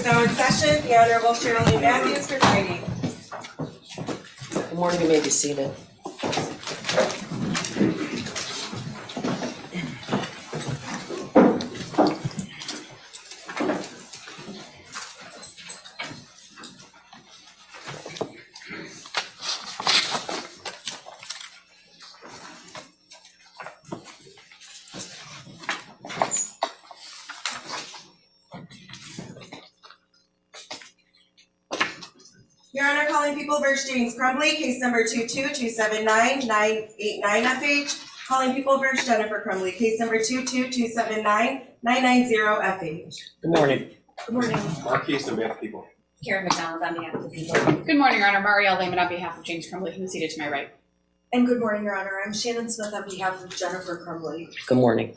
now in session. The Honorable Shirley Matthews presiding. Good morning, you may be seated. Your Honor, calling People versus James Crumbley, case number 22279-989FH. Calling People versus Jennifer Crumbley, case number 22279-990FH. Good morning. Good morning. Mark Case on behalf of People. Karen McDonald on behalf of the people. Good morning, Your Honor. Marielle Lehman on behalf of James Crumbley, who is seated to my right. And good morning, Your Honor. I'm Shannon Smith on behalf of Jennifer Crumbley. Good morning.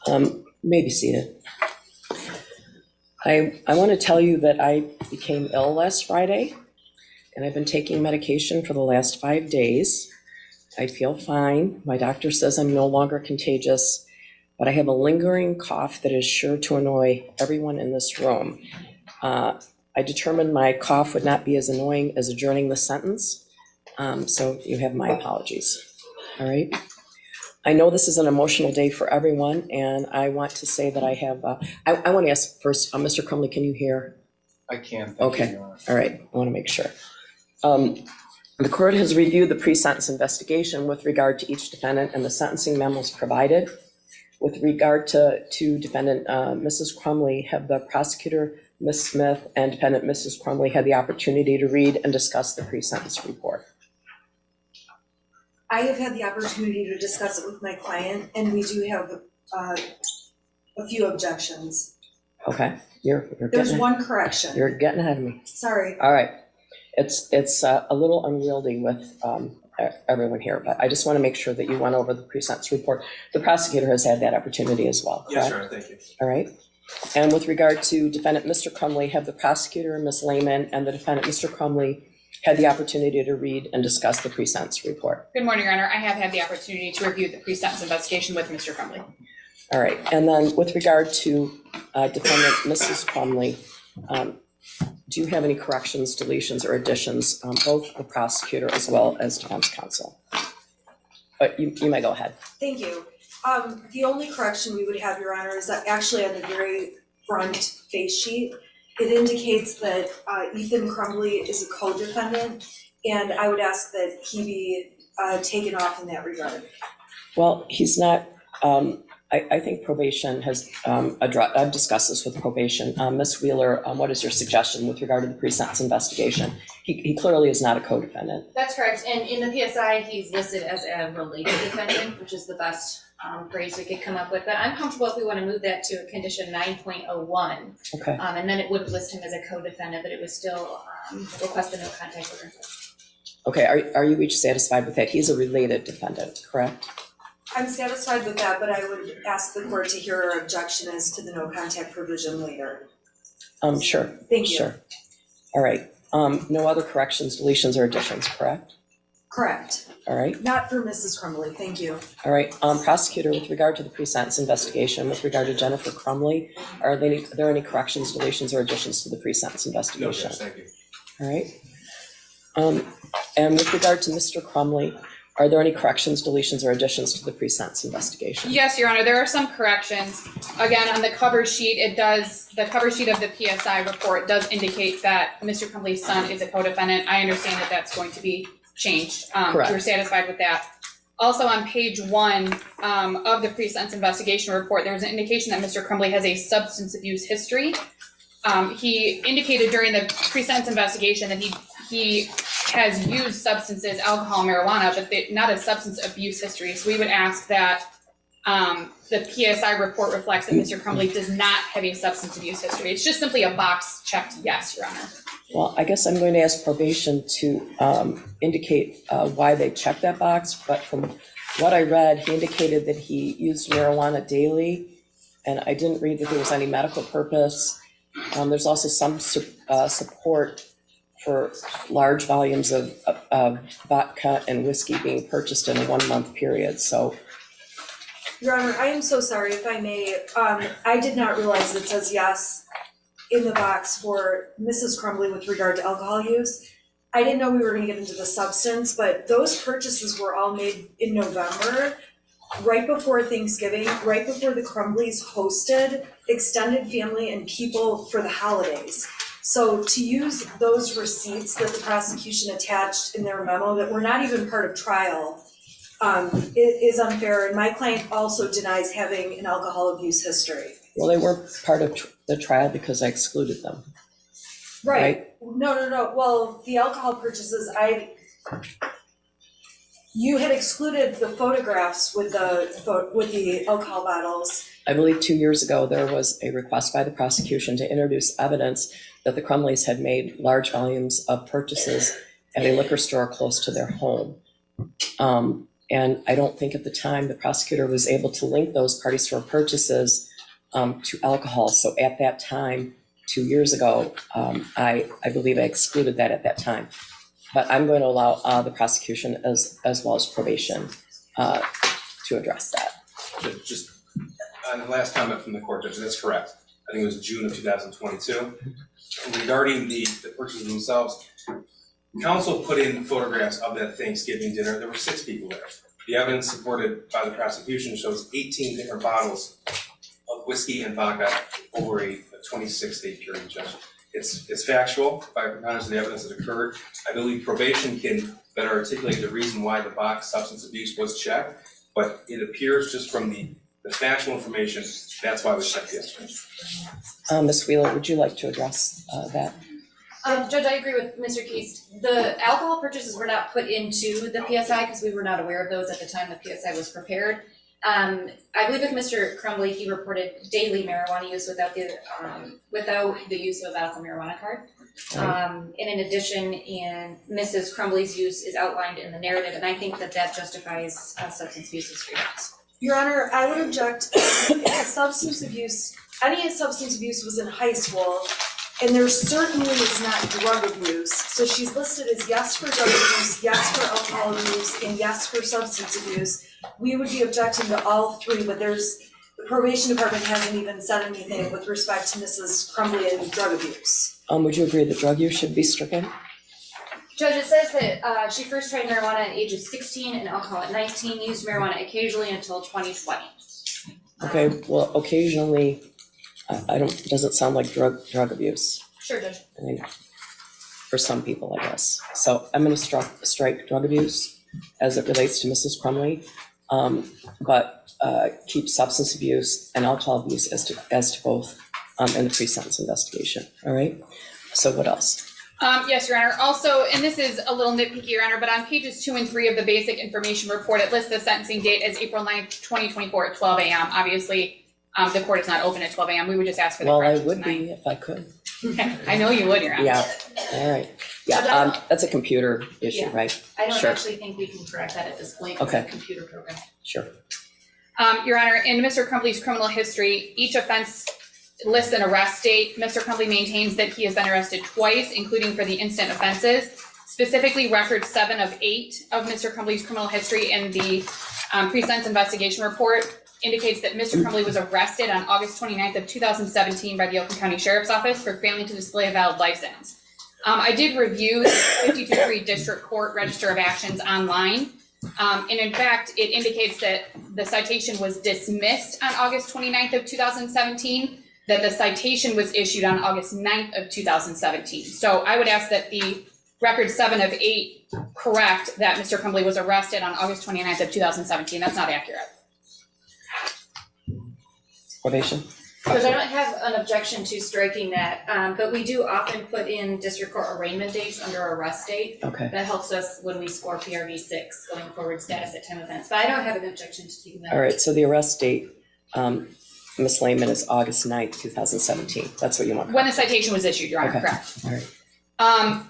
You may be seated. I want to tell you that I became ill last Friday, and I've been taking medication for the last 5 days. I feel fine. My doctor says I'm no longer contagious, but I have a lingering cough that is sure to annoy everyone in this room. I determined my cough would not be as annoying as adjourning the sentence, so you have my apologies. All right. I know this is an emotional day for everyone, and I want to say that I have, I want to ask first, Mr. Crumbley, can you hear? I can. Okay, all right, I want to make sure. The court has reviewed the pre-sentence investigation with regard to each defendant and the sentencing memos provided. With regard to defendant Mrs. Crumbley, have the prosecutor, Ms. Smith, and defendant Mrs. Crumbley had the opportunity to read and discuss the pre-sentence report? I have had the opportunity to discuss it with my client, and we do have a few objections. Okay, you're There's getting, one correction. you're getting ahead of me. Sorry. All right, it's a little unwieldy with everyone here, but I just want to make sure that you went over the pre-sentence report. The prosecutor has had that opportunity as well, correct? Yes, Your Honor, thank you. All right. And with regard to defendant Mr. Crumbley, have the prosecutor, Ms. Lehman, and the defendant Mr. Crumbley had the opportunity to read and discuss the pre-sentence report? Good morning, Your Honor. I have had the opportunity to review the pre-sentence investigation with Mr. Crumbley. All right. And then with regard to defendant Mrs. Crumbley, do you have any corrections, deletions, or additions, both the prosecutor as well as defense counsel? But you may go ahead. Thank you. The only correction we would have, Your Honor, is that actually on the very front face sheet, it indicates that Ethan Crumbley is a co-defendant, and I would ask that he be taken off in that regard. Well, he's not. I think probation has addressed. I've discussed this with probation. Ms. Wheeler, what is your suggestion with regard to the pre-sentence investigation? He clearly is not a co-defendant. That's correct. And in the PSI, he's listed as a related defendant, which is the best phrase we could come up with. But I'm comfortable if we want to move that to a condition 9.01. Okay. And then it would list him as a co-defendant, but it was still request the no contact order. Okay. Are you each satisfied with that? He's a related defendant, correct? I'm satisfied with that, but I would ask the court to hear our objection as to the no contact provision later. Sure. Thank you. Sure. All right. No other corrections, deletions, or additions, correct? Correct. All right. Not for Mrs. Crumbley. Thank you. All right. Prosecutor, with regard to the pre-sentence investigation, with regard to Jennifer Crumbley, are there any corrections, deletions, or additions to the pre-sentence No, investigation? yes, thank you. All right. And with regard to Mr. Crumbley, are there any corrections, deletions, or additions to the pre-sentence investigation? Yes, Your Honor, there are some corrections. Again, on the cover sheet, the cover sheet of the PSI report does indicate that Mr. Crumbley's son is a co-defendant. I understand that that's going to be changed. Correct. We're satisfied with that. Also on page 1 of the pre-sentence investigation report, there was an indication that Mr. Crumbley has a substance abuse history. He indicated during the pre-sentence investigation that he has used substances, alcohol, marijuana, but not a substance abuse history. So we would ask that the PSI report reflects that Mr. Crumbley does not have a substance abuse history. It's just simply a box checked yes, Your Honor. Well, I guess I'm going to ask probation to indicate why they checked that box, but from what I read, he indicated that he used marijuana daily, and I didn't read that there was any medical purpose. There's also some support for large volumes of vodka and whiskey being purchased in a 1 month period. So, Your Honor, I am so sorry if I may. I did not realize it says yes in the box for Mrs. Crumbley with regard to alcohol use. I didn't know we were gonna get into the substance, but those purchases were all made in November, right before Thanksgiving, right before the Crumbleys hosted extended family and people for the holidays. So to use those receipts that the prosecution attached in their memo that were not even part of trial, is unfair, and my client also denies having an alcohol abuse history. Well, they were part of the trial because I excluded them. Right. No, well, the alcohol purchases, you had excluded the photographs with the alcohol bottles. I believe 2 years ago, there was a request by the prosecution to introduce evidence that the Crumbleys had made large volumes of purchases at a liquor store close to their home. And I don't think at the time the prosecutor was able to link those party store purchases to alcohol. So at that time, 2 years ago, I believe I excluded that at that time. But I'm going to allow the prosecution as well as probation to address that. Just on the last comment from the court, Judge, that's correct. I think it was June of 2022. And regarding the purchases themselves, counsel put in photographs of that Thanksgiving dinner. There were 6 people there. The evidence supported by the prosecution shows 18 different bottles of whiskey and vodka over a 26-day period, Judge. It's factual by preponderance of the evidence that occurred. I believe probation can better articulate the reason why the box substance abuse was checked, but it appears just from the factual information, that's why it was checked yesterday. Ms. Wheeler, would you like to address that? Judge, I agree with Mr. Keast. The alcohol purchases were not put into the PSI because we were not aware of those at the time the PSI was prepared. I believe with Mr. Crumbley, he reported daily marijuana use without the use of a medical marijuana card. And in addition, Mrs. Crumbley's use is outlined in the narrative, and I think that justifies substance abuse history. Your Honor, I would object if substance abuse, any substance abuse was in high school, and there certainly is not drug abuse. So she's listed as yes for drug abuse, yes for alcohol abuse, and yes for substance abuse. We would be objecting to all 3, but the probation department hasn't even said anything with respect to Mrs. Crumbley and drug abuse. Would you agree that drug use should be stricken? Judge, it says that she first tried marijuana at ages 16 and alcohol at 19, used marijuana occasionally until 2020. Okay, well, occasionally, doesn't sound like drug abuse. Sure, Judge. I mean, for some people, I guess. So I'm going to strike drug abuse as it relates to Mrs. Crumbley, but keep substance abuse and alcohol abuse as to both in the pre-sentence investigation. All right. So what else? Yes, Your Honor. Also, and this is a little nitpicky, Your Honor, but on pages 2 and 3 of the basic information report, it lists the sentencing date as April 9th, 2024 at 12 a.m. Obviously, the court is not open at 12 a.m. We would just ask for the correction Well, I would tonight. be if I could. I know you would, Your Honor. Yeah. All right. Yeah. That's a computer issue, Yeah. right? I don't Sure. actually think we can correct that at this point. Okay. It's a computer program. Sure. Your Honor, in Mr. Crumbley's criminal history, each offense lists an arrest date. Mr. Crumbley maintains that he has been arrested twice, including for the instant offenses. Specifically, record 7 of 8 of Mr. Crumbley's criminal history in the pre-sentence investigation report indicates that Mr. Crumbley was arrested on August 29th of 2017 by the Oakland County Sheriff's Office for failing to display a valid license. I did review the 52-3 District Court Register of Actions online. And in fact, it indicates that the citation was dismissed on August 29th of 2017, that the citation was issued on August 9th of 2017. So I would ask that the record 7 of 8 correct that Mr. Crumbley was arrested on August 29th of 2017. That's not accurate. Probation. Because I don't have an objection to striking that, but we do often put in district court arraignment dates under arrest date. Okay. That helps us when we score PRV 6 going forward status at time of events. But I don't have an objection to taking that. All right. So the arrest date, Ms. Lehman, is August 9th, 2017. That's what you want. When the citation was issued, Your Honor, Okay. correct. All right.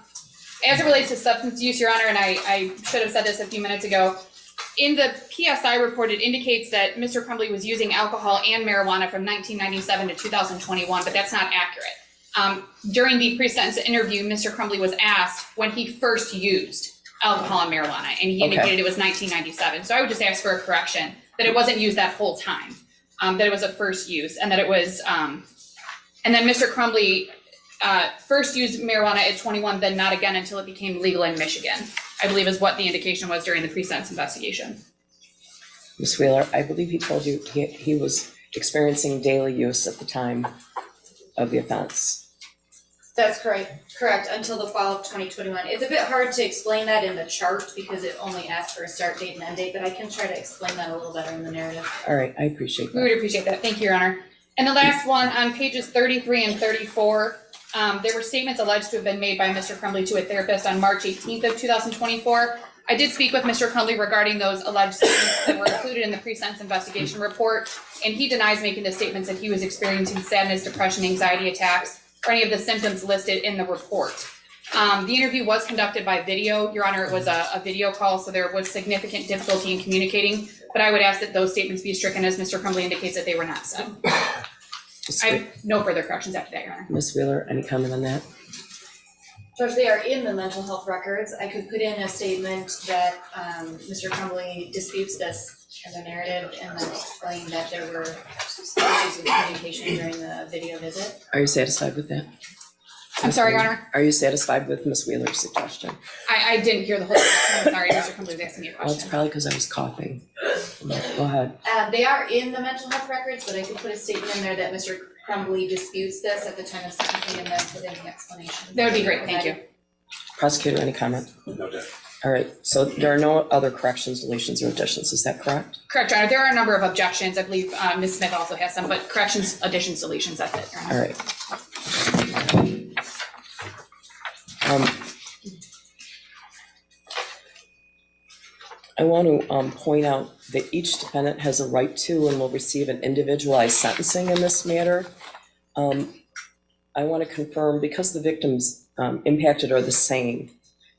As it relates to substance use, Your Honor, and I should have said this a few minutes ago, in the PSI report, it indicates that Mr. Crumbley was using alcohol and marijuana from 1997 to 2021, but that's not accurate. During the pre-sentence interview, Mr. Crumbley was asked when he first used alcohol and marijuana, and he indicated it was 1997. So I would just ask for a correction, that it wasn't used that whole time, that it was a first use, and that it was And then Mr. Crumbley first used marijuana at 21, then not again until it became legal in Michigan, I believe is what the indication was during the pre-sentence investigation. Ms. Wheeler, I believe he told you he was experiencing daily use at the time of the offense. That's correct, until the fall of 2021. It's a bit hard to explain that in the chart because it only asks for a start date and end date, but I can try to explain that a little better in the narrative. All right, I appreciate We that. would appreciate that. Thank you, Your Honor. And the last one on pages 33 and 34, there were statements alleged to have been made by Mr. Crumbley to a therapist on March 18th of 2024. I did speak with Mr. Crumbley regarding those alleged statements that were included in the pre-sentence investigation report, and he denies making the statements that he was experiencing sadness, depression, anxiety attacks, or any of the symptoms listed in the report. The interview was conducted by video. Your Honor, it was a video call, so there was significant difficulty in communicating, but I would ask that those statements be stricken as Mr. Crumbley indicates that they were not said. I have no further corrections after that, Your Honor. Ms. Wheeler, any comment on that? Judge, they are in the mental health records. I could put in a statement that Mr. Crumbley disputes this in the narrative and then explain that there were issues with communication during the video visit. Are you satisfied with that? I'm sorry, Your Honor. Are you satisfied with Ms. Wheeler's suggestion? I didn't hear the whole thing. I'm sorry, Mr. Crumbley was asking me a Well, it's question. probably because I was coughing. Go ahead. They are in the mental health records, but I could put a statement in there that Mr. Crumbley disputes this at the time of sentencing and then put in the explanation. That would be great, thank you. Prosecutor, any comment? No doubt. All right, so there are no other corrections, deletions, or additions, is that correct? Correct, Your Honor. There are a number of objections. I believe Ms. Smith also has some, but corrections, additions, deletions, that's it, Your Honor. All right. I want to point out that each defendant has a right to and will receive an individualized sentencing in this matter. I want to confirm, because the victims impacted are the same,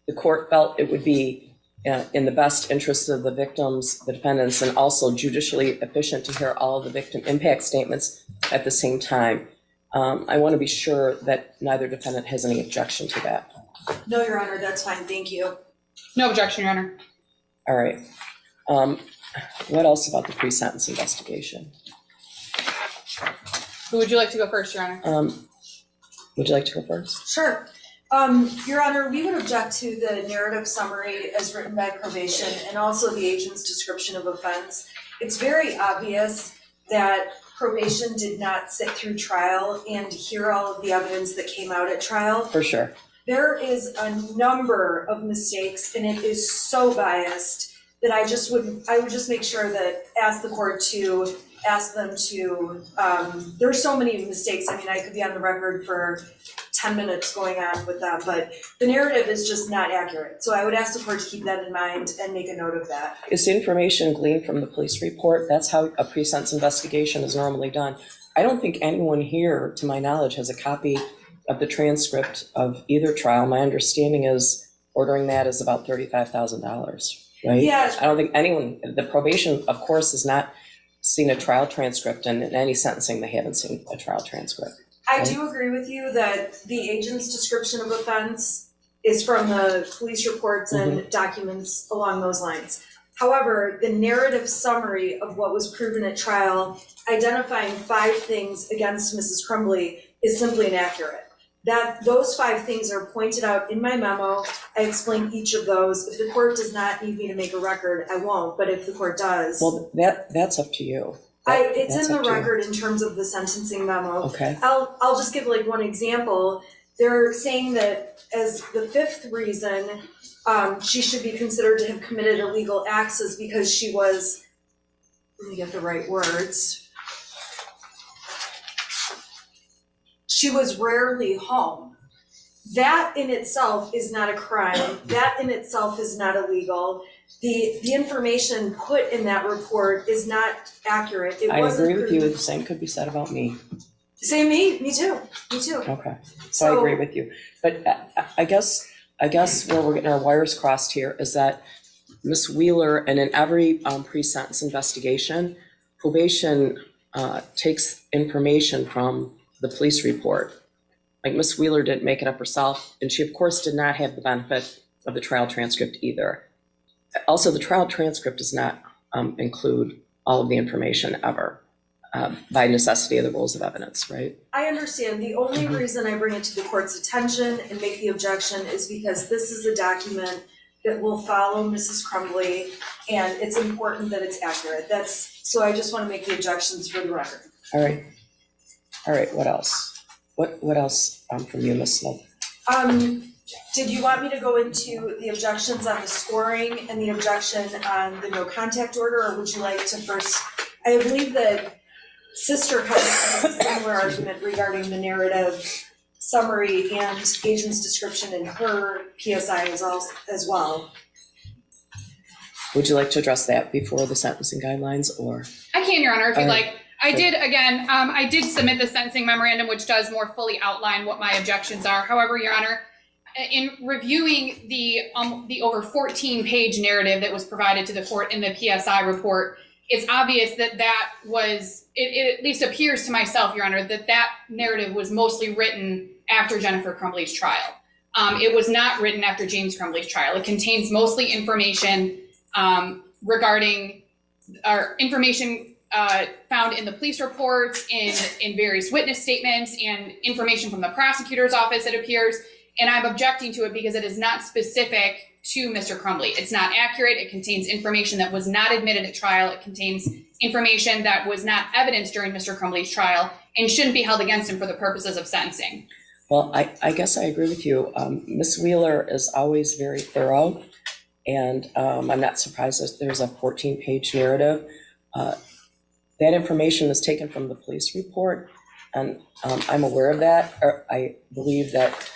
the court felt it would be in the best interest of the victims, the defendants, and also judicially efficient to hear all of the victim impact statements at the same time. I want to be sure that neither defendant has any objection to that. No, Your Honor, that's fine, thank you. No objection, Your Honor. All right. What else about the pre-sentence investigation? Who would you like to go first, Your Honor? Would you like to go first? Sure. Your Honor, we would object to the narrative summary as written by probation and also the agent's description of offense. It's very obvious that probation did not sit through trial and hear all of the evidence that came out at trial. For sure. There is a number of mistakes and it is so biased that I would just make sure that ask the court to ask them to, there are so many mistakes. I mean, I could be on the record for 10 minutes going on with that, but the narrative is just not accurate. So I would ask the court to keep that in mind and make a note of that. Is the information gleaned from the police report? That's how a pre-sentence investigation is normally done. I don't think anyone here, to my knowledge, has a copy of the transcript of either trial. My understanding is ordering that is about $35,000, right? Yeah. I don't think anyone, the probation, of course, has not seen a trial transcript, and in any sentencing, they haven't seen a trial transcript. I do agree with you that the agent's description of offense is from the police reports and documents along those lines. However, the narrative summary of what was proven at trial, identifying 5 things against Mrs. Crumbley, is simply inaccurate. Those 5 things are pointed out in my memo. I explain each of those. If the court does not need me to make a record, I won't, but if the court does. Well, that's up to you. It's That's in the up to you. record in terms of the sentencing memo. Okay. I'll just give like one example. They're saying that as the 5th reason, she should be considered to have committed illegal acts is because she was, let me get the right words. She was rarely home. That in itself is not a crime. That in itself is not illegal. The information put in that report is not accurate. It I wasn't agree with you. proven. The same could be said about me. Say me too. Me too. Okay. So I agree with you. But I guess where we're getting our wires crossed here is that Ms. Wheeler, and in every pre-sentence investigation, probation takes information from the police report. Like Ms. Wheeler didn't make it up herself, and she of course did not have the benefit of the trial transcript either. Also, the trial transcript does not include all of the information ever. by necessity of the rules of evidence, right? I understand. The only reason I bring it to the court's attention and make the objection is because this is a document that will follow Mrs. Crumbley, and it's important that it's accurate. So I just want to make the objections for the record. All right, what else? What else from you, Ms. Smith? Did you want me to go into the objections on the scoring and the objection on the no contact order, or would you like to first? I believe that Sister has a similar argument regarding the narrative summary and agent's description in her PSI as well. Would you like to address that before the sentencing guidelines, or? I can, Your Honor, if you'd like. I did submit the sentencing memorandum, which does more fully outline what my objections are. However, Your Honor, in reviewing the over 14-page narrative that was provided to the court in the PSI report, it's obvious that it at least appears to myself, Your Honor, that narrative was mostly written after Jennifer Crumbley's trial. It was not written after James Crumbley's trial. It contains mostly information regarding information found in the police reports, in various witness statements, and information from the prosecutor's office, it appears. And I'm objecting to it because it is not specific to Mr. Crumbley. It's not accurate. It contains information that was not admitted at trial. It contains information that was not evidence during Mr. Crumbley's trial and shouldn't be held against him for the purposes of sentencing. Well, I guess I agree with you. Ms. Wheeler is always very thorough, and I'm not surprised that there's a 14-page narrative. That information was taken from the police report, and I'm aware of that. I believe that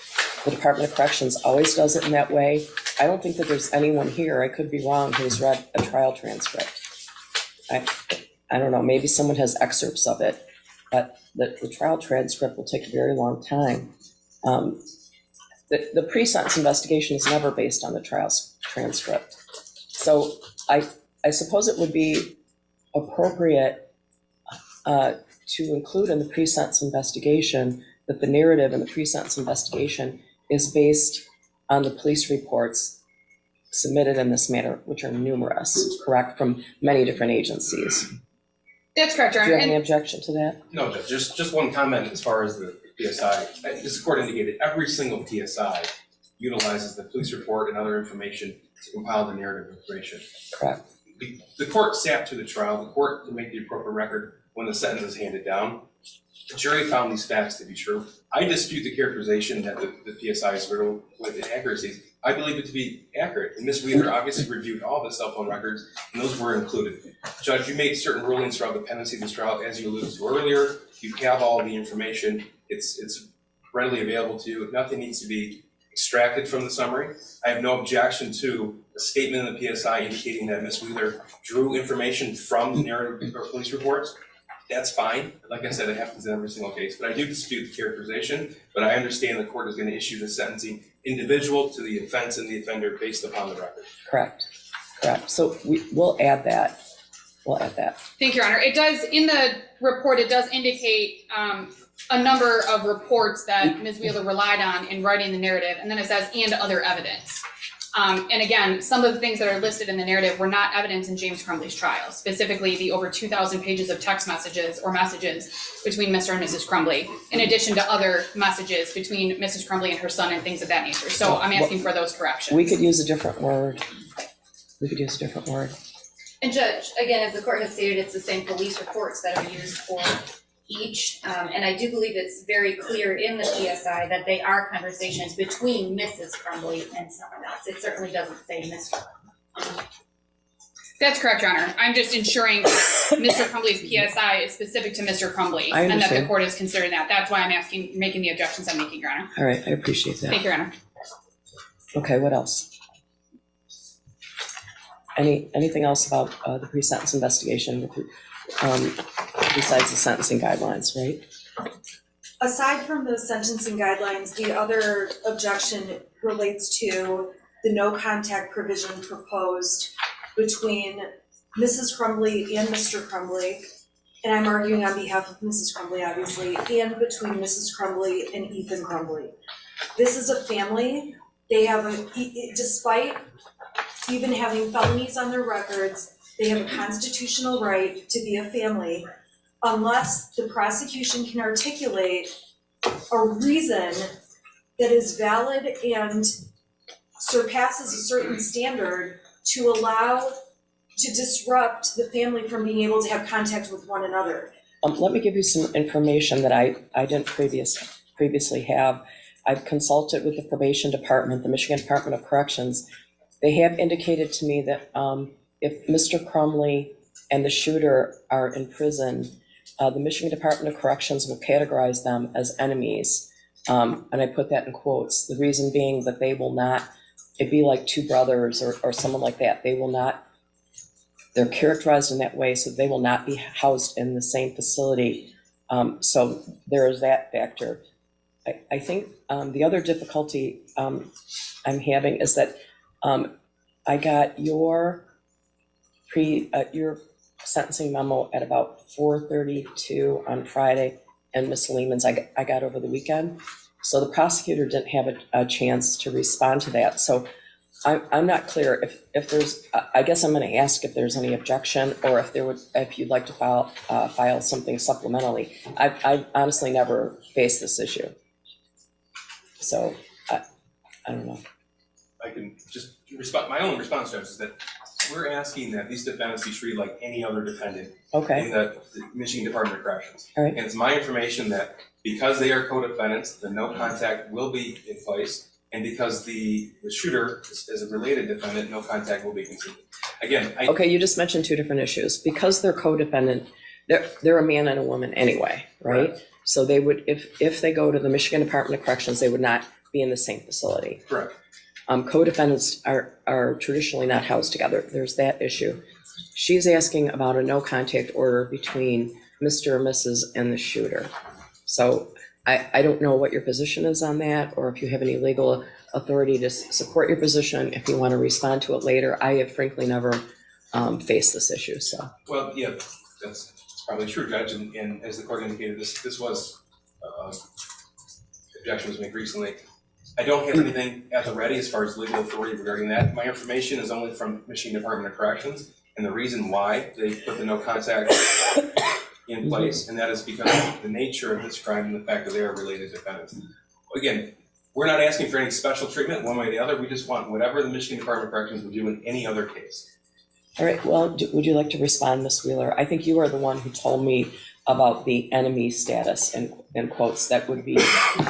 the Department of Corrections always does it in that way. I don't think that there's anyone here, I could be wrong, who's read a trial transcript. I don't know, maybe someone has excerpts of it, but the trial transcript will take a very long time. The pre-sentence investigation is never based on the trial transcript. So I suppose it would be appropriate to include in the pre-sentence investigation that the narrative in the pre-sentence investigation is based on the police reports submitted in this manner, which are numerous, correct, from many different agencies. That's correct, Your Do Honor. you have any objection to that? No, Judge, just one comment as far as the PSI. This court indicated every single PSI utilizes the police report and other information to compile the narrative information. Correct. The court sat through the trial. The court to make the appropriate record when the sentence is handed down. The jury found these facts to be true. I dispute the characterization that the PSI is riddled with inaccuracies. I believe it to be accurate. And Ms. Wheeler obviously reviewed all the cell phone records, and those were included. Judge, you made certain rulings throughout the pendency of this trial, as you alluded to earlier. You have all the information. It's readily available to you. Nothing needs to be extracted from the summary. I have no objection to a statement in the PSI indicating that Ms. Wheeler drew information from the narrative or police reports. That's fine. Like I said, it happens in every single case. But I do dispute the characterization. But I understand the court is going to issue the sentencing individual to the offense and the offender based upon the record. Correct. So we'll add that. Thank you, Your Honor. It does, in the report, it does indicate a number of reports that Ms. Wheeler relied on in writing the narrative, and then it says, and other evidence. And again, some of the things that are listed in the narrative were not evidence in James Crumbley's trial, specifically the over 2,000 pages of text messages or messages between Mr. and Mrs. Crumbley, in addition to other messages between Mrs. Crumbley and her son and things of that nature. So I'm asking for those corrections. We could use a different word. And Judge, again, as the court has stated, it's the same police reports that are used for each, and I do believe it's very clear in the PSI that they are conversations between Mrs. Crumbley and someone else. It certainly doesn't say Mr. That's correct, Your Honor. I'm just ensuring that Mr. Crumbley's PSI is specific to Mr. Crumbley, and that the court is considering that. That's why I'm making the objections I'm making, Your Honor. All right, I appreciate that. Thank you, Your Honor. Okay, what else? Anything else about the pre-sentence investigation besides the sentencing guidelines, right? Aside from the sentencing guidelines, the other objection relates to the no contact provision proposed between Mrs. Crumbley and Mr. Crumbley, and I'm arguing on behalf of Mrs. Crumbley, obviously, and between Mrs. Crumbley and Ethan Crumbley. This is a family. They have despite even having felonies on their records, they have a constitutional right to be a family. unless the prosecution can articulate a reason that is valid and surpasses a certain standard to disrupt the family from being able to have contact with one another. Let me give you some information that I didn't previously have. I've consulted with the probation department, the Michigan Department of Corrections. They have indicated to me that if Mr. Crumbley and the shooter are in prison, the Michigan Department of Corrections will categorize them as enemies. And I put that in quotes. The reason being that they will not, it'd be like two brothers or someone like that. They will not, they're characterized in that way, so they will not be housed in the same facility. So there is that factor. I think the other difficulty I'm having is that I got your sentencing memo at about 4:32 on Friday, and Ms. Lehman's I got over the weekend. So the prosecutor didn't have a chance to respond to that. So I'm not clear if there's, I guess I'm going to ask if there's any objection, or if you'd like to file something supplementally. I honestly never faced this issue. So I don't know. I can just respond, my own response, Judge, is that we're asking that these defendants be treated like any other defendant Okay. in the Michigan Department of Corrections. All right. And it's my information that because they are co-defendants, the no contact will be in place, and because the shooter is a related defendant, no contact will be continued. Again, Okay, you just mentioned two different issues. Because they're co-defendant, they're a man and a woman anyway, right? So they would, if they go to the Michigan Department of Corrections, they would not be in the same facility. Correct. Co-defendants are traditionally not housed together. There's that issue. She's asking about a no contact order between Mr. and Mrs. and the shooter. So I don't know what your position is on that, or if you have any legal authority to support your position. If you want to respond to it later, I have frankly never faced this issue. So. Well, yeah, that's probably true, Judge, and as the court indicated, this was objection was made recently. I don't have anything at the ready as far as legal authority regarding that. My information is only from Michigan Department of Corrections, and the reason why they put the no contact in place, and that is because of the nature of this crime and the fact that they are related defendants. Again, we're not asking for any special treatment one way or the other. We just want whatever the Michigan Department of Corrections would do in any other case. All right, well, would you like to respond, Ms. Wheeler? I think you are the one who told me about the enemy status in quotes that would be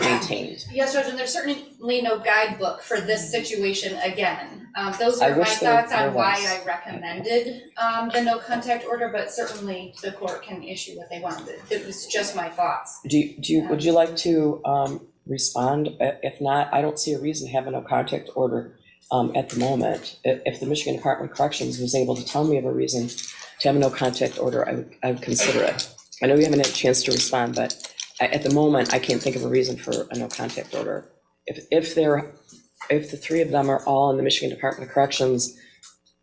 maintained. Yes, Judge, and there's certainly no guidebook for this situation again. Those I were my wish there thoughts on why was. I recommended the no contact order, but certainly the court can issue what they want. It was just my thoughts. Would you like to respond? If not, I don't see a reason to have a no contact order at the moment. If the Michigan Department of Corrections was able to tell me of a reason to have a no contact order, I would consider it. I know you haven't had a chance to respond, but at the moment, I can't think of a reason for a no contact order. If the three of them are all in the Michigan Department of Corrections,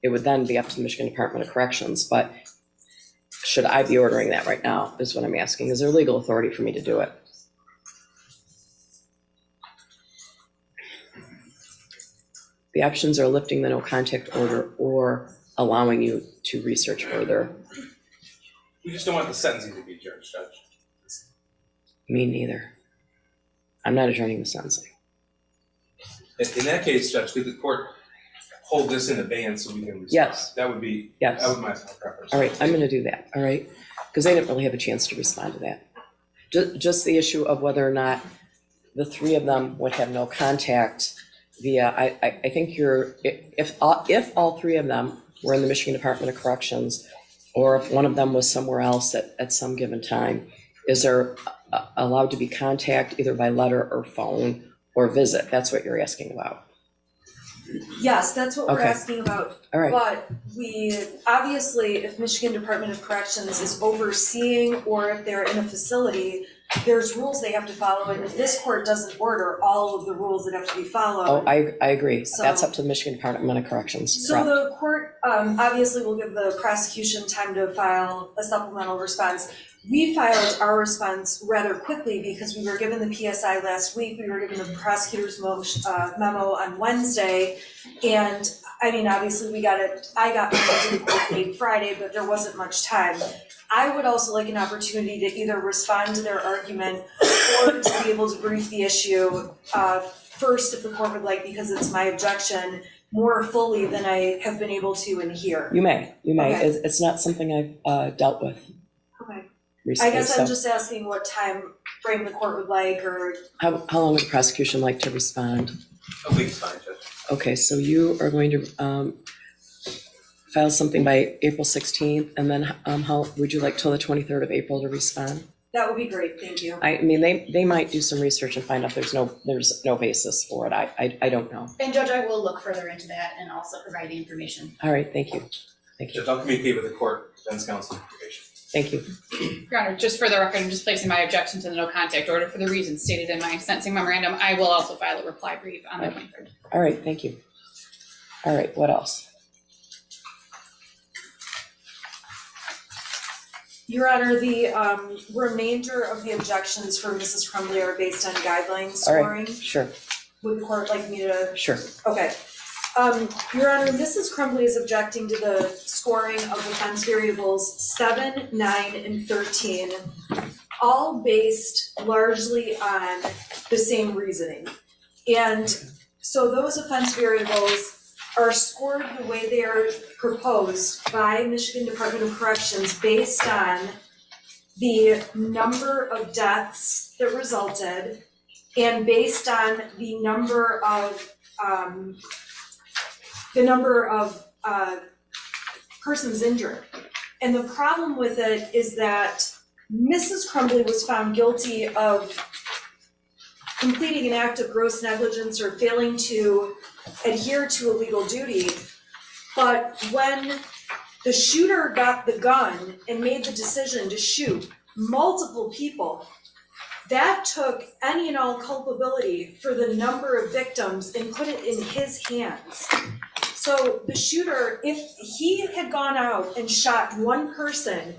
it would then be up to the Michigan Department of Corrections. But should I be ordering that right now is what I'm asking. Is there legal authority for me to do it? The options are lifting the no contact order or allowing you to research further. We just don't want the sentencing to be judged, Judge. Me neither. I'm not adjourning the sentencing. In that case, Judge, could the court hold this in abeyance so we can respond? Yes. That would be, Yes. that would be my preference. All right, I'm going to do that, all right? Because I didn't really have a chance to respond to that. Just the issue of whether or not the three of them would have no contact via, I think if all three of them were in the Michigan Department of Corrections, or if one of them was somewhere else at some given time, is there allowed to be contact either by letter or phone or visit? That's what you're asking about. Yes, that's what we're Okay. asking about. All right. But we, obviously, if Michigan Department of Corrections is overseeing or if they're in a facility, there's rules they have to follow, and if this court doesn't order all of the rules that have to be followed. Oh, I agree. So- That's up to the Michigan Department of Corrections. So Correct. the court obviously will give the prosecution time to file a supplemental response. We filed our response rather quickly because we were given the PSI last week. We were given the prosecutor's memo on Wednesday. And I mean, obviously I got mine to the court late Friday, but there wasn't much time. I would also like an opportunity to either respond to their argument or to be able to brief the issue first, if the court would like, because it's my objection, more fully than I have been able to in here. You may. Okay. It's not something I've dealt with Okay. recently. I guess so. I'm just asking what time frame the court would like, or How long would the prosecution like to respond? A week's fine, Judge. Okay, so you are going to file something by April 16th, and then how would you like till the 23rd of April to respond? that would be great, thank you. I mean, they might do some research and find out there's no basis for it. I don't know. And Judge, I will look further into that and also provide the information. All right, thank you. Thank you. Judge, I'll communicate with the court, defense counsel information. Thank you. Your Honor, just for the record, I'm just placing my objection to the no contact order for the reasons stated in my sentencing memorandum. I will also file a reply brief on the 23rd. All right, thank you. All right, what else? Your Honor, the remainder of the objections for Mrs. Crumbley are based on guidelines All scoring. right, sure, Would the court like me to? sure. Okay. Your Honor, Mrs. Crumbley is objecting to the scoring of offense variables 7, 9, and 13, all based largely on the same reasoning. And so those offense variables are scored the way they are proposed by Michigan Department of Corrections based on the number of deaths that resulted and based on the number of persons injured. And the problem with it is that Mrs. Crumbley was found guilty of completing an act of gross negligence or failing to adhere to a legal duty. But when the shooter got the gun and made the decision to shoot multiple people, that took any and all culpability for the number of victims and put it in his hands. So the shooter, if he had gone out and shot one person,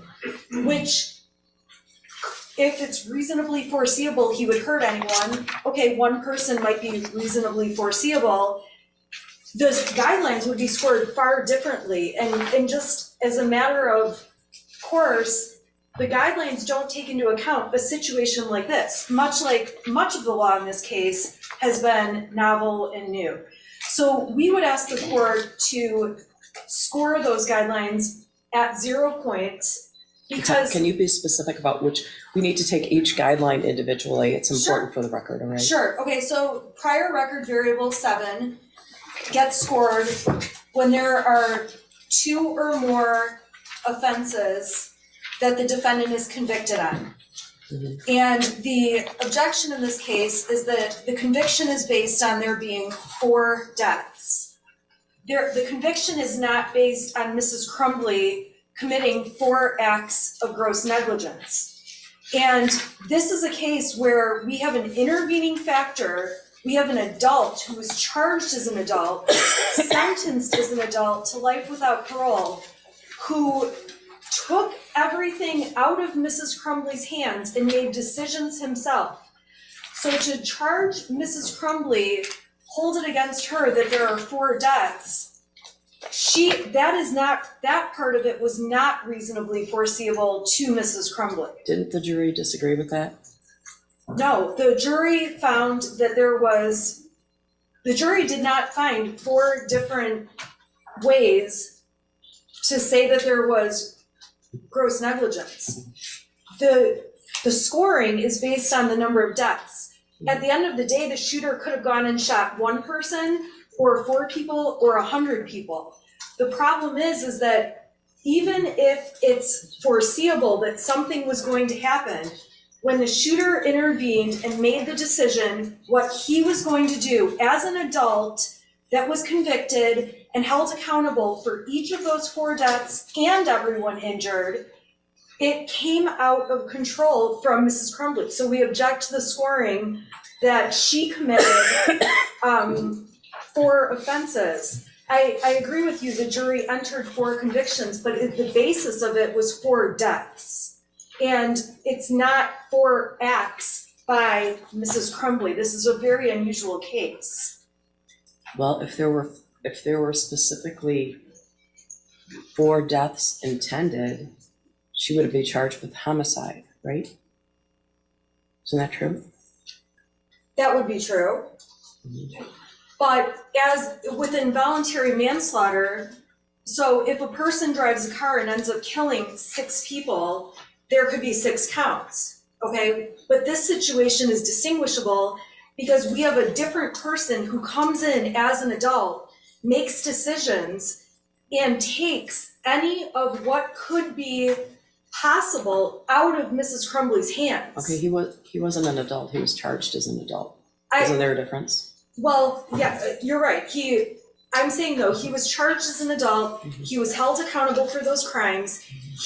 which if it's reasonably foreseeable he would hurt anyone, okay, one person might be reasonably foreseeable, the guidelines would be scored far differently. And just as a matter of course, the guidelines don't take into account a situation like this, much of the law in this case has been novel and new. So we would ask the court to score those guidelines at 0 points because— Can you be specific about which, we need to take each guideline individually. It's important for the record, all right? Sure, okay, so prior record variable 7 gets scored when there are 2 or more offenses that the defendant is convicted on. Mm-hmm. And the objection in this case is that the conviction is based on there being 4 deaths. The conviction is not based on Mrs. Crumbley committing 4 acts of gross negligence. And this is a case where we have an intervening factor. We have an adult who was charged as an adult, sentenced as an adult to life without parole, who took everything out of Mrs. Crumbley's hands and made decisions himself. So to charge Mrs. Crumbley, hold it against her that there are 4 deaths, that part of it was not reasonably foreseeable to Mrs. Crumbley. Didn't the jury disagree with that? No, the jury found that the jury did not find 4 different ways to say that there was gross negligence. The scoring is based on the number of deaths. At the end of the day, the shooter could have gone and shot 1 person or 4 people or 100 people. The problem is that even if it's foreseeable that something was going to happen, when the shooter intervened and made the decision what he was going to do as an adult that was convicted and held accountable for each of those 4 deaths and everyone injured, it came out of control from Mrs. Crumbley. So we object to the scoring that she committed 4 offenses. I agree with you, the jury entered 4 convictions, but the basis of it was 4 deaths. And it's not 4 acts by Mrs. Crumbley. This is a very unusual case. Well, if there were specifically 4 deaths intended, she would be charged with homicide, right? Isn't that true? That would be true. But as with involuntary manslaughter, so if a person drives a car and ends up killing 6 people, there could be 6 counts, okay? But this situation is distinguishable because we have a different person who comes in as an adult, makes decisions, and takes any of what could be possible out of Mrs. Crumbley's hands. Okay, he wasn't an adult, he was charged as an adult. Isn't there a difference? Well, yeah, you're right. I'm saying though, he was charged as an adult, he was held accountable for those crimes.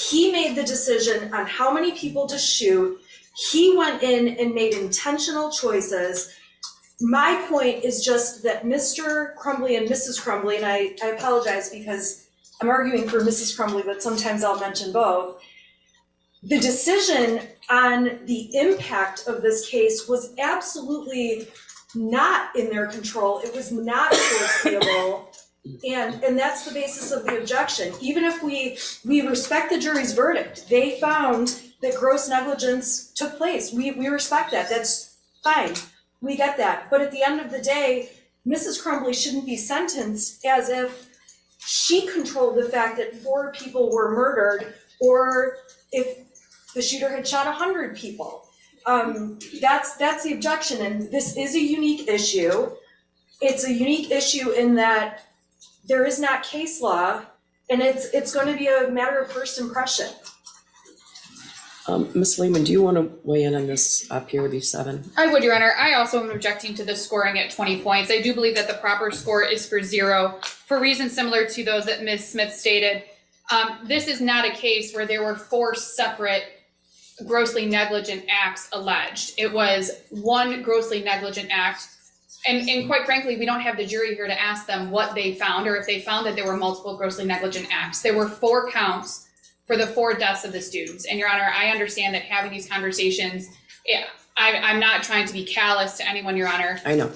He made the decision on how many people to shoot. He went in and made intentional choices. My point is just that Mr. Crumbley and Mrs. Crumbley, and I apologize because I'm arguing for Mrs. Crumbley, but sometimes I'll mention both. The decision on the impact of this case was absolutely not in their control. It was not foreseeable. And that's the basis of the objection. Even if we respect the jury's verdict, they found that gross negligence took place. We respect that. That's fine. We get that. But at the end of the day, Mrs. Crumbley shouldn't be sentenced as if she controlled the fact that 4 people were murdered, or if the shooter had shot 100 people. That's the objection, and this is a unique issue. It's a unique issue in that there is not case law, and it's going to be a matter of first impression. Ms. Lehman, do you want to weigh in on this PRB 7? I would, Your Honor. I also am objecting to the scoring at 20 points. I do believe that the proper score is for 0 for reasons similar to those that Ms. Smith stated. This is not a case where there were 4 separate grossly negligent acts alleged. It was one grossly negligent act. And quite frankly, we don't have the jury here to ask them what they found or if they found that there were multiple grossly negligent acts. There were 4 counts for the 4 deaths of the students. And Your Honor, I understand that having these conversations, I'm not trying to be callous to anyone, Your Honor. I know.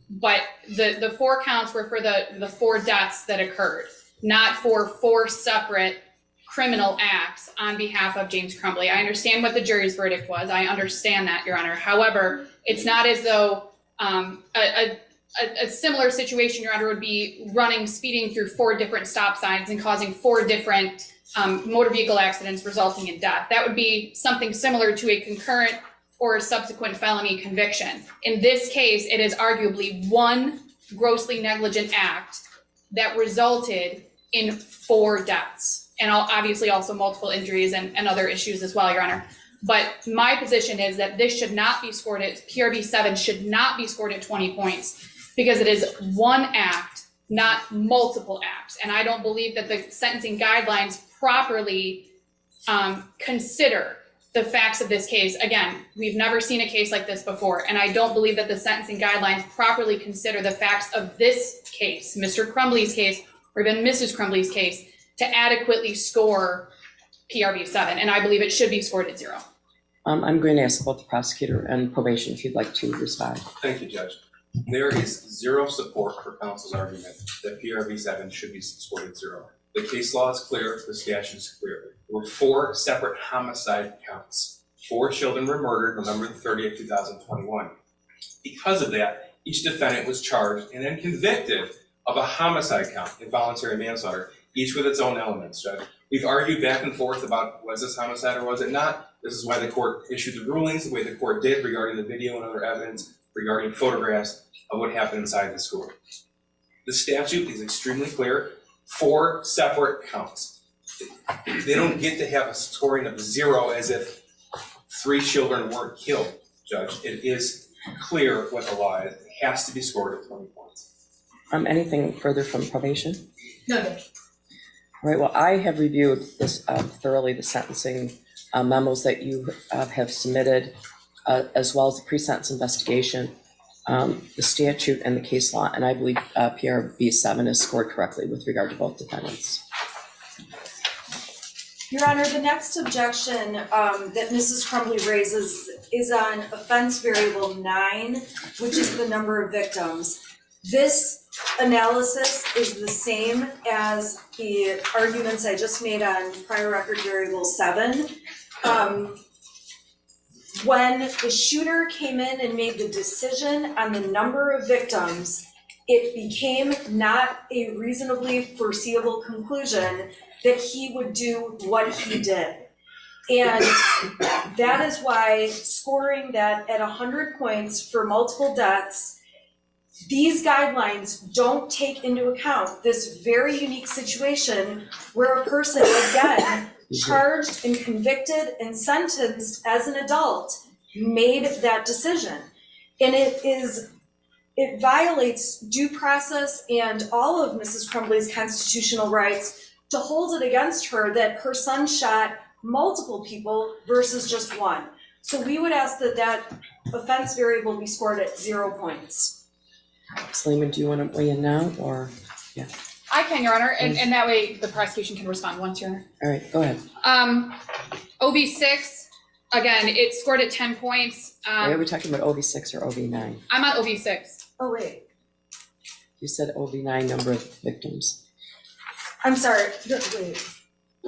But the 4 counts were for the 4 deaths that occurred, not for 4 separate criminal acts on behalf of James Crumbley. I understand what the jury's verdict was. I understand that, Your Honor. However, it's not as though a similar situation, Your Honor, would be speeding through 4 different stop signs and causing 4 different motor vehicle accidents resulting in death. That would be something similar to a concurrent or a subsequent felony conviction. In this case, it is arguably one grossly negligent act that resulted in 4 deaths. And obviously also multiple injuries and other issues as well, Your Honor. But my position is that this should not be scored at, PRB 7 should not be scored at 20 points because it is one act, not multiple acts. And I don't believe that the sentencing guidelines properly consider the facts of this case. Again, we've never seen a case like this before, and I don't believe that the sentencing guidelines properly consider the facts of this case, Mr. Crumbley's case, or even Mrs. Crumbley's case, to adequately score PRB 7, and I believe it should be scored at 0. I'm going to ask both the prosecutor and probation if you'd like to respond. Thank you, Judge. There is 0 support for counsel's argument that PRB 7 should be scored at 0. The case law is clear, the statute is clear. There were 4 separate homicide counts. 4 children were murdered November 30th, 2021. Because of that, each defendant was charged and then convicted of a homicide count, involuntary manslaughter, each with its own elements, Judge. We've argued back and forth about was this homicide or was it not. This is why the court issued the rulings the way the court did regarding the video and other evidence regarding photographs of what happened inside the school. The statute is extremely clear. 4 separate counts. They don't get to have a scoring of 0 as if 3 children weren't killed, Judge. It is clear what the law is. It has to be scored at 20 points. Anything further from probation? No, Judge. All right, well, I have reviewed this thoroughly, the sentencing memos that you have submitted, as well as the pre-sentence investigation, the statute and the case law, and I believe PRB 7 is scored correctly with regard to both defendants. Your Honor, the next objection that Mrs. Crumbley raises is on offense variable 9, which is the number of victims. This analysis is the same as the arguments I just made on prior record variable 7. When the shooter came in and made the decision on the number of victims, it became not a reasonably foreseeable conclusion that he would do what he did. And that is why scoring that at 100 points for multiple deaths, these guidelines don't take into account this very unique situation where a person, again, charged and convicted and sentenced as an adult, made that decision. And it violates due process and all of Mrs. Crumbley's constitutional rights to hold it against her that her son shot multiple people versus just one. So we would ask that that offense variable be scored at 0 points. Ms. Lehman, do you want to weigh in now, or? Yeah. I can, Your Honor, and that way the prosecution can respond once, Your Honor. All right, go ahead. OV6, again, it scored at 10 points. Are we talking about OV6 or OV9? I'm on OV6. Oh, wait. You said OV9 number of victims. I'm sorry. Wait.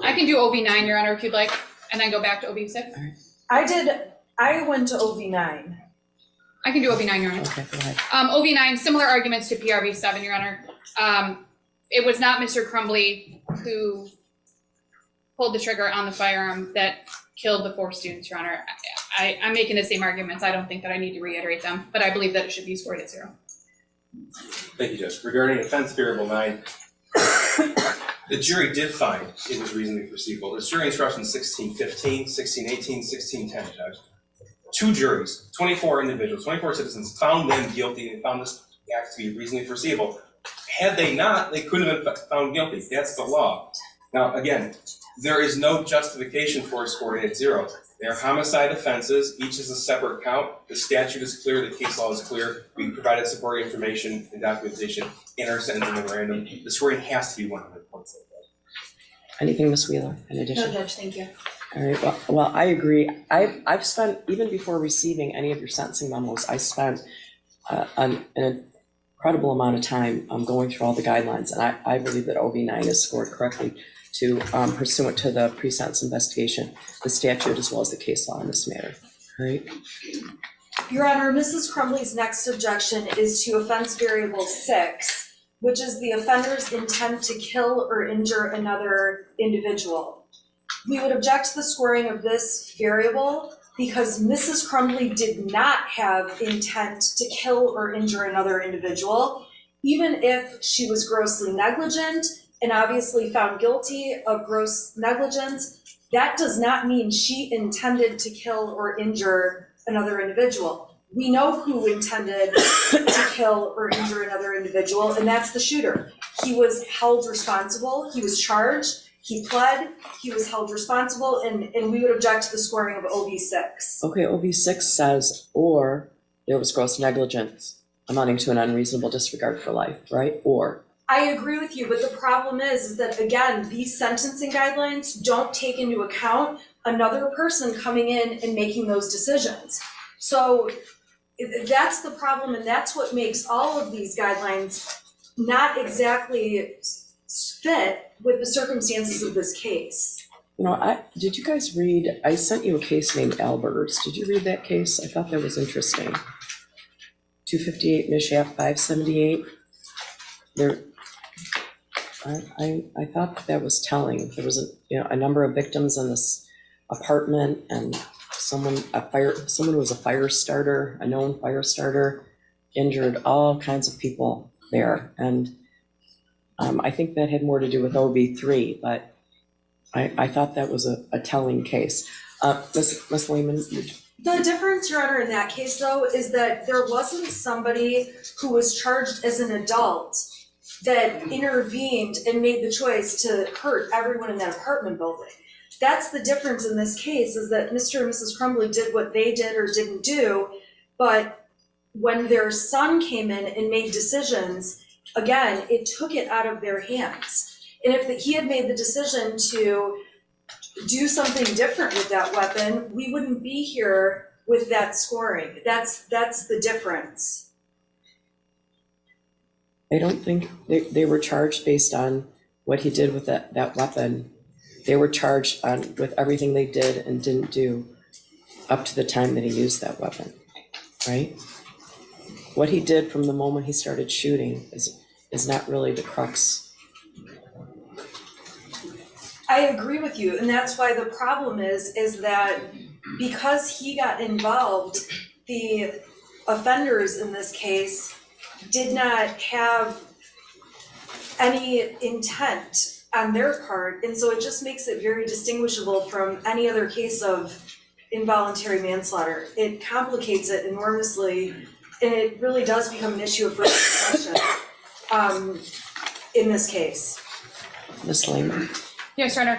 I can do OV9, Your Honor, if you'd like, and then go back to OV6. I went to OV9. I can do OV9, Your Honor. Okay, go ahead. OV9, similar arguments to PRV7, Your Honor. It was not Mr. Crumbley who pulled the trigger on the firearm that killed the 4 students, Your Honor. I'm making the same arguments. I don't think that I need to reiterate them, but I believe that it should be scored at 0. Thank you, Judge. Regarding offense variable 9, the jury did find it was reasonably foreseeable. There's jury instructions 1615, 1618, 1610, Judge. 2 juries, 24 individuals, 24 citizens found them guilty and found this act to be reasonably foreseeable. Had they not, they couldn't have been found guilty. That's the law. Now, again, there is no justification for scoring at 0. They are homicide offenses. Each is a separate count. The statute is clear. The case law is clear. We provided supporting information and documentation in our sentencing memorandum. The scoring has to be 100 points. Anything, Ms. Wheeler, in addition? No, Judge, thank you. All right, well, I agree. I've spent, even before receiving any of your sentencing memos, I spent an incredible amount of time going through all the guidelines, and I believe that OV9 is scored correctly to pursuant to the pre-sentence investigation, the statute, as well as the case law in this matter. All right. Your Honor, Mrs. Crumbley's next objection is to offense variable 6, which is the offender's intent to kill or injure another individual. We would object to the scoring of this variable because Mrs. Crumbley did not have intent to kill or injure another individual, even if she was grossly negligent and obviously found guilty of gross negligence. That does not mean she intended to kill or injure another individual. We know who intended to kill or injure another individual, and that's the shooter. He was held responsible, he was charged, he pled, he was held responsible, and we would object to the scoring of OV6. Okay, OV6 says, or there was gross negligence amounting to an unreasonable disregard for life, right? Or. I agree with you, but the problem is that, again, these sentencing guidelines don't take into account another person coming in and making those decisions. So that's the problem, and that's what makes all of these guidelines not exactly fit with the circumstances of this case. You know, did you guys read, I sent you a case named Alberts. Did you read that case? I thought that was interesting. 258 Mishaft 578. I thought that was telling. There was a number of victims in this apartment, and someone who was a fire starter, a known fire starter, injured all kinds of people there. And I think that had more to do with OV3, but I thought that was a telling case. Ms. Lehman? The difference, Your Honor, in that case, though, is that there wasn't somebody who was charged as an adult that intervened and made the choice to hurt everyone in that apartment building. That's the difference in this case, is that Mr. and Mrs. Crumbley did what they did or didn't do, but when their son came in and made decisions, again, it took it out of their hands. And if he had made the decision to do something different with that weapon, we wouldn't be here with that scoring. That's the difference. I don't think they were charged based on what he did with that weapon. They were charged on with everything they did and didn't do up to the time that he used that weapon, right? What he did from the moment he started shooting is not really the crux. I agree with you, and that's why the problem is that because he got involved, the offenders in this case did not have any intent on their part, and so it just makes it very distinguishable from any other case of involuntary manslaughter. It complicates it enormously, and it really does become an issue of first impression in this case. Ms. Lehman? Yes, Your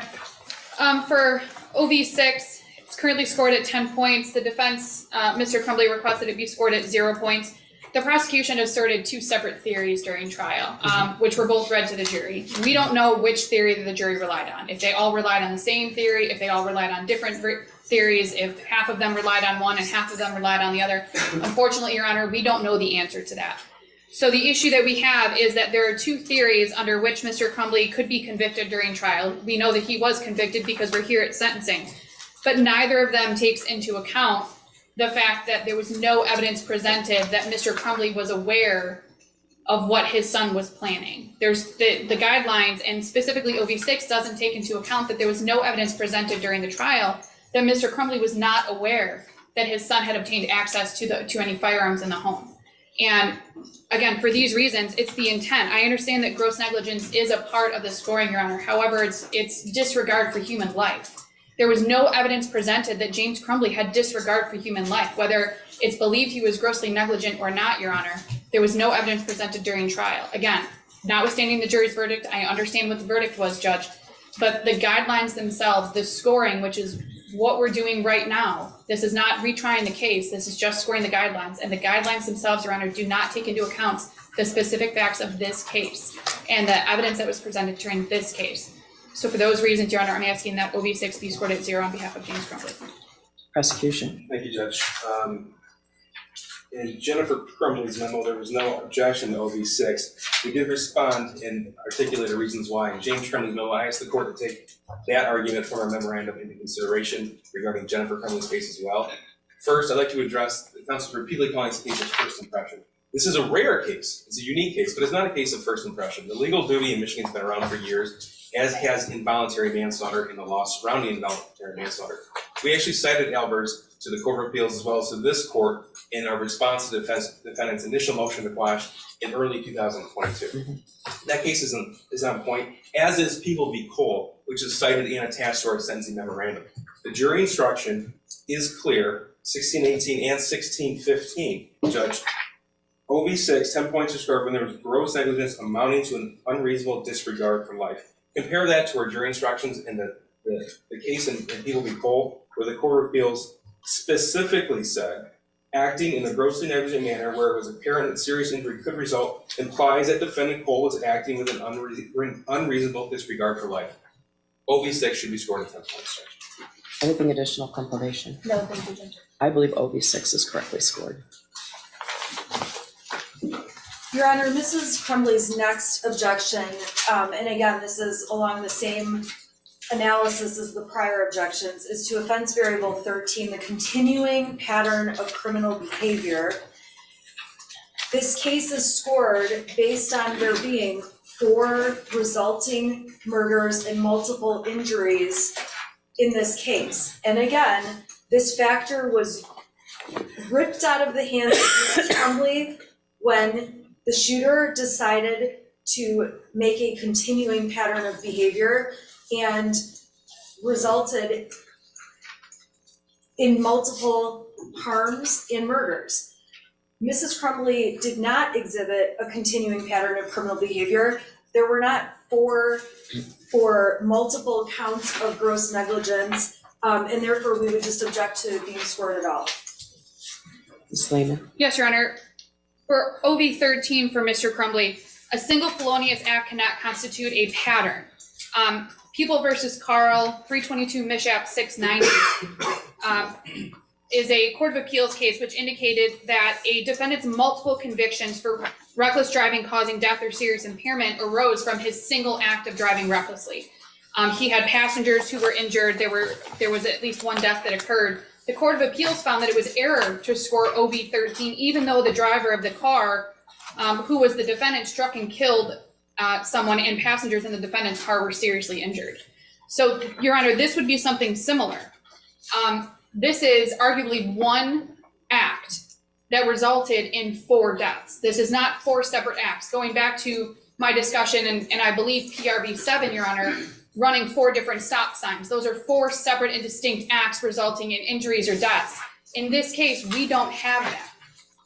Honor. For OV6, it's currently scored at 10 points. The defense, Mr. Crumbley, requested it be scored at 0 points. The prosecution asserted 2 separate theories during trial, which were both read to the jury. We don't know which theory that the jury relied on. If they all relied on the same theory, if they all relied on different theories, if half of them relied on one and half of them relied on the other. Unfortunately, Your Honor, we don't know the answer to that. So the issue that we have is that there are 2 theories under which Mr. Crumbley could be convicted during trial. We know that he was convicted because we're here at sentencing, but neither of them takes into account the fact that there was no evidence presented that Mr. Crumbley was aware of what his son was planning. There's the guidelines, and specifically OV6 doesn't take into account that there was no evidence presented during the trial that Mr. Crumbley was not aware that his son had obtained access to any firearms in the home. And again, for these reasons, it's the intent. I understand that gross negligence is a part of the scoring, Your Honor. However, it's disregard for human life. There was no evidence presented that James Crumbley had disregard for human life. Whether it's believed he was grossly negligent or not, Your Honor, there was no evidence presented during trial. Again, notwithstanding the jury's verdict, I understand what the verdict was, Judge, but the guidelines themselves, the scoring, which is what we're doing right now, this is not retrying the case, this is just scoring the guidelines, and the guidelines themselves, Your Honor, do not take into account the specific facts of this case and the evidence that was presented during this case. So for those reasons, Your Honor, I'm asking that OV6 be scored at 0 on behalf of James Crumbley. Prosecution. Thank you, Judge. In Jennifer Crumbley's memo, there was no objection to OV6. We did respond and articulate the reasons why. In James Crumbley's memo, I asked the court to take that argument from our memorandum into consideration regarding Jennifer Crumbley's case as well. First, I'd like to address the counsel repeatedly calling this case of first impression. This is a rare case. It's a unique case, but it's not a case of first impression. The legal duty in Michigan has been around for years, as has involuntary manslaughter and the law surrounding involuntary manslaughter. We actually cited Albers to the Court of Appeals as well as to this court in our response to the defendant's initial motion to quash in early 2022. That case is on point, as is People v. Cole, which is cited and attached to our sentencing memorandum. The jury instruction is clear, 1618 and 1615, Judge. OV6, 10 points are scored when there was gross negligence amounting to an unreasonable disregard for life. Compare that to our jury instructions in the case in People v. Cole, where the Court of Appeals specifically said, acting in a grossly negligent manner where it was apparent that serious injury could result implies that defendant Cole was acting with an unreasonable disregard for life. OV6 should be scored at 10 points. Anything additional confirmation? No, thank you, Judge. I believe OV6 is correctly scored. Your Honor, Mrs. Crumbley's next objection, and again, this is along the same analysis as the prior objections, is to offense variable 13, the continuing pattern of criminal behavior. This case is scored based on there being 4 resulting murders and multiple injuries in this case. And again, this factor was ripped out of the hands of Mrs. Crumbley when the shooter decided to make a continuing pattern of behavior and resulted in multiple harms and murders. Mrs. Crumbley did not exhibit a continuing pattern of criminal behavior. There were not 4 for multiple counts of gross negligence, and therefore we would just object to being scored at all. Ms. Lehman? Yes, Your Honor. For OV13 for Mr. Crumbley, a single felonious act cannot constitute a pattern. People versus Carl, 322 Mishap 690, is a Court of Appeals case which indicated that a defendant's multiple convictions for reckless driving causing death or serious impairment arose from his single act of driving recklessly. He had passengers who were injured. There was at least one death that occurred. The Court of Appeals found that it was error to score OV13, even though the driver of the car, who was the defendant, struck and killed someone, and passengers in the defendant's car were seriously injured. So, Your Honor, this would be something similar. This is arguably one act that resulted in 4 deaths. This is not 4 separate acts. Going back to my discussion, and I believe PRV 7, Your Honor, running 4 different stop signs. Those are 4 separate and distinct acts resulting in injuries or deaths. In this case, we don't have that.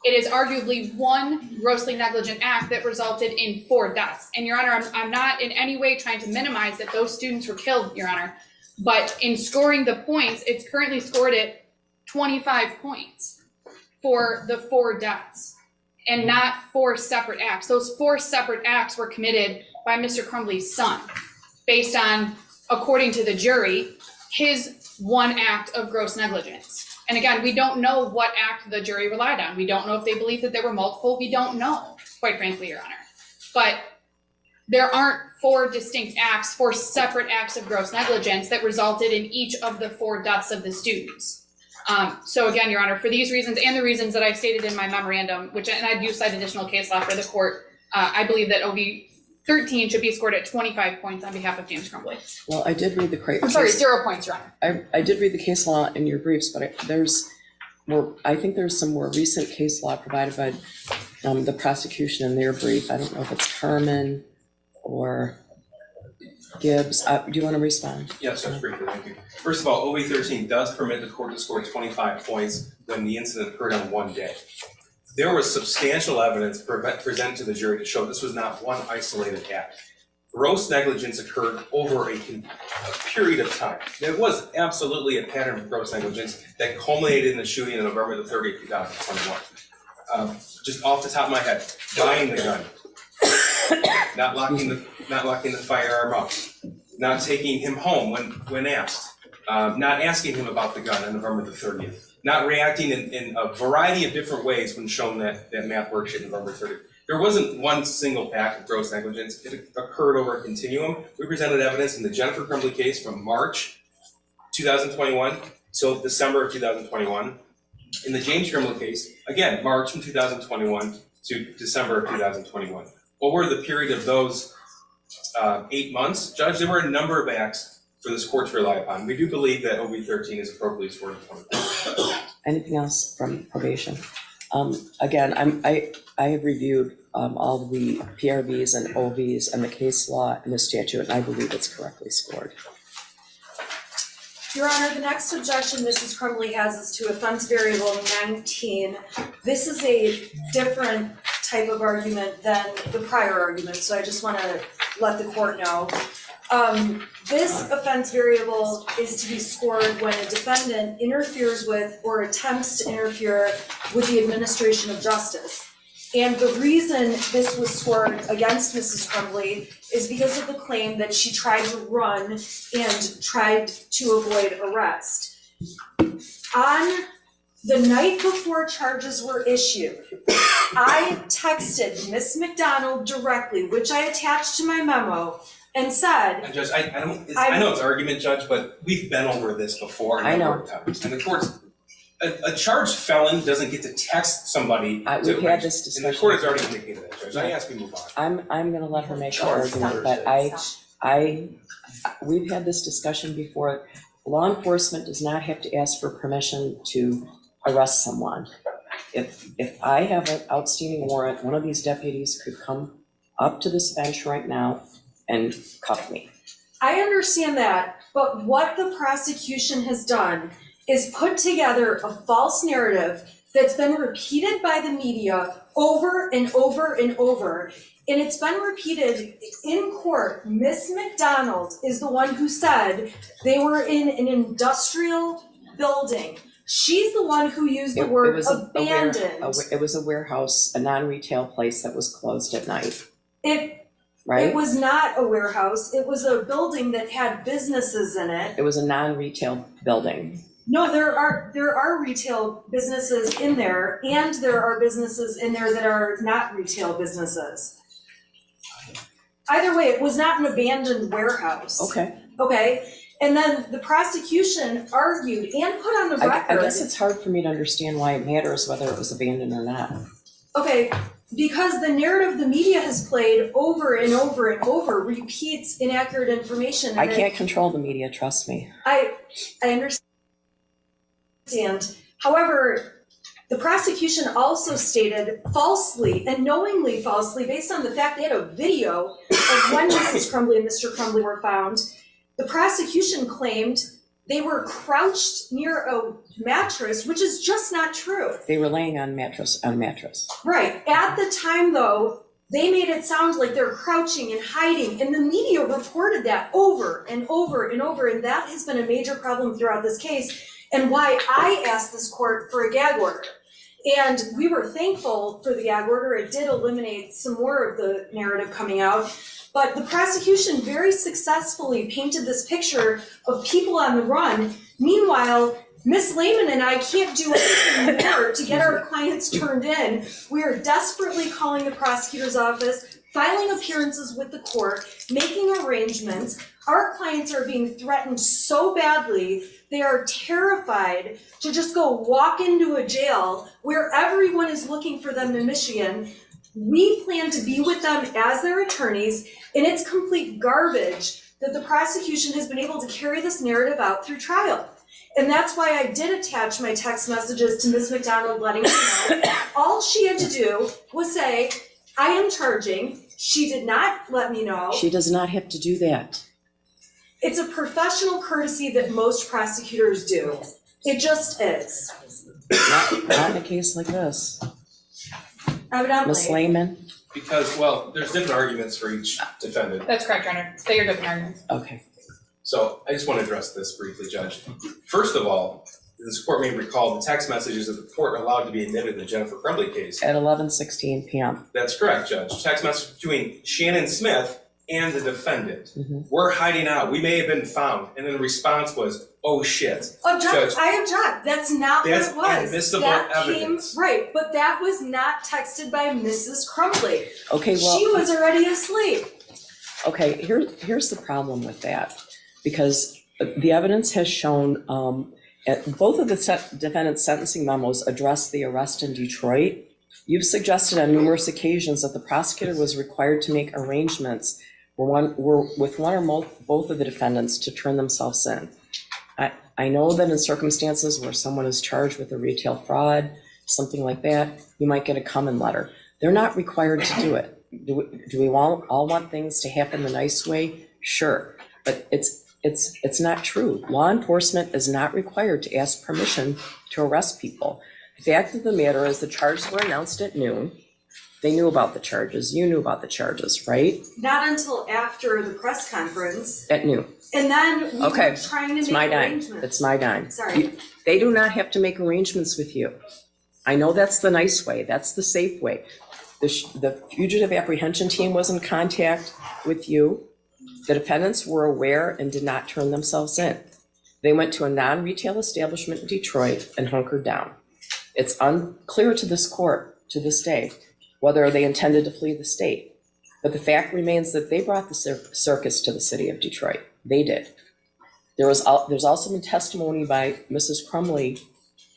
It is arguably one grossly negligent act that resulted in 4 deaths. And Your Honor, I'm not in any way trying to minimize that those students were killed, Your Honor. But in scoring the points, it's currently scored at 25 points for the 4 deaths and not 4 separate acts. Those 4 separate acts were committed by Mr. Crumbley's son, based on, according to the jury, his one act of gross negligence. And again, we don't know what act the jury relied on. We don't know if they believed that there were multiple. We don't know, quite frankly, Your Honor. But there aren't 4 distinct acts, 4 separate acts of gross negligence that resulted in each of the 4 deaths of the students. So again, Your Honor, for these reasons and the reasons that I stated in my memorandum, and I do cite additional case law for the court, I believe that OV13 should be scored at 25 points on behalf of James Crumbley. Well, I did read the I'm sorry, 0 points, Your Honor. I did read the case law in your briefs, but I think there's some more recent case law provided by the prosecution in their brief. I don't know if it's Herman or Gibbs. Do you want to respond? Yes, Judge, briefly, thank you. First of all, OV13 does permit the court to score 25 points when the incident occurred on one day. There was substantial evidence presented to the jury to show this was not one isolated act. Gross negligence occurred over a period of time. There was absolutely a pattern of gross negligence that culminated in the shooting on November the 30th, 2021. Just off the top of my head, buying the gun, not locking the firearm up, not taking him home when asked, not asking him about the gun on November the 30th, not reacting in a variety of different ways when shown that math worksheet November 30th. There wasn't one single act of gross negligence. It occurred over a continuum. We presented evidence in the Jennifer Crumbley case from March 2021 till December of 2021. In the James Crumbley case, again, March from 2021 to December of 2021. Over the period of those 8 months, Judge, there were a number of acts for this court to rely upon. We do believe that OV13 is appropriately scored at 20. Anything else from probation? Again, I have reviewed all the PRVs and OVs and the case law and the statute, and I believe it's correctly scored. Your Honor, the next objection Mrs. Crumbley has is to offense variable 19. This is a different type of argument than the prior argument, so I just want to let the court know. This offense variable is to be scored when a defendant interferes with or attempts to interfere with the administration of justice. And the reason this was scored against Mrs. Crumbley is because of the claim that she tried to run and tried to avoid arrest. On the night before charges were issued, I texted Miss McDonald directly, which I attached to my memo, and said, And Judge, I know it's argument, Judge, but we've been over this before a number of times. And the court's, a charged felon doesn't get to text somebody. We've had this discussion. And the court has already indicated that, Judge. I ask we move on. I'm gonna let her make her argument, but we've had this discussion before. Law enforcement does not have to ask for permission to arrest someone. If I have an outstanding warrant, one of these deputies could come up to this bench right now and cuff me. I understand that, but what the prosecution has done is put together a false narrative that's been repeated by the media over and over and over, and it's been repeated in court. Miss McDonald is the one who said they were in an industrial building. She's the one who used the word abandoned. It was a warehouse, a non-retail place that was closed at night. It was not a warehouse. It was a building that had businesses in it. It was a non-retail building. No, there are retail businesses in there, and there are businesses in there that are not retail businesses. Either way, it was not an abandoned warehouse. Okay. Okay, and then the prosecution argued and put on the I record. guess it's hard for me to understand why it matters whether it was abandoned or not. Okay, because the narrative the media has played over and over and over repeats inaccurate information. And I can't control the media, trust me. I understand. However, the prosecution also stated falsely and knowingly falsely, based on the fact they had a video of when Mrs. Crumbley and Mr. Crumbley were found. The prosecution claimed they were crouched near a mattress, which is just not true. They were laying on mattress. Right. At the time, though, they made it sound like they're crouching and hiding, and the media reported that over and over and over, and that has been a major problem throughout this case, and why I asked this court for a gag order. And we were thankful for the gag order. It did eliminate some more of the narrative coming out. But the prosecution very successfully painted this picture of people on the run. Meanwhile, Ms. Lehman and I can't do anything more to get our clients turned in. We are desperately calling the prosecutor's office, filing appearances with the court, making arrangements. Our clients are being threatened so badly, they are terrified to just go walk into a jail where everyone is looking for them in Michigan. We plan to be with them as their attorneys, and it's complete garbage that the prosecution has been able to carry this narrative out through trial. And that's why I did attach my text messages to Ms. McDonald letting her know. All she had to do was say, I am charging. She did not let me know. She does not have to do that. It's a professional courtesy that most prosecutors do. It just is. Not in a case like this. Evidently. Ms. Lehman? Because, well, there's different arguments for each defendant. That's correct, Your Honor. They are different arguments. Okay. So I just want to address this briefly, Judge. First of all, this court may recall the text messages that the court allowed to be admitted in the Jennifer Crumbley case. At 11:16 p.m. That's correct, Judge. Text message between Shannon Smith and the defendant. Mm-hmm. We're hiding out. We may have been found. And then the response was, oh shit. Object, I object. That's not That's what it was. admissible that evidence. Right, but that was not texted by Mrs. Crumbley. Okay, well. She was already asleep. Okay, here's the problem with that. Because the evidence has shown, both of the defendant's sentencing memos address the arrest in Detroit. You've suggested on numerous occasions that the prosecutor was required to make arrangements with one or both of the defendants to turn themselves in. I know that in circumstances where someone is charged with a retail fraud, something like that, you might get a come-in letter. They're not required to do it. Do we all want things to happen the nice way? Sure, but it's not true. Law enforcement is not required to ask permission to arrest people. The fact of the matter is the charges were announced at noon. They knew about the charges. You knew about the charges, right? Not until after the press conference. At noon. And then we Okay, were trying to it's make my dime. arrangements. It's my dime. Sorry. They do not have to make arrangements with you. I know that's the nice way. That's the safe way. The fugitive apprehension team was in contact with you. The defendants were aware and did not turn themselves in. They went to a non-retail establishment in Detroit and hunkered down. It's unclear to this court, to this day, whether they intended to flee the state. But the fact remains that they brought the circus to the city of Detroit. They did. There's also been testimony by Mrs. Crumbley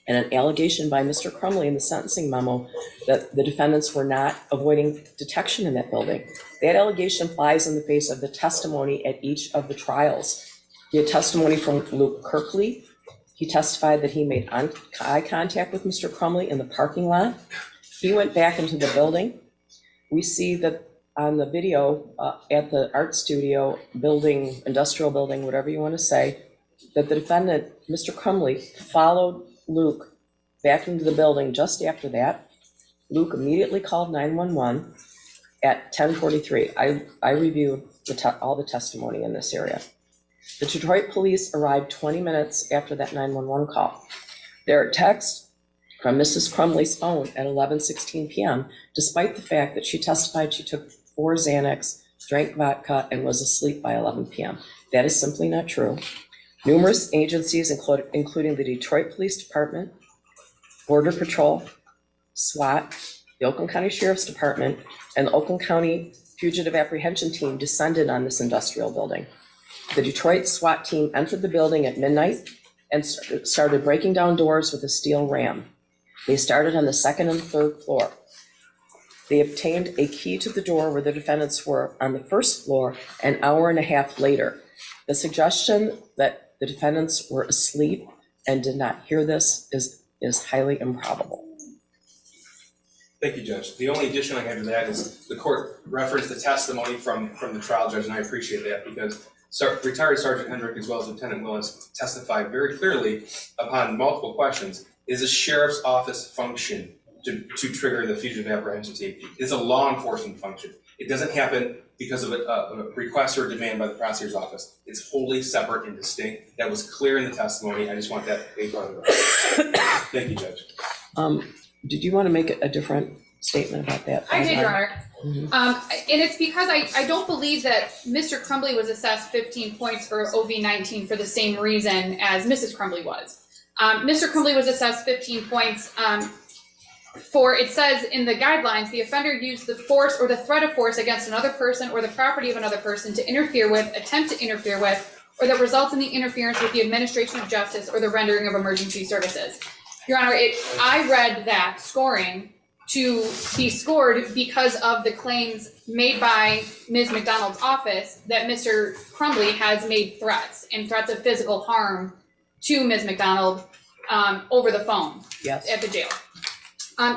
and an allegation by Mr. Crumbley in the sentencing memo that the defendants were not avoiding detection in that building. That allegation flies in the face of the testimony at each of the trials. We had testimony from Luke Kirkley. He testified that he made eye contact with Mr. Crumbley in the parking lot. He went back into the building. We see that on the video at the art studio building, industrial building, whatever you want to say, that the defendant, Mr. Crumbley, followed Luke back into the building just after that. Luke immediately called 911 at 10:43. I reviewed all the testimony in this area. The Detroit police arrived 20 minutes after that 911 call. There are texts from Mrs. Crumbley's phone at 11:16 p.m., despite the fact that she testified she took 4 Xanax, drank vodka, and was asleep by 11 p.m. That is simply not true. Numerous agencies, including the Detroit Police Department, Border Patrol, SWAT, the Oakland County Sheriff's Department, and the Oakland County Fugitive Apprehension Team descended on this industrial building. The Detroit SWAT team entered the building at midnight and started breaking down doors with a steel ram. They started on the second and third floor. They obtained a key to the door where the defendants were on the first floor an hour and a half later. The suggestion that the defendants were asleep and did not hear this is highly improbable. Thank you, Judge. The only addition I have to that is the court referenced the testimony from the trial judge, and I appreciate that because retired Sergeant Hendrick as well as Lieutenant Willis testified very clearly upon multiple questions. Is a sheriff's office function to trigger the fugitive apprehension team? It is a law enforcement function. It doesn't happen because of a request or demand by the prosecutor's office. It's wholly separate and distinct. That was clear in the testimony. I just want that to be part of the record. Thank you, Judge. Did you want to make a different statement about that? I did, Your Honor. Mm-hmm. And it's because I don't believe that Mr. Crumbley was assessed 15 points for OV-19 for the same reason as Mrs. Crumbley was. Mr. Crumbley was assessed 15 points for, it says in the guidelines, the offender used the force or the threat of force against another person or the property of another person to interfere with, attempt to interfere with, or that results in the interference with the administration of justice or the rendering of emergency services. Your Honor, I read that scoring to be scored because of the claims made by Ms. McDonald's office that Mr. Crumbley has made threats and threats of physical harm to Ms. McDonald over the phone at the jail.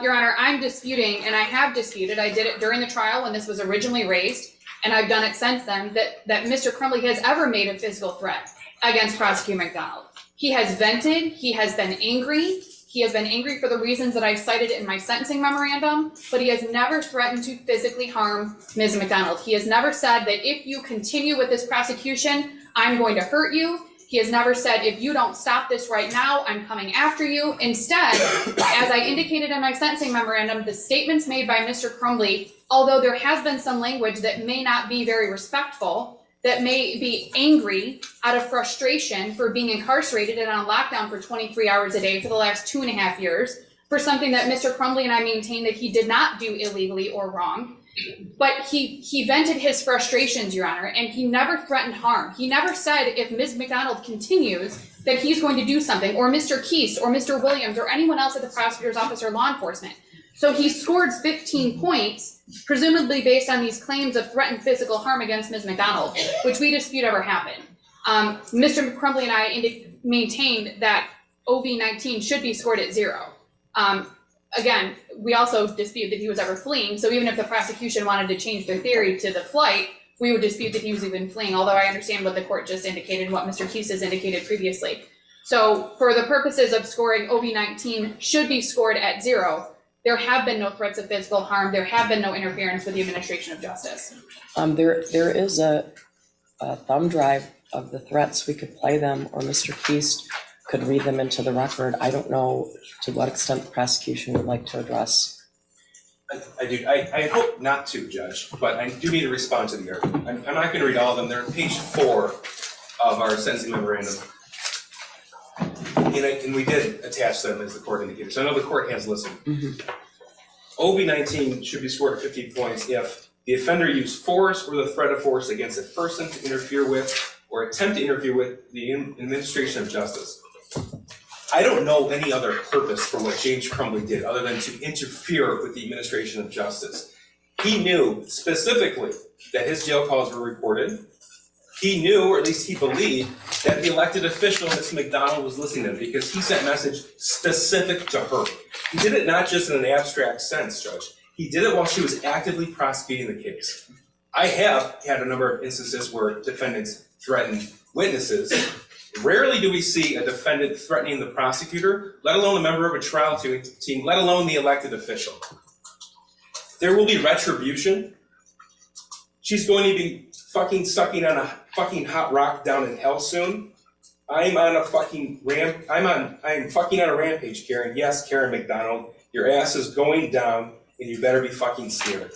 Your Honor, I'm disputing, and I have disputed, I did it during the trial when this was originally raised, and I've done it since then, that Mr. Crumbley has ever made a physical threat against Prosecutor McDonald. He has vented, he has been angry. He has been angry for the reasons that I cited in my sentencing memorandum, but he has never threatened to physically harm Ms. McDonald. He has never said that if you continue with this prosecution, I'm going to hurt you. He has never said, if you don't stop this right now, I'm coming after you. Instead, as I indicated in my sentencing memorandum, the statements made by Mr. Crumbley, although there has been some language that may not be very respectful, that may be angry out of frustration for being incarcerated and on lockdown for 23 hours a day for the last 2.5 years, for something that Mr. Crumbley and I maintain that he did not do illegally or wrong. But he vented his frustrations, Your Honor, and he never threatened harm. He never said if Ms. McDonald continues that he's going to do something, or Mr. Keast, or Mr. Williams, or anyone else at the prosecutor's office or law enforcement. So he scored 15 points, presumably based on these claims of threatened physical harm against Ms. McDonald, which we dispute ever happened. Mr. Crumbley and I maintained that OV-19 should be scored at 0. Again, we also dispute that he was ever fleeing, so even if the prosecution wanted to change their theory to the flight, we would dispute that he was even fleeing, although I understand what the court just indicated and what Mr. Keast has indicated previously. So for the purposes of scoring OV-19 should be scored at 0. There have been no threats of physical harm. There have been no interference with the administration of justice. There is a thumb drive of the threats. We could play them, or Mr. Keast could read them into the record. I don't know to what extent the prosecution would like to address. I do. I hope not to, Judge, but I do need to respond to the argument. I'm not going to read all of them. They're on page 4 of our sentencing memorandum. And we did attach them as the court indicated. So I know the court has listened. Mm-hmm. OV-19 should be scored at 50 points if the offender used force or the threat of force against a person to interfere with or attempt to interfere with the administration of justice. I don't know any other purpose for what James Crumbley did other than to interfere with the administration of justice. He knew specifically that his jail calls were recorded. He knew, or at least he believed, that the elected official, Ms. McDonald, was listening to him because he sent a message specific to her. He did it not just in an abstract sense, Judge. He did it while she was actively prosecuting the case. I have had a number of instances where defendants threatened witnesses. Rarely do we see a defendant threatening the prosecutor, let alone a member of a trial team, let alone the elected official. There will be retribution. She's going to be fucking sucking on a fucking hot rock down in hell soon. I'm on a fucking I'm fucking on a rampage, Karen. Yes, Karen McDonald, your ass is going down and you better be fucking scared.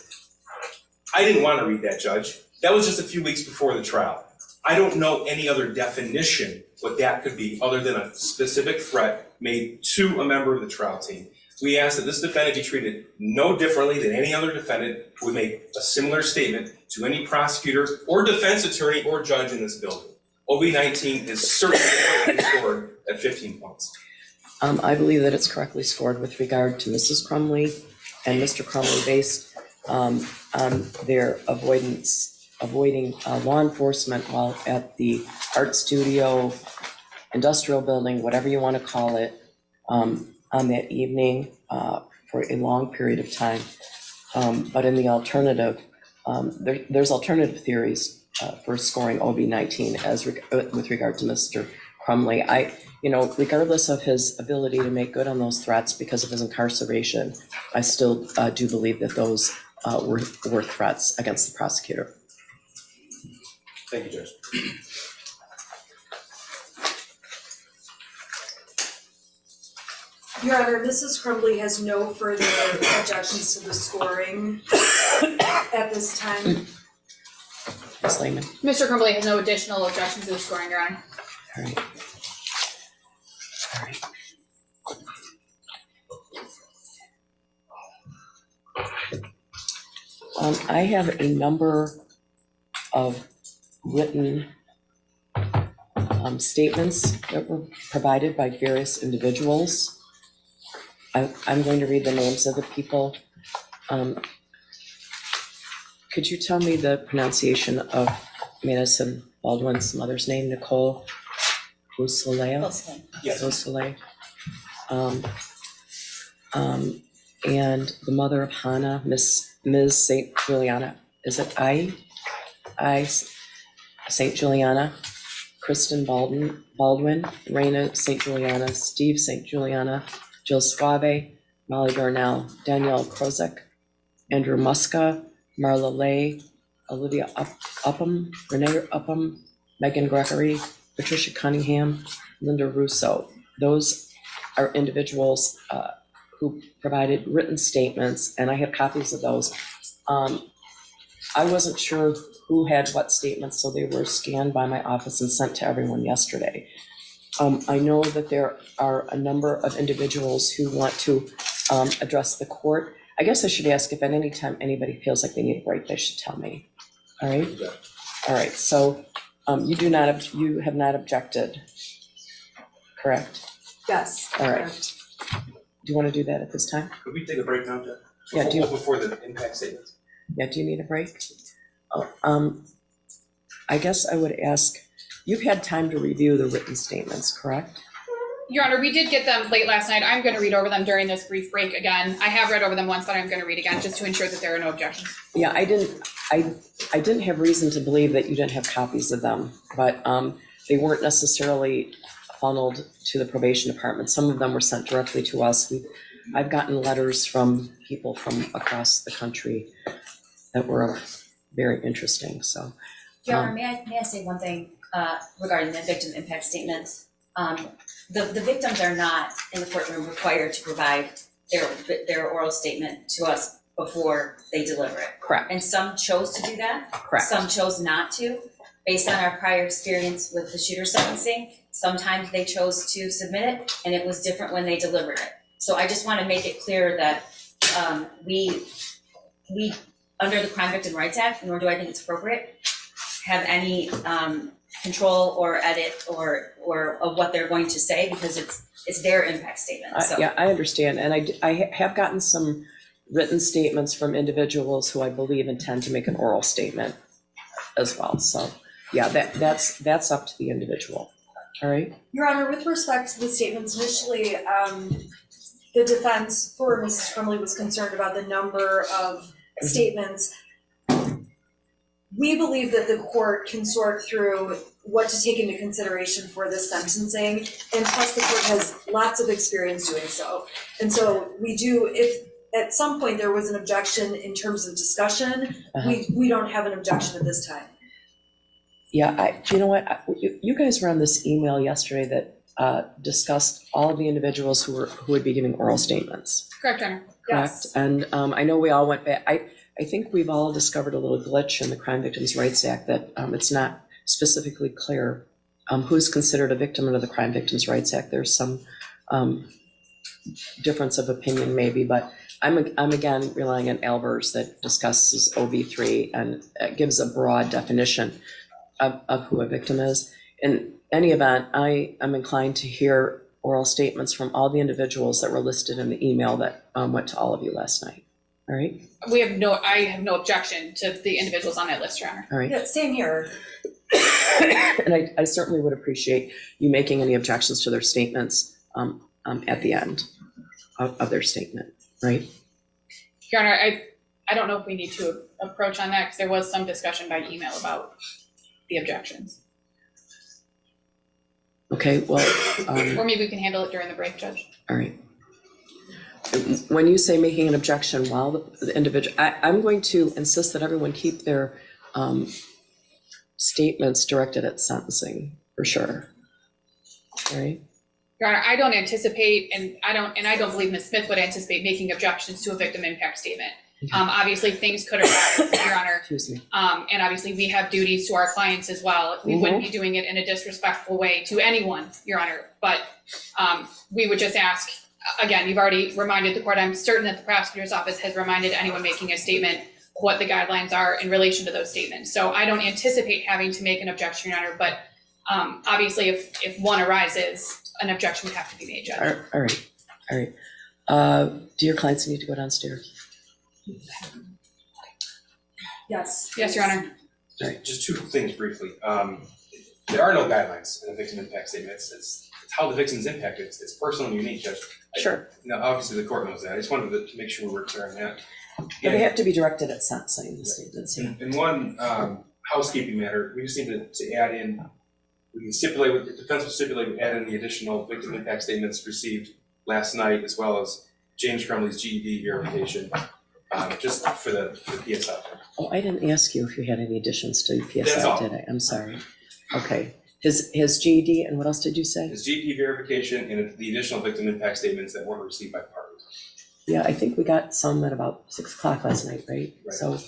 I didn't want to read that, Judge. That was just a few weeks before the trial. I don't know any other definition what that could be other than a specific threat made to a member of the trial team. We ask that this defendant be treated no differently than any other defendant who would make a similar statement to any prosecutor or defense attorney or judge in this building. OB-19 is certainly scored at 15 points. I believe that it's correctly scored with regard to Mrs. Crumbley and Mr. Crumbley based on their avoiding law enforcement while at the art studio, industrial building, whatever you want to call it, on that evening for a long period of time. But in the alternative, there's alternative theories for scoring OB-19 with regard to Mr. Crumbley. Regardless of his ability to make good on those threats because of his incarceration, I still do believe that those were threats against the prosecutor. Thank you, Judge. Your Honor, Mrs. Crumbley has no further objections to the scoring at this time. Ms. Lehman. Mr. Crumbley has no additional objections to the scoring, Your Honor. All right. All right. I have a number of written statements that were provided by various individuals. I'm going to read the names of the people. Could you tell me the pronunciation of Madison Baldwin's mother's name? Nicole Beausoleil? Yes. Beausoleil. And the mother of Hannah, Ms. St. Juliana. Is it I St. Juliana? Kristen Baldwin, Raina St. Juliana, Steve St. Juliana, Jill Suave, Molly Darnell, Danielle Krozek, Andrew Muska, Marla Lay, Olivia Upham, Renee Upham, Megan Gregory, Patricia Cunningham, Linda Russo. Those are individuals who provided written statements, and I have copies of those. I wasn't sure who had what statements, so they were scanned by my office and sent to everyone yesterday. I know that there are a number of individuals who want to address the court. I guess I should ask if at any time anybody feels like they need a break, they should tell me. All right? All right, so you have not objected, correct? Yes. All right. Correct. Do you want to do that at this time? Could we take a break now, Judge? Yeah, Before the impact statements? Yeah, do you need a break? I guess I would ask, you've had time to review the written statements, correct? Your Honor, we did get them late last night. I'm going to read over them during this brief break again. I have read over them once, but I'm going to read again just to ensure that there are no objections. Yeah, I didn't have reason to believe that you didn't have copies of them, but they weren't necessarily funneled to the probation department. Some of them were sent directly to us. I've gotten letters from people from across the country that were very interesting, so. Your Honor, may I say one thing regarding the victim impact statements? The victims are not in the courtroom required to provide their oral statement to us before they deliver it. Correct. And some chose to do that. Correct. Some chose not to, based on our prior experience with the shooter sentencing. Sometimes they chose to submit it, and it was different when they delivered it. So I just want to make it clear that we under the Crime Victim Rights Act, nor do I think it's appropriate, have any control or edit or of what they're going to say, because it's their impact statement. So. Yeah, I understand, and I have gotten some written statements from individuals who I believe intend to make an oral statement as well. So, yeah, that's up to the individual. All right. Your Honor, with respect to the statements, initially, the defense for Mrs. Crumbley was concerned about the number of statements. We believe that the court can sort through what to take into consideration for this sentencing, and plus the court has lots of experience doing so. And so we do, if at some point there was an objection in terms of discussion, we don't have an objection at this time. Yeah, you know what? You guys were on this email yesterday that discussed all of the individuals who would be giving oral statements. Correct, Your Honor. Correct. Yes. And I know we all went back. I think we've all discovered a little glitch in the Crime Victims' Rights Act that it's not specifically clear who's considered a victim under the Crime Victims' Rights Act. There's some difference of opinion maybe, but I'm again relying on Albers that discusses OB3 and gives a broad definition of who a victim is. In any event, I am inclined to hear oral statements from all the individuals that were listed in the email that went to all of you last night. All right? I have no objection to the individuals on that list, Your Honor. All right. Yeah, same here. And I certainly would appreciate you making any objections to their statements at the end of their statement, right? Your Honor, I don't know if we need to approach on that because there was some discussion by email about the objections. Okay, well. Or maybe we can handle it during the break, Judge. All right. When you say making an objection while the individual, I'm going to insist that everyone keep their statements directed at sentencing, for sure. All right? Your Honor, I don't anticipate, and I don't believe Ms. Smith would anticipate making objections to a victim impact statement. Obviously, things could arise, Your Honor. Excuse me. And obviously, we have duties to our clients as well. We wouldn't be doing it in a disrespectful way to anyone, Your Honor. But we would just ask, again, you've already reminded the court. I'm certain that the prosecutor's office has reminded anyone making a statement what the guidelines are in relation to those statements. So I don't anticipate having to make an objection, Your Honor. But obviously, if one arises, an objection would have to be made, Judge. All right. Do your clients need to go downstairs? Yes. Yes, Your Honor. Just two things briefly. There are no guidelines in a victim impact statement. It's how the victim's impacted. It's personal and unique, Judge. Sure. Now, obviously, the court knows that. I just wanted to make sure we were clear on that. But they have to be directed at sentencing, the statements. In one housekeeping matter, we just need to add in, we can stipulate, the defense will stipulate, we add in the additional victim impact statements received last night, as well as James Crumbley's GED verification, just for the PSI. Oh, I didn't ask you if you had any additions to That's PSI, all. did I? I'm sorry. Okay. His GED, and what else did you say? His GED verification and the additional victim impact statements that weren't received by parties. Yeah, I think we got some at about 6 o'clock last night, right? Right. So,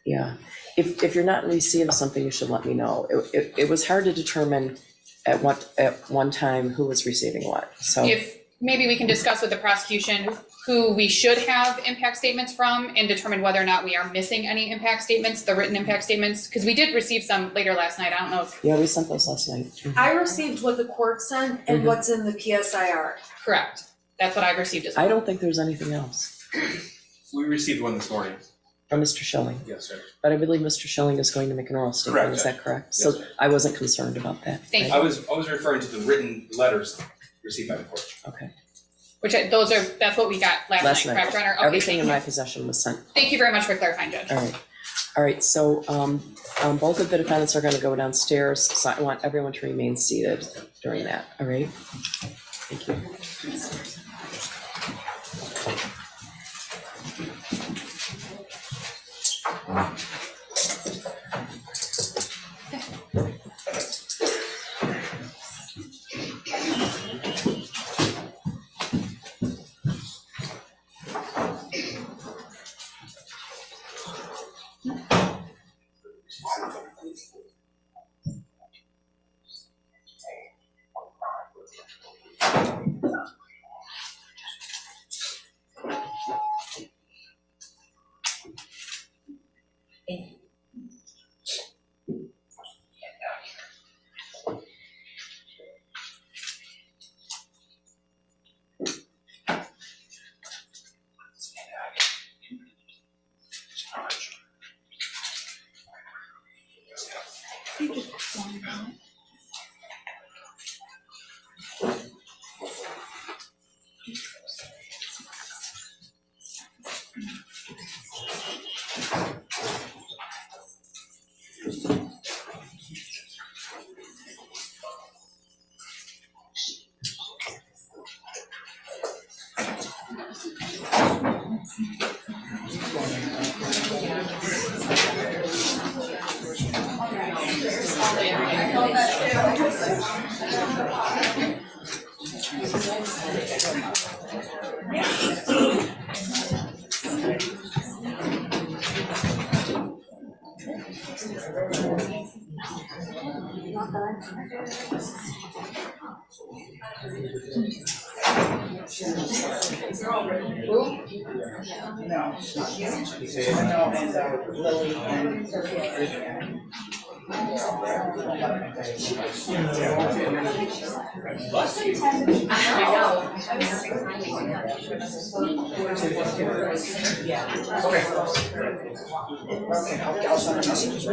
yeah. If you're not in receipt of something, you should let me know. It was hard to determine at one time who was receiving what, so. If maybe we can discuss with the prosecution who we should have impact statements from and determine whether or not we are missing any impact statements, the written impact statements, because we did receive some later last night. I don't know if. Yeah, we sent those last night. I received what the court sent and what's in the PSIR. Correct. That's what I've received as well. I don't think there's anything else We received one this morning. from Mr. Schilling, Yes, sir. but I believe Mr. Schilling is going to make an oral statement. Correct, Is that correct? Yes, So sir. I wasn't concerned about that. Thank I was referring to the written letters received by the court. Okay. That's what we got last night, correct, Your Honor? Okay, Everything in thank my you. possession was sent. Thank you very much for clarifying, Judge. All right, so both of the defendants are gonna go downstairs, so I want everyone to remain seated during that, all right? Thank you. Lily and I'll send a message.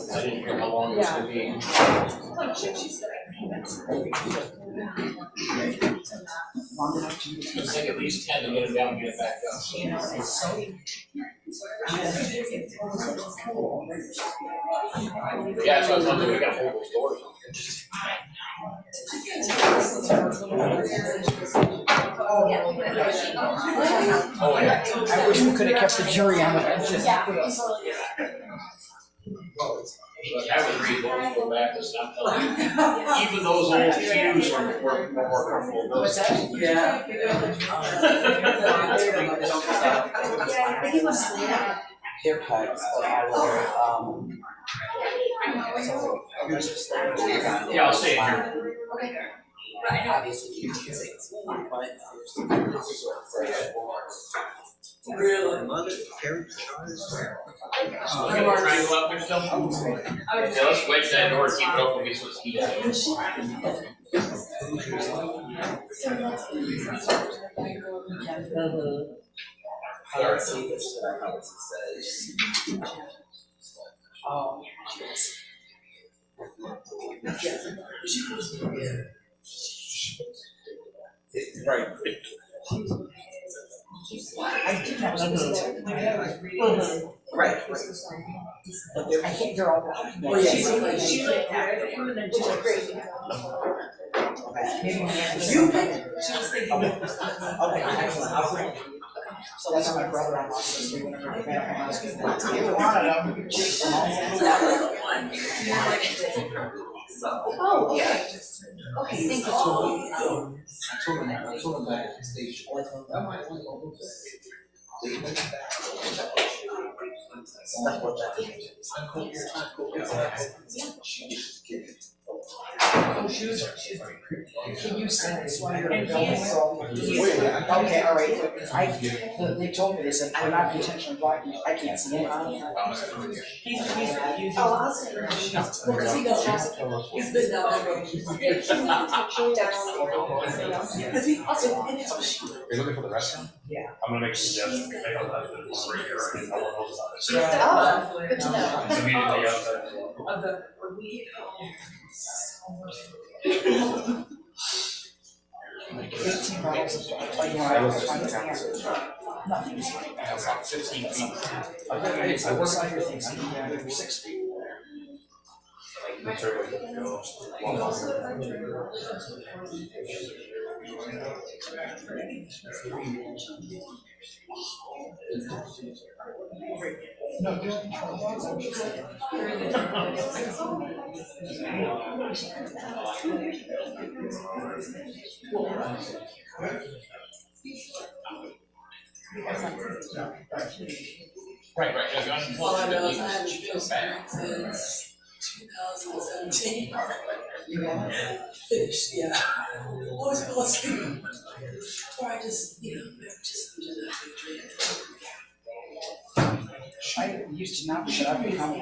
I didn't hear how long it's gonna be. It's like at least 10 to get it down and get it back up. Yeah, so I was wondering, we gotta hold those doors. Oh, yeah. I wish we could have kept the jury on it. I would read those go back and stuff. Even those old pews were more comfortable. What's that? Yeah. Haircuts Yeah, I'll say it here. Really? So we can try to go up there still? Yeah, let's wedge that door, keep it open, we supposed to keep it. Right. I did not Right. I think they're all. Well, yeah. She looked at it and then she's crazy. You picked. She was thinking. Okay. So that's my brother-in-law says we went over to the house. Either one of them. Oh, yeah. Okay, thank you. I told him back at the station. Can you send this while you're in the Okay, all right. They told me, they said, we're not intentionally blocking you. I can't see it. Oh, I'll send her. Well, because he goes, he's been down that road. Because he also, and it's. You're looking for the restaurant? Yeah. I'm gonna make a suggestion, they don't have to this right here, and no one knows about it. Oh, good to know. It's immediately outside. Of the. 18 miles of nothing. 15 feet. I was out here thinking 6 feet. That's right, like, go. Right, yeah, All I know is I haven't finished since 2017. Finished, yeah. Always fell asleep. Or I just, just do that big drink. I used to not shut up and come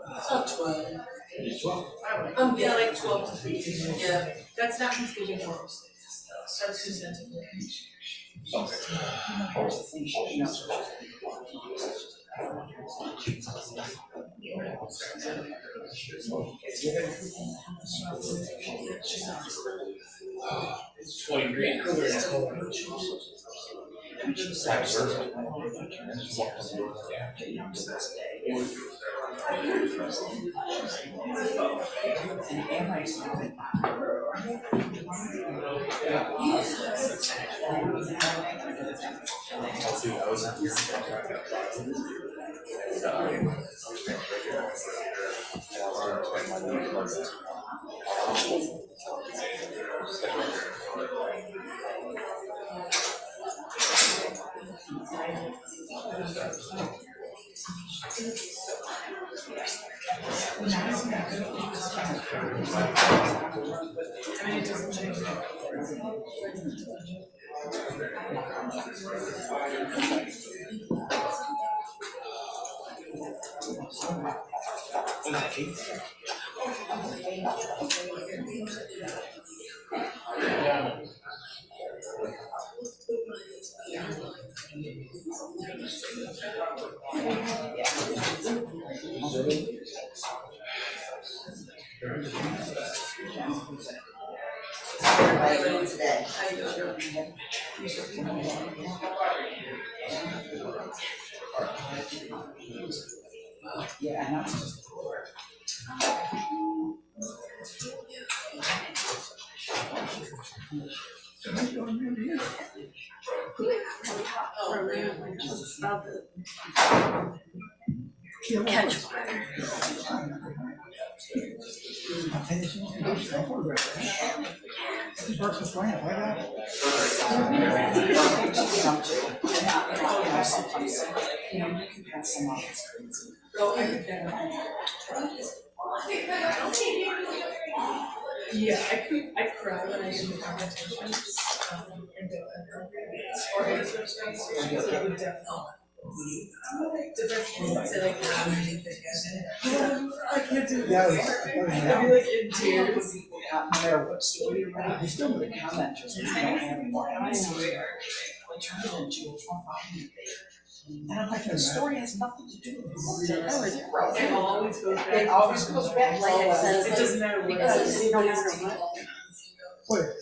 About 12. Yeah, like 12 to 15. Yeah. That's not confusion forms. That's consented. It's 20 degrees. Yeah, and that's just. Catch. Yeah, I cry when I do the competitions, and do or answer space, so I would definitely. The best thing to say like, I can't do this. I'd be like in tears. No matter what story you're writing, you're still gonna comment just because you don't have any more. I swear. I turned it into a fun volume. And I'm like, the story has nothing to do with it. It always goes back. It always goes back, like it says. It doesn't matter what. Because no matter what.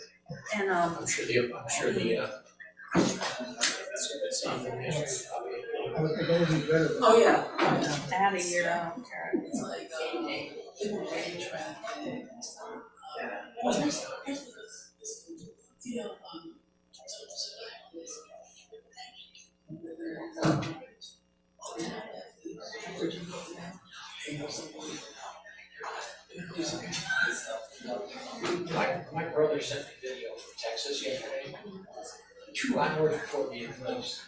And I'm sure the oh yeah. Out of here, I don't care. It's like My brother sent me a video from Texas yesterday. 2 hours before the eclipse,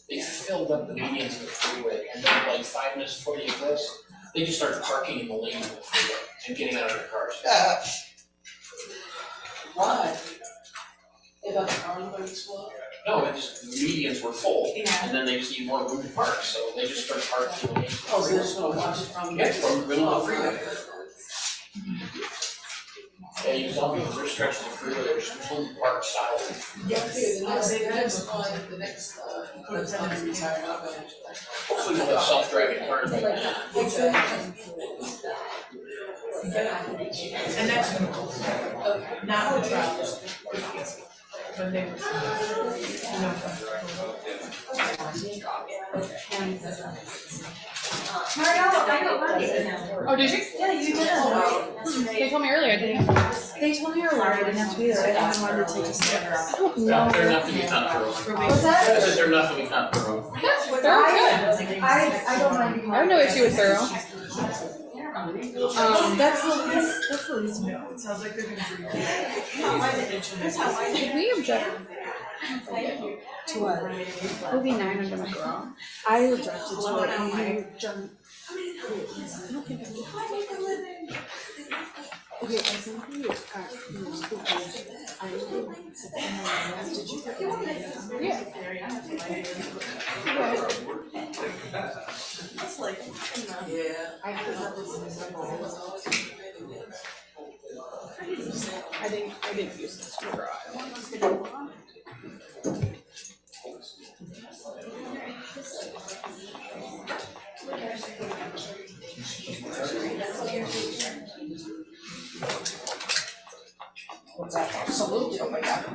they filled up the medians of the freeway, and then like 5 minutes before the eclipse, they just started parking in the lane of the freeway and getting out of their cars. why? They got the car going to explode? No, it just, the medians were full, and then they just need more room to park, so they just started parking in the lane. Oh, so they're just gonna watch it from. Yeah, from the middle of the freeway. Yeah, you saw me, they're stretching the freeway, they're just completely parked solid. Yeah, the next one, the next, lieutenant retired, I'll go. Hopefully we'll have self-driving cars by then. And that's not the travelers. When they were. Oh, did you? Yeah, you did. They told me earlier, didn't they? They told me earlier, I didn't have to be there, I wanted to take a sticker off. No, they're nothing if not thorough. What's that? I said they're nothing if not thorough. Yes, they're good. I don't mind being. I have no issue with thorough. That's the least. No, it sounds like they're gonna be. Did we object? To what? Movie 9 under my girl. I objected to it, and you jumped. Okay, I think we got I did you get it? Yeah. It's like, Yeah. I heard that I didn't use this for girl. I don't want to. What's that? Absolutely, oh my God.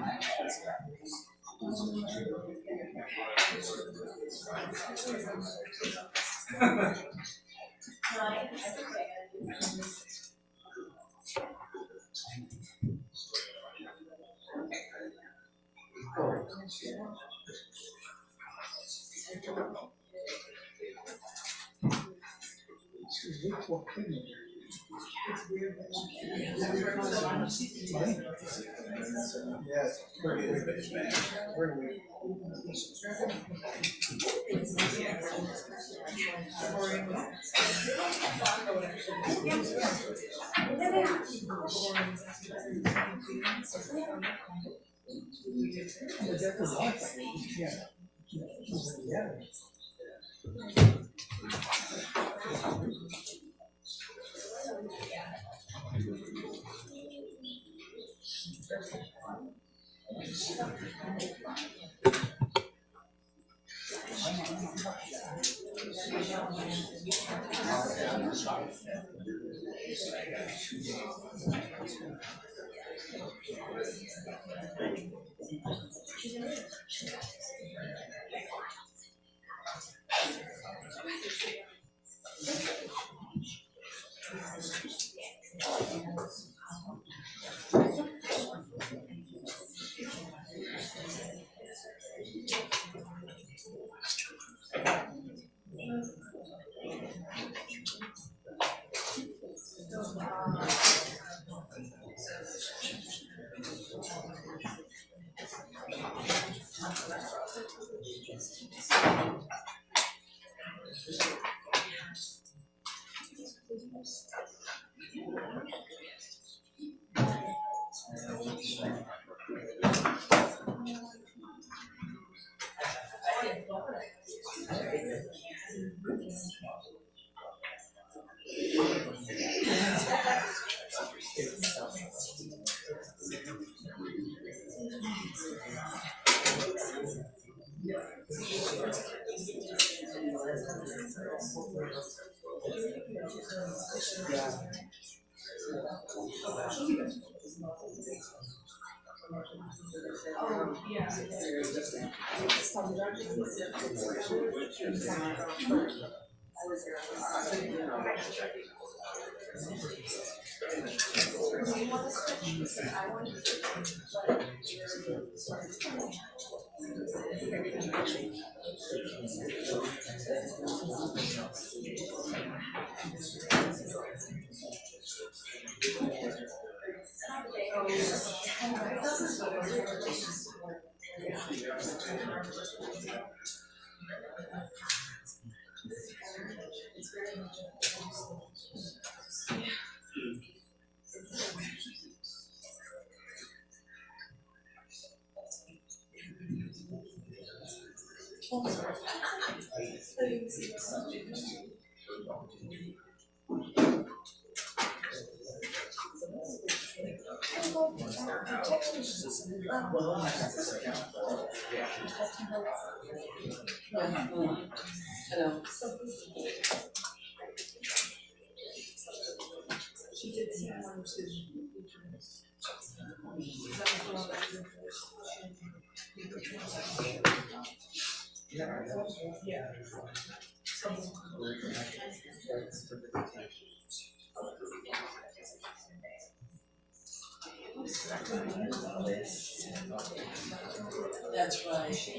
That's right.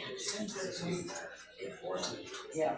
Yeah.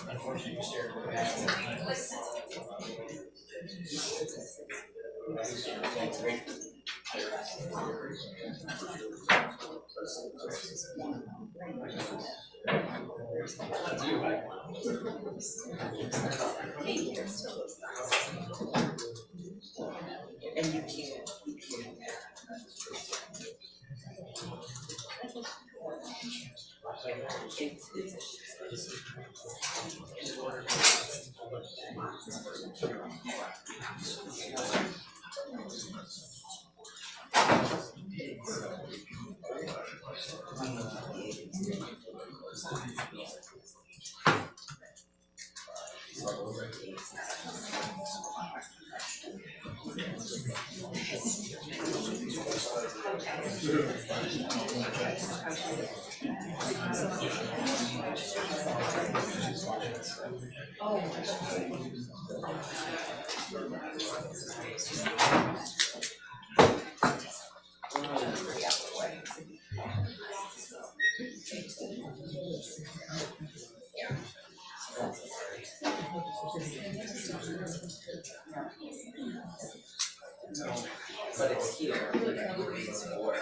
Unfortunately, you stared at the back. And you can't. But it's here. It's for.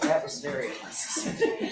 That was very unnecessary.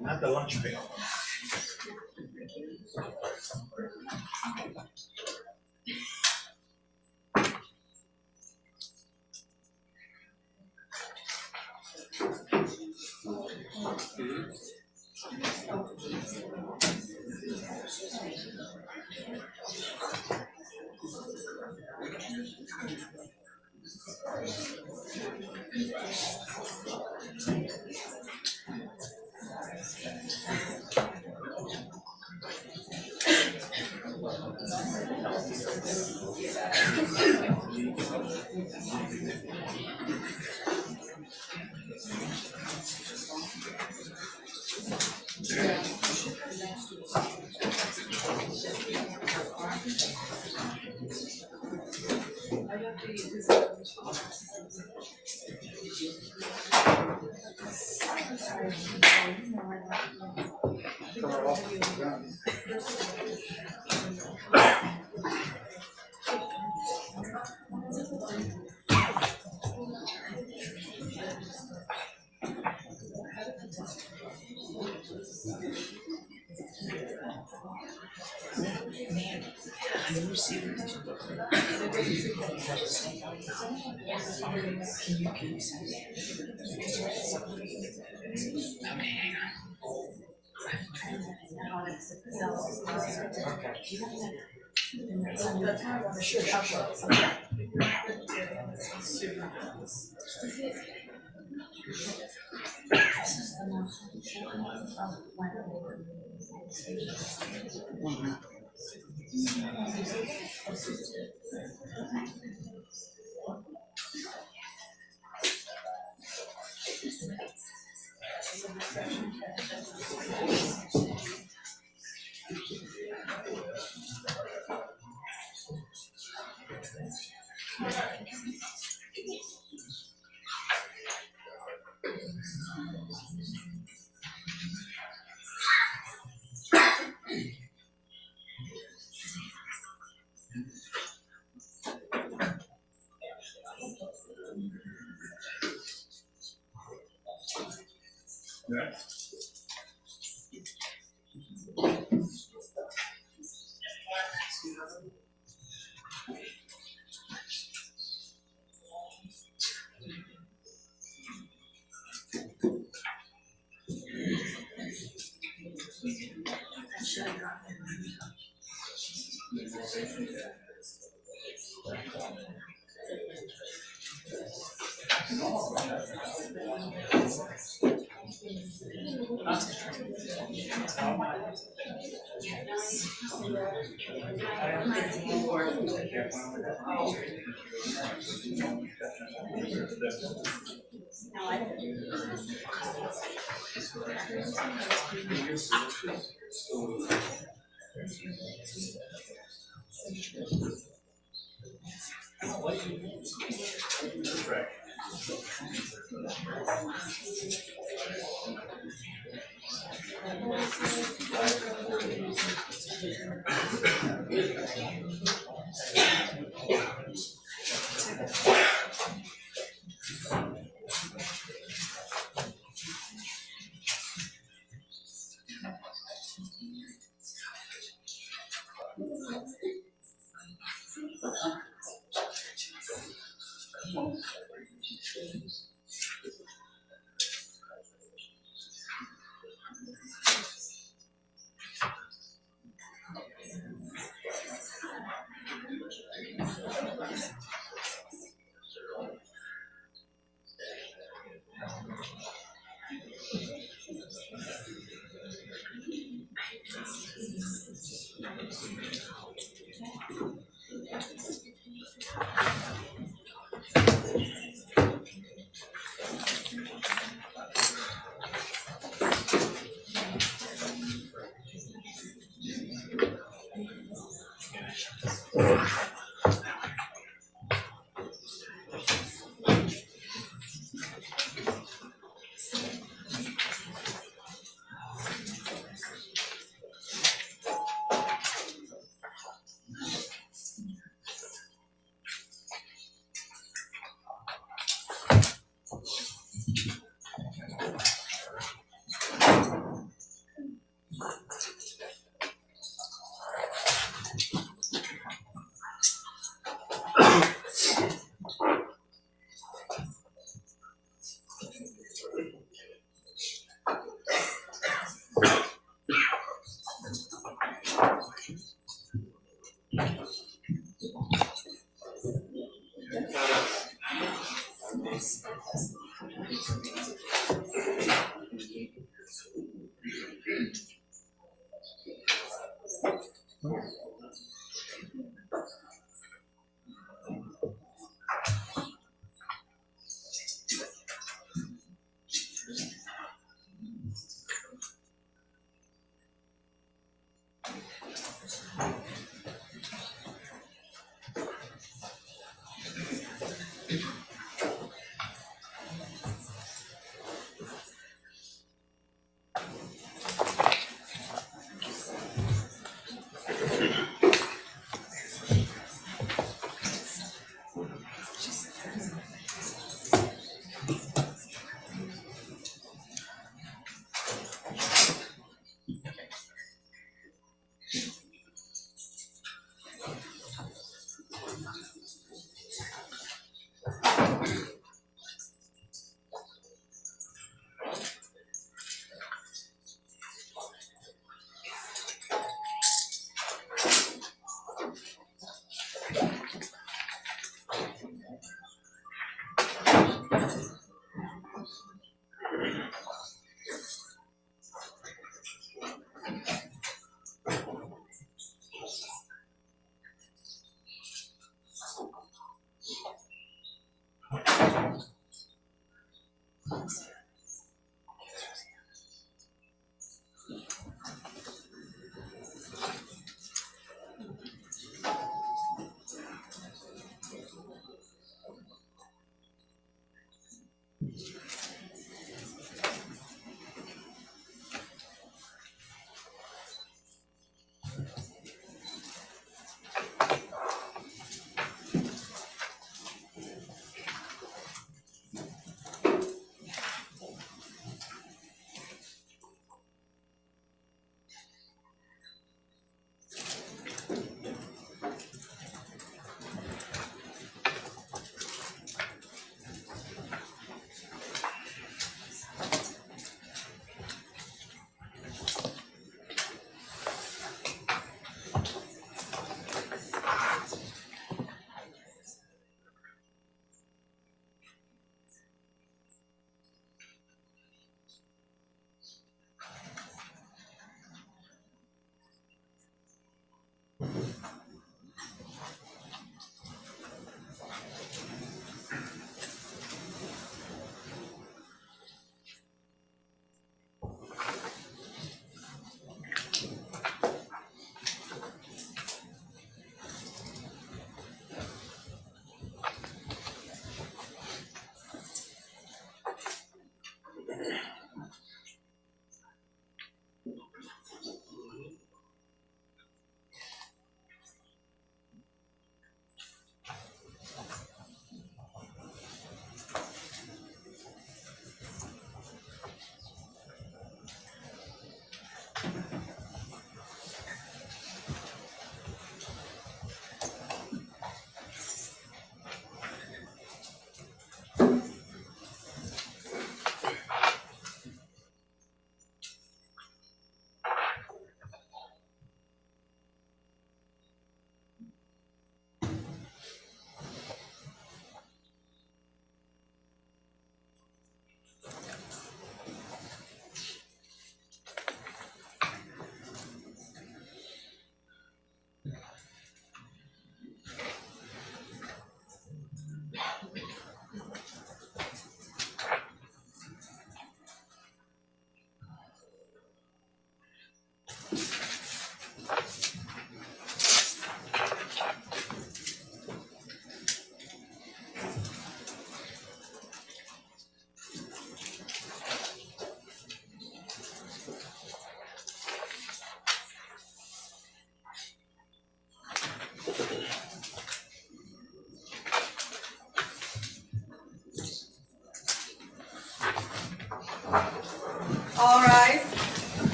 Not the lunch pail.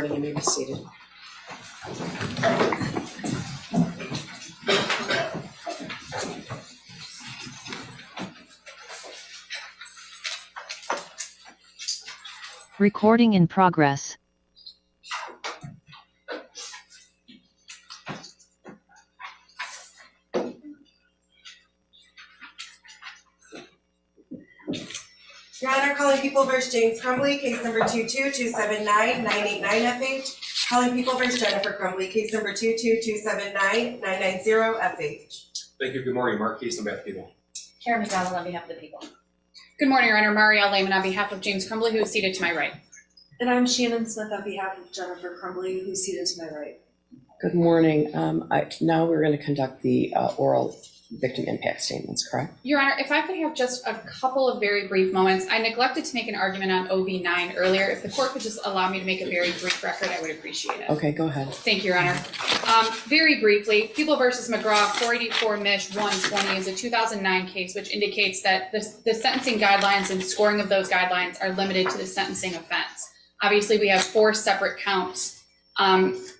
morning, you may be seated. Recording in progress. Your Honor, calling People versus James Crumbley, case number 22-279-989 FH. Calling People versus Jennifer Crumbley, case number 22-279-990 FH. Thank you. Good morning. Mark Case on behalf of people. Karen McDonald on behalf of the people. Good morning, Your Honor. Marielle Lehman on behalf of James Crumbley, who is seated to my right. And I'm Shannon Smith on behalf of Jennifer Crumbley, who's seated to my right. Good morning. Now we're going to conduct the oral victim impact statements, correct? Your Honor, if I could have just a couple of very brief moments. I neglected to make an argument on OV9 earlier. If the court could just allow me to make a very brief record, I would appreciate it. Okay, go ahead. Thank you, Your Honor. Very briefly, People versus McGraw 484 Mich 120 is a 2009 case which indicates that the sentencing guidelines and scoring of those guidelines are limited to the sentencing offense. Obviously, we have 4 separate counts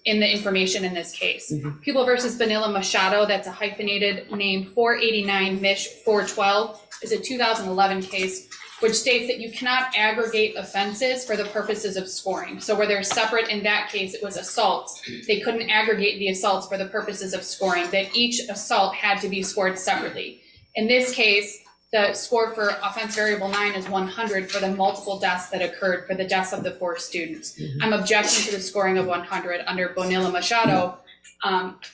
in the information in this case. People versus Vanilla Machado, that's a hyphenated name, 489 Mich 412, is a 2011 case which states that you cannot aggregate offenses for the purposes of scoring. So where they're separate, in that case, it was assaults. They couldn't aggregate the assaults for the purposes of scoring, that each assault had to be scored separately. In this case, the score for offense variable 9 is 100 for the multiple deaths that occurred for the deaths of the 4 students. I'm objecting to the scoring of 100 under Bonilla Machado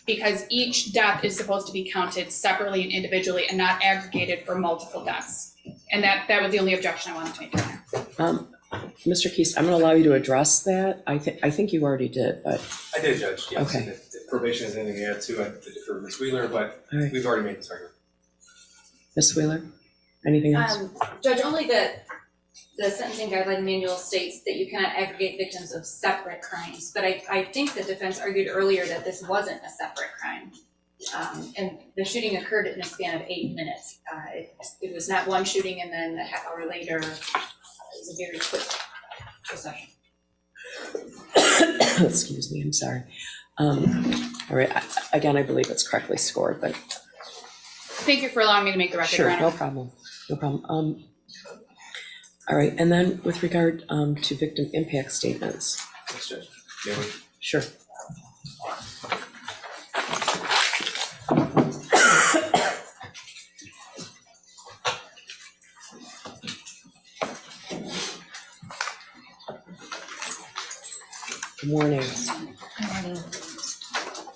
because each death is supposed to be counted separately and individually and not aggregated for multiple deaths. And that was the only objection I wanted to make. Mr. Keast, I'm going to allow you to address that. I think you already did, but. I did, Judge. Yes. Okay. If probation has anything to add to, I defer to Ms. Wheeler, but we've already made this argument. Ms. Wheeler, anything else? Judge, only the sentencing guideline manual states that you cannot aggregate victims of separate crimes, but I think the defense argued earlier that this wasn't a separate crime. And the shooting occurred in a span of 8 minutes. It was not one shooting and then a half hour later. It was a very quick procession. Excuse me, I'm sorry. All right, again, I believe it's correctly scored, but. Thank you for allowing me to make the record, Your Sure, Honor. no problem, no problem. All right, and then with regard to victim impact statements. Yes, Judge. Yeah, Sure. Good morning. Good morning.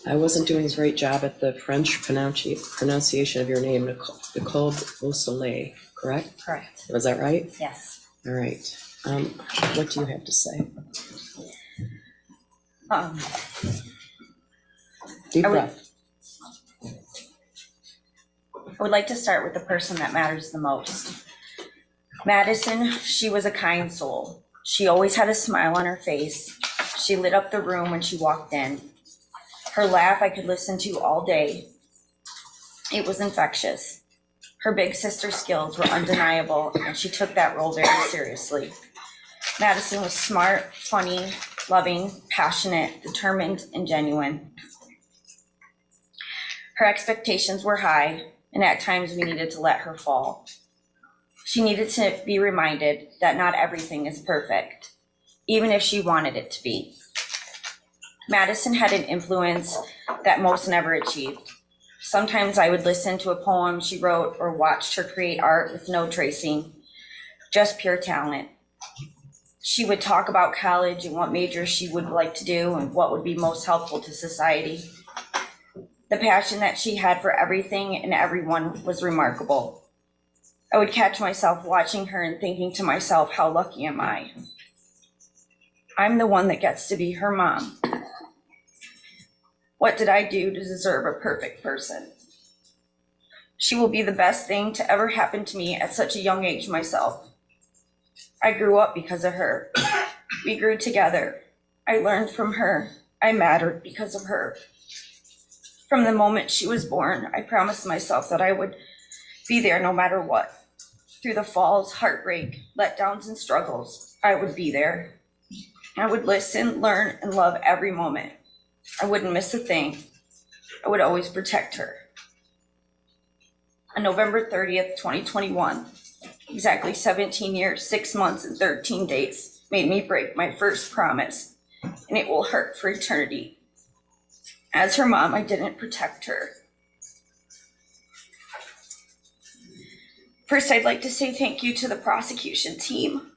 I wasn't doing a great job at the French pronunciation of your name, Nicole Beausoleil, correct? Correct. Was that right? Yes. All right. What do you have to say? Deep breath. I would like to start with the person that matters the most. Madison, she was a kind soul. She always had a smile on her face. She lit up the room when she walked in. Her laugh I could listen to all day. It was infectious. Her big sister skills were undeniable, and she took that role very seriously. Madison was smart, funny, loving, passionate, determined, and genuine. Her expectations were high, and at times we needed to let her fall. She needed to be reminded that not everything is perfect, even if she wanted it to be. Madison had an influence that most never achieved. Sometimes I would listen to a poem she wrote or watched her create art with no tracing, just pure talent. She would talk about college and what majors she would like to do and what would be most helpful to society. The passion that she had for everything and everyone was remarkable. I would catch myself watching her and thinking to myself, how lucky am I? I'm the one that gets to be her mom. What did I do to deserve a perfect person? She will be the best thing to ever happen to me at such a young age myself. I grew up because of her. We grew together. I learned from her. I mattered because of her. From the moment she was born, I promised myself that I would be there no matter what. Through the falls, heartbreak, letdowns, and struggles, I would be there. I would listen, learn, and love every moment. I wouldn't miss a thing. I would always protect her. On November 30th, 2021, exactly 17 years, 6 months, and 13 days made me break my first promise, and it will hurt for eternity. As her mom, I didn't protect her. First, I'd like to say thank you to the prosecution team.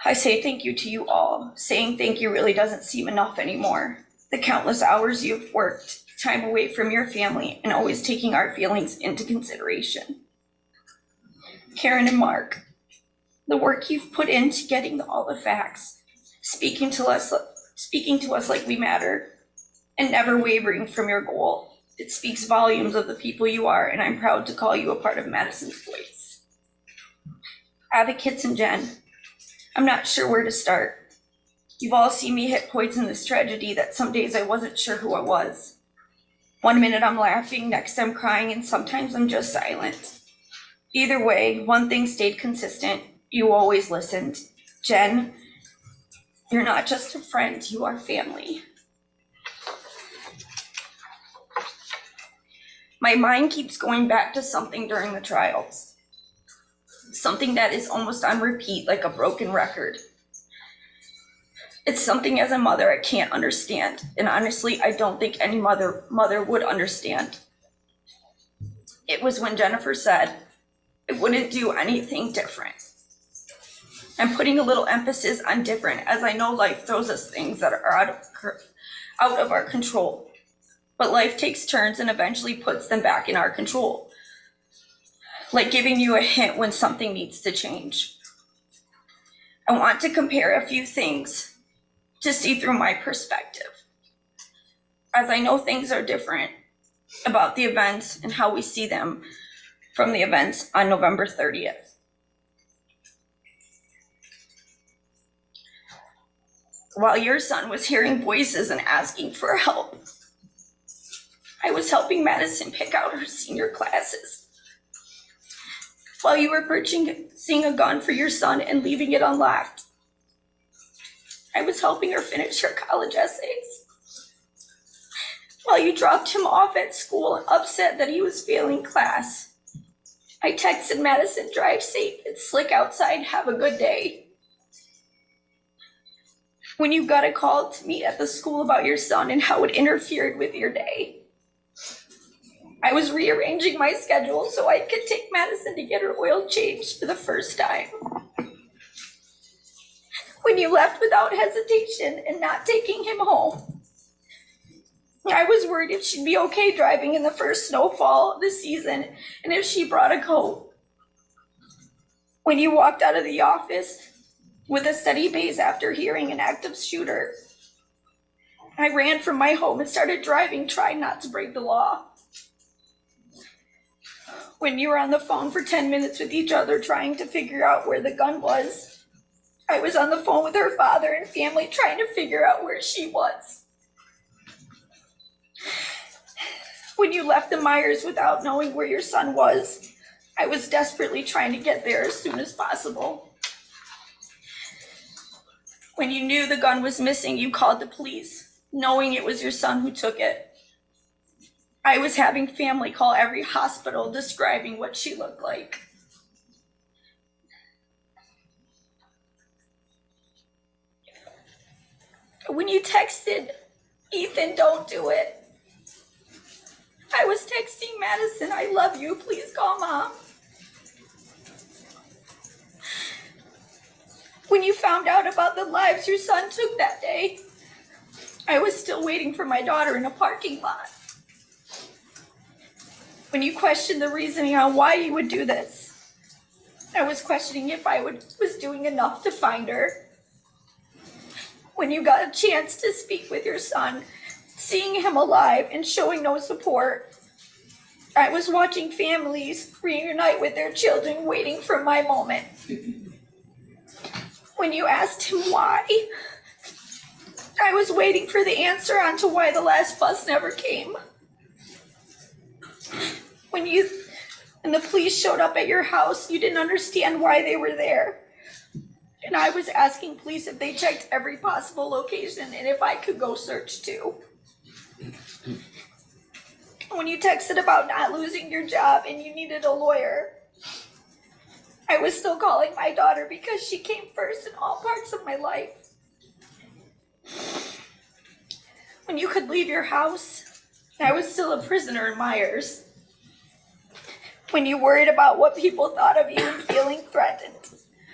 I say thank you to you all. Saying thank you really doesn't seem enough anymore. The countless hours you've worked, time away from your family, and always taking our feelings into consideration. Karen and Mark, the work you've put into getting all the facts, speaking to us like we matter, and never wavering from your goal. It speaks volumes of the people you are, and I'm proud to call you a part of Madison's voice. Advocates and Jen, I'm not sure where to start. You've all seen me hit points in this tragedy that some days I wasn't sure who I was. One minute I'm laughing, next I'm crying, and sometimes I'm just silent. Either way, one thing stayed consistent. You always listened. Jen, you're not just a friend, you are family. My mind keeps going back to something during the trials. Something that is almost on repeat, like a broken record. It's something as a mother I can't understand, and honestly, I don't think any mother would understand. It was when Jennifer said, I wouldn't do anything different. I'm putting a little emphasis on different, as I know life throws us things that are out of our control. But life takes turns and eventually puts them back in our control. Like giving you a hint when something needs to change. I want to compare a few things to see through my perspective. As I know things are different about the events and how we see them from the events on November 30th. While your son was hearing voices and asking for help, I was helping Madison pick out her senior classes. While you were purchasing a gun for your son and leaving it unlocked, I was helping her finish her college essays. While you dropped him off at school upset that he was failing class, I texted Madison, drive safe, it's slick outside, have a good day. When you got a call to meet at the school about your son and how it interfered with your day, I was rearranging my schedule so I could take Madison to get her oil changed for the first time. When you left without hesitation and not taking him home, I was worried if she'd be okay driving in the first snowfall of the season and if she brought a coat. When you walked out of the office with a steady pace after hearing an active shooter, I ran from my home and started driving, trying not to break the law. When you were on the phone for 10 minutes with each other trying to figure out where the gun was, I was on the phone with her father and family trying to figure out where she was. When you left the Myers without knowing where your son was, I was desperately trying to get there as soon as possible. When you knew the gun was missing, you called the police, knowing it was your son who took it. I was having family call every hospital describing what she looked like. When you texted, Ethan, don't do it, I was texting Madison, I love you, please call mom. When you found out about the lives your son took that day, I was still waiting for my daughter in a parking lot. When you questioned the reasoning on why you would do this, I was questioning if I was doing enough to find her. When you got a chance to speak with your son, seeing him alive and showing no support, I was watching families reunite with their children, waiting for my moment. When you asked him why, I was waiting for the answer onto why the last bus never came. When the police showed up at your house, you didn't understand why they were there. And I was asking police if they checked every possible location and if I could go search too. When you texted about not losing your job and you needed a lawyer, I was still calling my daughter because she came first in all parts of my life. When you could leave your house, I was still a prisoner in Myers. When you worried about what people thought of you and feeling threatened,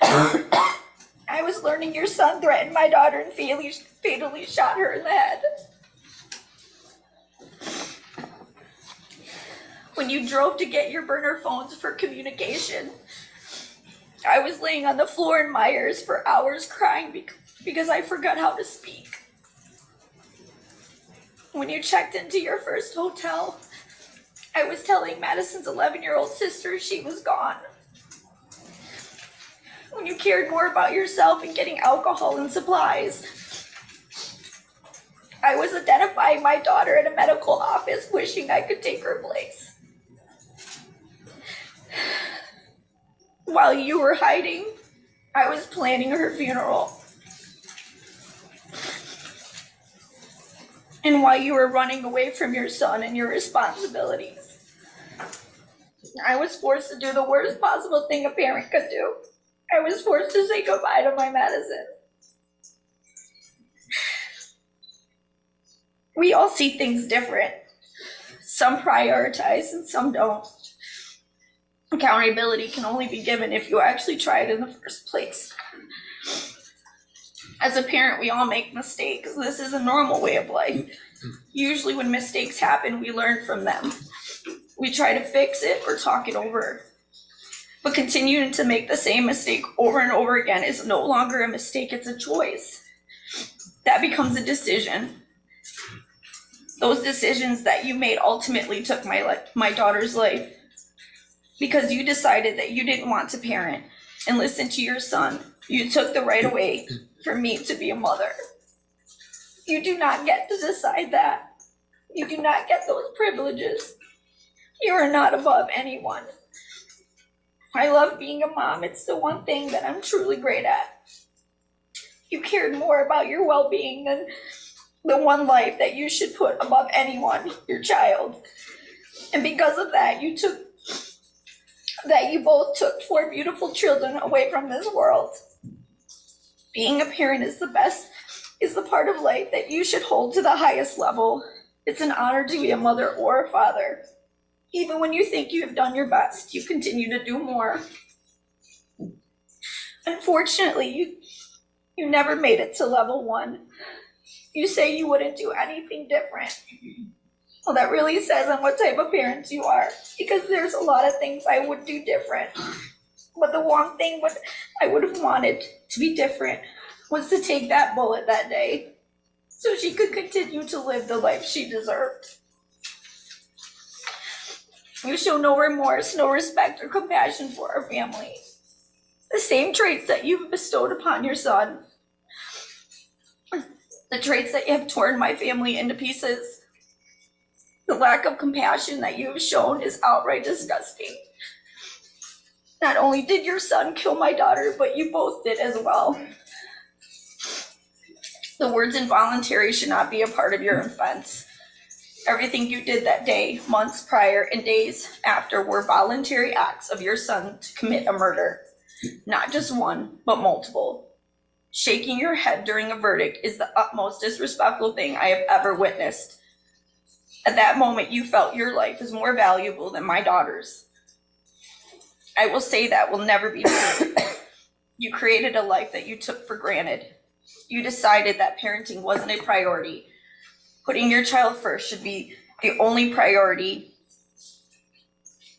I was learning your son threatened my daughter and fatally shot her in the head. When you drove to get your burner phones for communication, I was laying on the floor in Myers for hours crying because I forgot how to speak. When you checked into your first hotel, I was telling Madison's 11-year-old sister she was gone. When you cared more about yourself and getting alcohol and supplies, I was identifying my daughter at a medical office wishing I could take her place. While you were hiding, I was planning her funeral. And while you were running away from your son and your responsibilities, I was forced to do the worst possible thing a parent could do. I was forced to say goodbye to my Madison. We all see things different. Some prioritize and some don't. Accountability can only be given if you actually try it in the first place. As a parent, we all make mistakes. This is a normal way of life. Usually when mistakes happen, we learn from them. We try to fix it or talk it over. But continuing to make the same mistake over and over again is no longer a mistake, it's a choice. That becomes a decision. Those decisions that you made ultimately took my daughter's life. Because you decided that you didn't want to parent and listen to your son. You took the right away for me to be a mother. You do not get to decide that. You do not get those privileges. You are not above anyone. I love being a mom. It's the one thing that I'm truly great at. You cared more about your well-being than the one life that you should put above anyone, your child. And because of that, you both took 4 beautiful children away from this world. Being a parent is the part of life that you should hold to the highest level. It's an honor to be a mother or a father. Even when you think you have done your best, you continue to do more. Unfortunately, you never made it to level 1. You say you wouldn't do anything different. Well, that really says on what type of parents you are, because there's a lot of things I would do different. But the one thing I would have wanted to be different was to take that bullet that day so she could continue to live the life she deserved. You show no remorse, no respect, or compassion for our family. The same traits that you've bestowed upon your son. The traits that you have torn my family into pieces. The lack of compassion that you have shown is outright disgusting. Not only did your son kill my daughter, but you both did as well. The words involuntary should not be a part of your offense. Everything you did that day, months prior, and days after were voluntary acts of your son to commit a murder. Not just one, but multiple. Shaking your head during a verdict is the utmost disrespectful thing I have ever witnessed. At that moment, you felt your life is more valuable than my daughter's. I will say that will never be true. You created a life that you took for granted. You decided that parenting wasn't a priority. Putting your child first should be the only priority.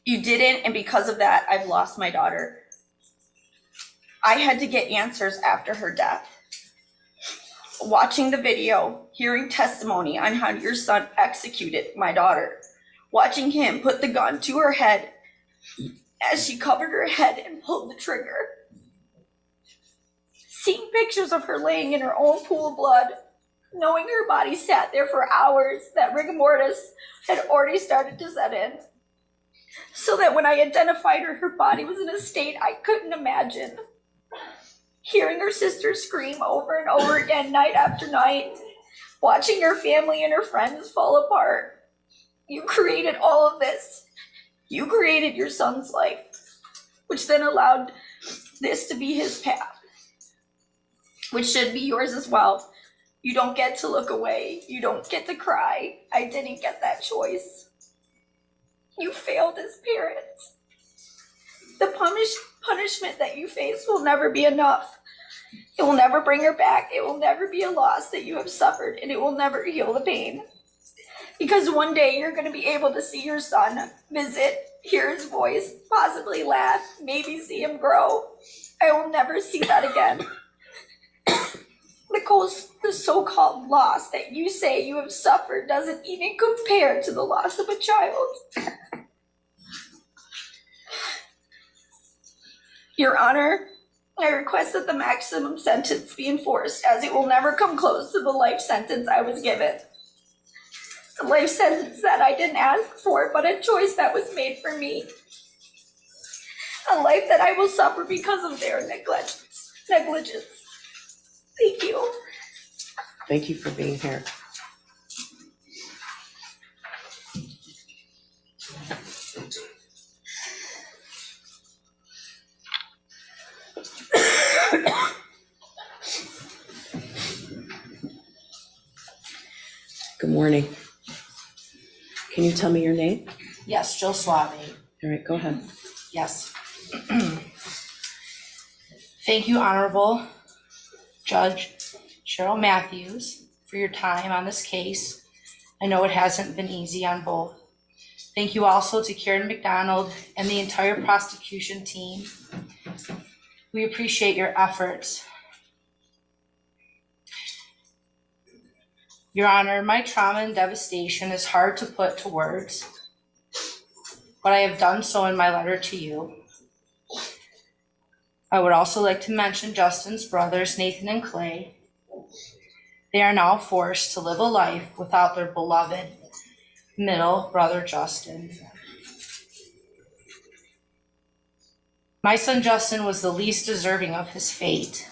You didn't, and because of that, I've lost my daughter. I had to get answers after her death. Watching the video, hearing testimony on how your son executed my daughter, watching him put the gun to her head as she covered her head and pulled the trigger. Seeing pictures of her laying in her own pool of blood, knowing her body sat there for hours, that rigor mortis had already started to set in. So that when I identified her, her body was in a state I couldn't imagine. hearing her sister scream over and over again night after night, watching her family and her friends fall apart. You created all of this. You created your son's life, which then allowed this to be his path, which should be yours as well. You don't get to look away. You don't get to cry. I didn't get that choice. You failed as parents. The punishment that you face will never be enough. It will never bring her back. It will never be a loss that you have suffered, and it will never heal the pain. Because one day you're going to be able to see your son, visit, hear his voice, possibly laugh, maybe see him grow. I will never see that again. The so-called loss that you say you have suffered doesn't even compare to the loss of a child. Your Honor, I request that the maximum sentence be enforced, as it will never come close to the life sentence I was given. A life sentence that I didn't ask for, but a choice that was made for me. A life that I will suffer because of their negligence. Thank you. Thank you for being here. Good morning. Can you tell me your name? Yes, Jill Suave. All right, go ahead. Yes. Thank you, Honorable Judge Cheryl Matthews, for your time on this case. I know it hasn't been easy on both. Thank you also to Karen McDonald and the entire prosecution team. We appreciate your efforts. Your Honor, my trauma and devastation is hard to put to words, but I have done so in my letter to you. I would also like to mention Justin's brothers, Nathan and Clay. They are now forced to live a life without their beloved middle brother, Justin. My son Justin was the least deserving of his fate.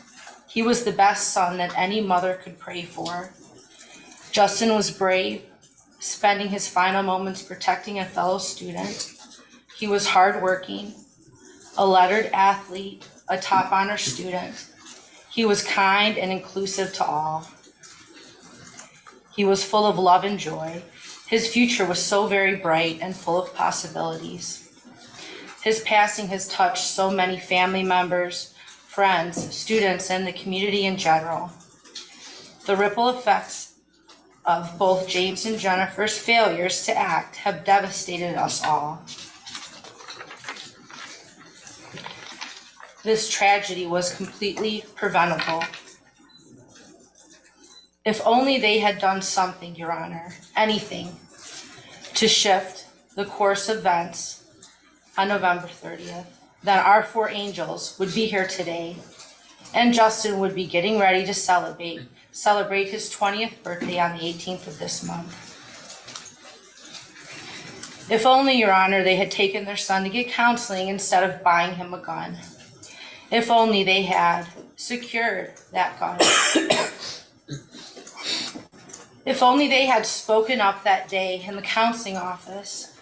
He was the best son that any mother could pray for. Justin was brave, spending his final moments protecting a fellow student. He was hardworking, a lettered athlete, a top honor student. He was kind and inclusive to all. He was full of love and joy. His future was so very bright and full of possibilities. His passing has touched so many family members, friends, students, and the community in general. The ripple effects of both James and Jennifer's failures to act have devastated us all. This tragedy was completely preventable. If only they had done something, Your Honor, anything, to shift the course of events on November 30th, then our four angels would be here today, and Justin would be getting ready to celebrate his 20th birthday on the 18th of this month. If only, Your Honor, they had taken their son to get counseling instead of buying him a gun. If only they had secured that gun. If only they had spoken up that day in the counseling office.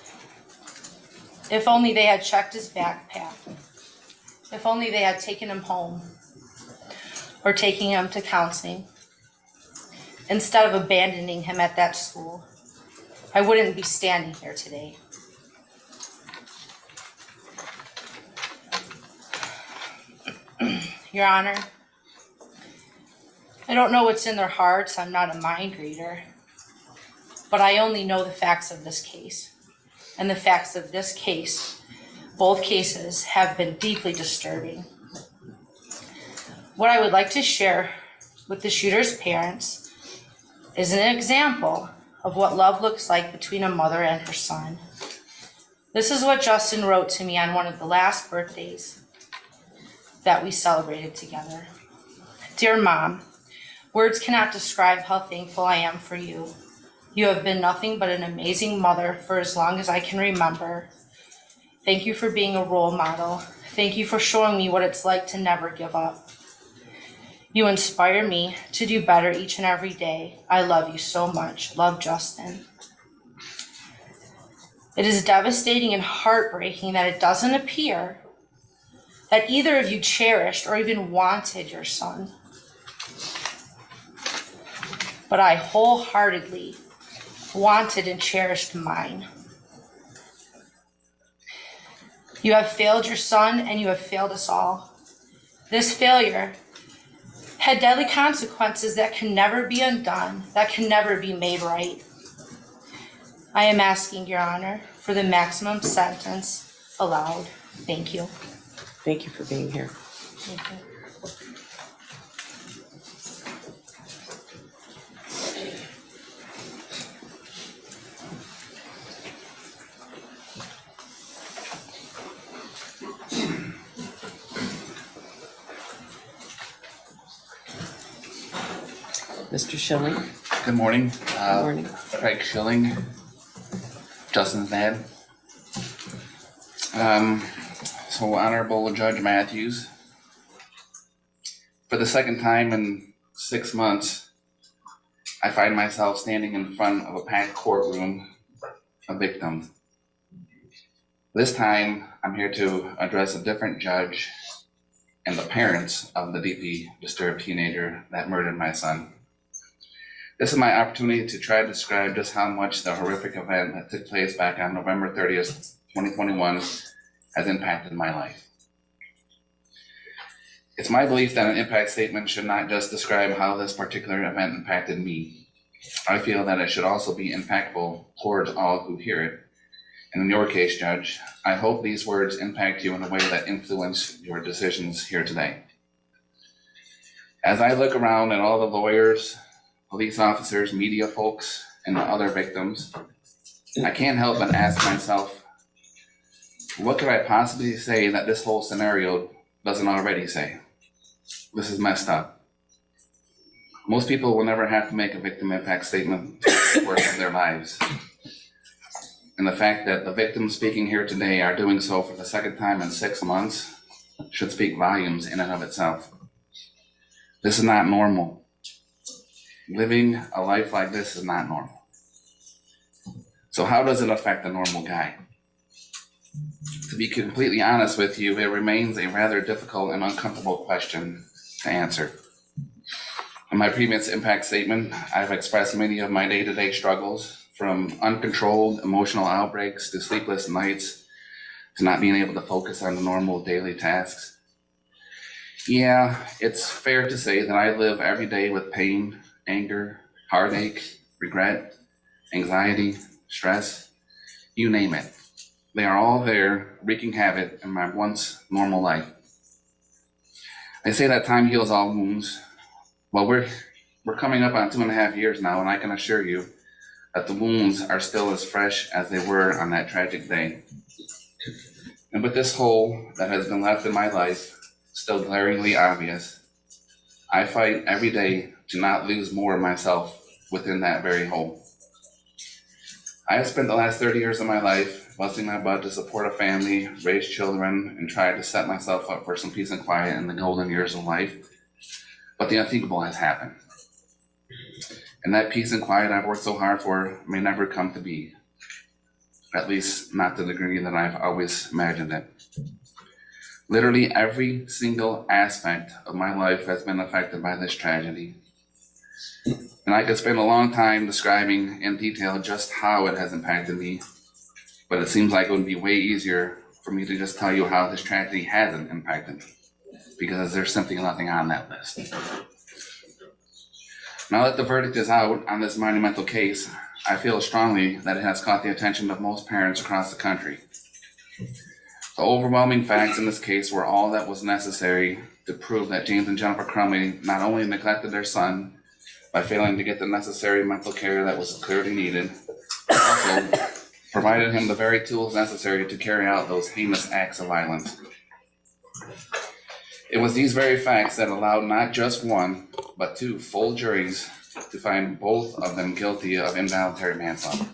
If only they had checked his backpack. If only they had taken him home or taking him to counseling instead of abandoning him at that school, I wouldn't be standing here today. Your Honor, I don't know what's in their hearts. I'm not a mind reader, but I only know the facts of this case. And the facts of this case, both cases, have been deeply disturbing. What I would like to share with the shooter's parents is an example of what love looks like between a mother and her son. This is what Justin wrote to me on one of the last birthdays that we celebrated together. Dear Mom, words cannot describe how thankful I am for you. You have been nothing but an amazing mother for as long as I can remember. Thank you for being a role model. Thank you for showing me what it's like to never give up. You inspire me to do better each and every day. I love you so much. Love, Justin. It is devastating and heartbreaking that it doesn't appear that either of you cherished or even wanted your son. But I wholeheartedly wanted and cherished mine. You have failed your son and you have failed us all. This failure had deadly consequences that can never be undone, that can never be made right. I am asking, Your Honor, for the maximum sentence allowed. Thank you. Thank you for being here. Thank you. Mr. Schilling, Good morning. good morning. Craig Schilling, Justin's dad. So Honorable Judge Matthews, for the second time in 6 months, I find myself standing in front of a packed courtroom of victims. This time, I'm here to address a different judge and the parents of the deeply disturbed teenager that murdered my son. This is my opportunity to try to describe just how much the horrific event that took place back on November 30th, 2021 has impacted my life. It's my belief that an impact statement should not just describe how this particular event impacted me. I feel that it should also be impactful towards all who hear it. And in your case, Judge, I hope these words impact you in a way that influence your decisions here today. As I look around at all the lawyers, police officers, media folks, and the other victims, I can't help but ask myself, what could I possibly say that this whole scenario doesn't already say? This is messed up. Most people will never have to make a victim impact statement for the rest of their lives. And the fact that the victims speaking here today are doing so for the second time in 6 months should speak volumes in and of itself. This is not normal. Living a life like this is not normal. So how does it affect a normal guy? To be completely honest with you, it remains a rather difficult and uncomfortable question to answer. In my previous impact statement, I've expressed many of my day-to-day struggles, from uncontrolled emotional outbreaks to sleepless nights to not being able to focus on the normal daily tasks. Yeah, it's fair to say that I live every day with pain, anger, heartache, regret, anxiety, stress, you name it. They are all there, wreaking havoc in my once normal life. They say that time heals all wounds. Well, we're coming up on 2.5 years now, and I can assure you that the wounds are still as fresh as they were on that tragic day. And with this hole that has been left in my life still glaringly obvious, I fight every day to not lose more of myself within that very hole. I have spent the last 30 years of my life busting my butt to support a family, raise children, and try to set myself up for some peace and quiet in the golden years of life. But the unthinkable has happened. And that peace and quiet I've worked so hard for may never come to be. At least not to the degree that I've always imagined it. Literally every single aspect of my life has been affected by this tragedy. And I could spend a long time describing in detail just how it has impacted me, but it seems like it would be way easier for me to just tell you how this tragedy hasn't impacted me, because there's simply nothing on that list. Now that the verdict is out on this monumental case, I feel strongly that it has caught the attention of most parents across the country. The overwhelming facts in this case were all that was necessary to prove that James and Jennifer Crumbley not only neglected their son by failing to get the necessary mental care that was clearly needed, but also provided him the very tools necessary to carry out those heinous acts of violence. It was these very facts that allowed not just one, but 2 full juries to find both of them guilty of involuntary manslaughter.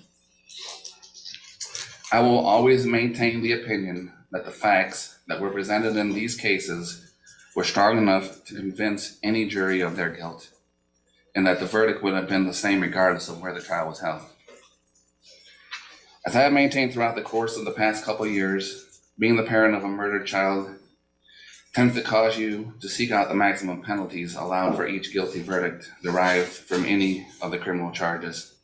I will always maintain the opinion that the facts that were presented in these cases were strong enough to convince any jury of their guilt, and that the verdict would have been the same regardless of where the trial was held. As I have maintained throughout the course of the past couple of years, being the parent of a murdered child tends to cause you to seek out the maximum penalties allowed for each guilty verdict derived from any of the criminal charges.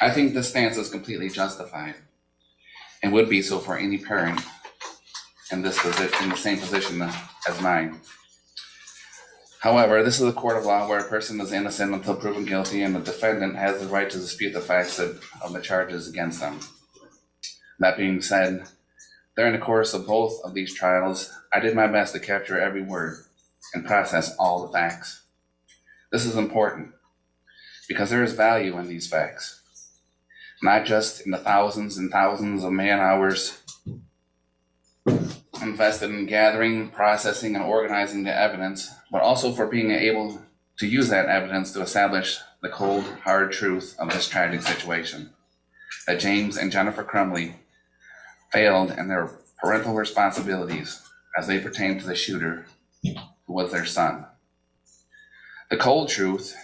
I think this stance is completely justified and would be so for any parent in the same position as mine. However, this is a court of law where a person is innocent until proven guilty, and the defendant has the right to dispute the facts of the charges against them. That being said, during the course of both of these trials, I did my best to capture every word and process all the facts. This is important because there is value in these facts, not just in the thousands and thousands of man-hours invested in gathering, processing, and organizing the evidence, but also for being able to use that evidence to establish the cold, hard truth of this tragic situation, that James and Jennifer Crumbley failed in their parental responsibilities as they pertain to the shooter, who was their son. The cold truth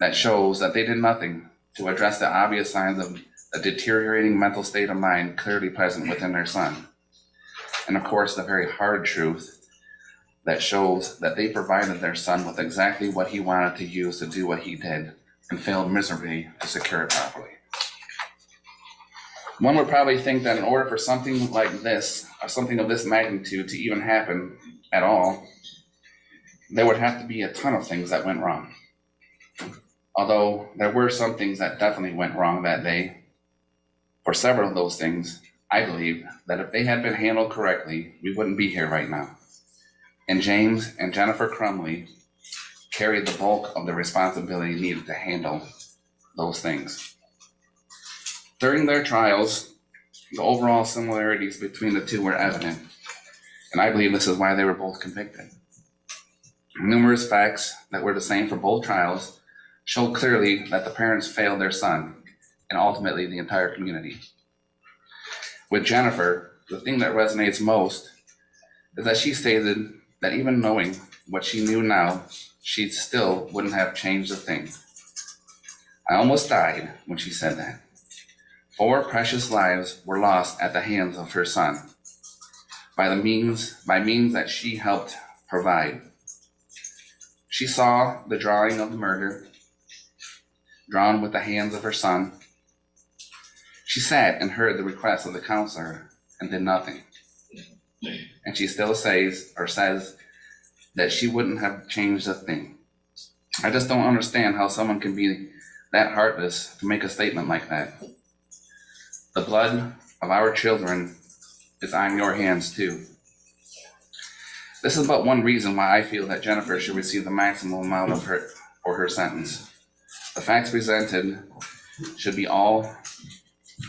that shows that they did nothing to address the obvious signs of a deteriorating mental state of mind clearly present within their son. And of course, the very hard truth that shows that they provided their son with exactly what he wanted to use to do what he did and failed miserably to secure it properly. One would probably think that in order for something like this, or something of this magnitude to even happen at all, there would have to be a ton of things that went wrong. Although there were some things that definitely went wrong that day, for several of those things, I believe that if they had been handled correctly, we wouldn't be here right now. And James and Jennifer Crumbley carried the bulk of the responsibility needed to handle those things. During their trials, the overall similarities between the two were evident, and I believe this is why they were both convicted. Numerous facts that were the same for both trials showed clearly that the parents failed their son and ultimately the entire community. With Jennifer, the thing that resonates most is that she stated that even knowing what she knew now, she still wouldn't have changed a thing. I almost died when she said that. 4 precious lives were lost at the hands of her son by means that she helped provide. She saw the drawing of the murder drawn with the hands of her son. She sat and heard the request of the counselor and did nothing. And she still says that she wouldn't have changed a thing. I just don't understand how someone can be that heartless to make a statement like that. The blood of our children is on your hands too. This is but one reason why I feel that Jennifer should receive the maximum amount for her sentence. The facts presented should be all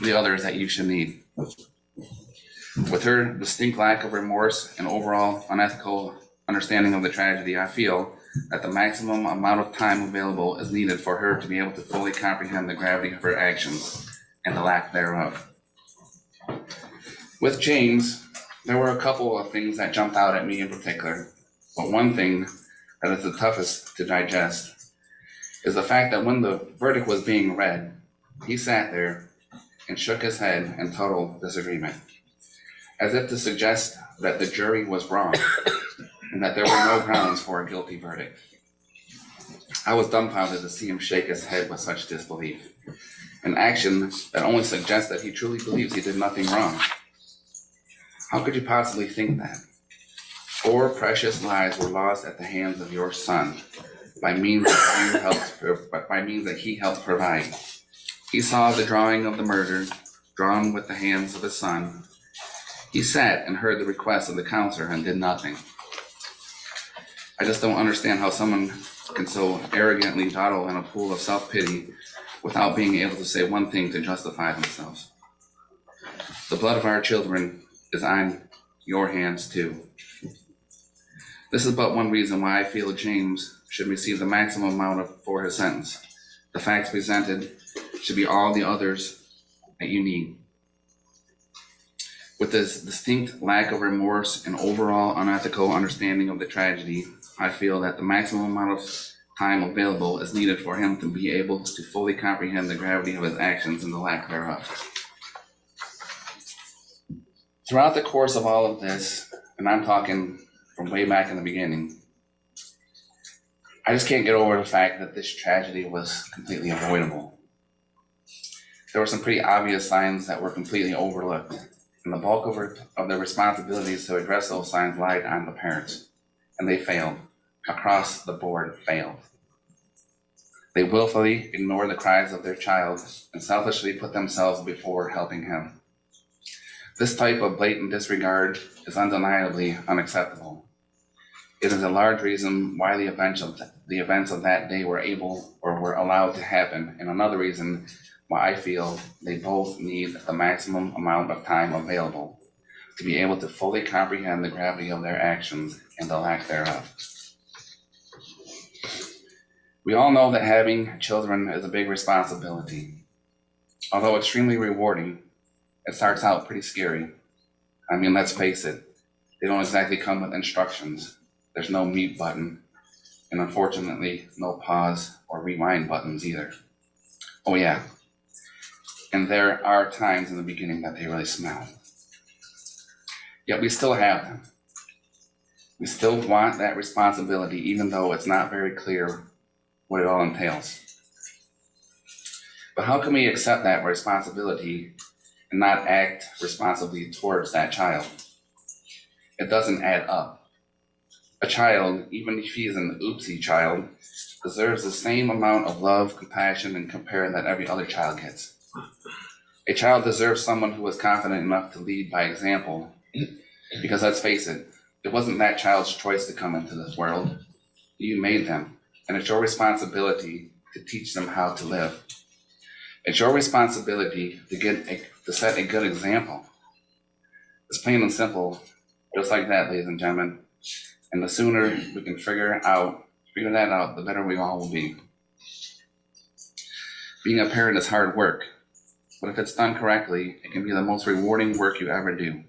the others that you should need. With her distinct lack of remorse and overall unethical understanding of the tragedy, I feel that the maximum amount of time available is needed for her to be able to fully comprehend the gravity of her actions and the lack thereof. With James, there were a couple of things that jumped out at me in particular, but one thing that is the toughest to digest is the fact that when the verdict was being read, he sat there and shook his head in total disagreement, as if to suggest that the jury was wrong and that there were no grounds for a guilty verdict. I was dumbfounded to see him shake his head with such disbelief, an action that only suggests that he truly believes he did nothing wrong. How could you possibly think that? 4 precious lives were lost at the hands of your son by means that he helped provide. He saw the drawing of the murder drawn with the hands of his son. He sat and heard the request of the counselor and did nothing. I just don't understand how someone can so arrogantly dawdle in a pool of self-pity without being able to say one thing to justify themselves. The blood of our children is on your hands too. This is but one reason why I feel James should receive the maximum amount for his sentence. The facts presented should be all the others that you need. With this distinct lack of remorse and overall unethical understanding of the tragedy, I feel that the maximum amount of time available is needed for him to be able to fully comprehend the gravity of his actions and the lack thereof. Throughout the course of all of this, and I'm talking from way back in the beginning, I just can't get over the fact that this tragedy was completely avoidable. There were some pretty obvious signs that were completely overlooked, and the bulk of the responsibilities to address those signs lied on the parents, and they failed. Across the board, failed. They willfully ignored the cries of their child and selfishly put themselves before helping him. This type of blatant disregard is undeniably unacceptable. It is a large reason why the events of that day were able or were allowed to happen, and another reason why I feel they both need the maximum amount of time available to be able to fully comprehend the gravity of their actions and the lack thereof. We all know that having children is a big responsibility. Although extremely rewarding, it starts out pretty scary. I mean, let's face it, they don't exactly come with instructions. There's no mute button, and unfortunately, no pause or rewind buttons either. Oh yeah, and there are times in the beginning that they really smell. Yet we still have them. We still want that responsibility, even though it's not very clear what it all entails. But how can we accept that responsibility and not act responsibly towards that child? It doesn't add up. A child, even if he is an oopsie child, deserves the same amount of love, compassion, and care that every other child gets. A child deserves someone who is confident enough to lead by example, because let's face it, it wasn't that child's choice to come into this world. You made them, and it's your responsibility to teach them how to live. It's your responsibility to set a good example. It's plain and simple, just like that, ladies and gentlemen. And the sooner we can figure that out, the better we all will be. Being a parent is hard work, but if it's done correctly, it can be the most rewarding work you ever do.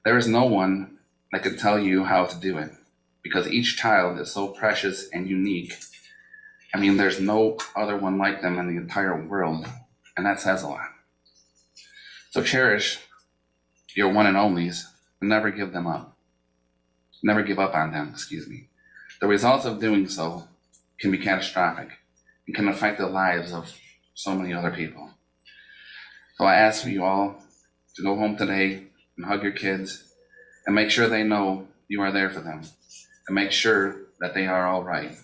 There is no one that can tell you how to do it, because each child is so precious and unique. I mean, there's no other one like them in the entire world, and that says a lot. So cherish your one and onlys and never give them up. Never give up on them, excuse me. The results of doing so can be catastrophic and can affect the lives of so many other people. So I ask for you all to go home today and hug your kids and make sure they know you are there for them and make sure that they are all right.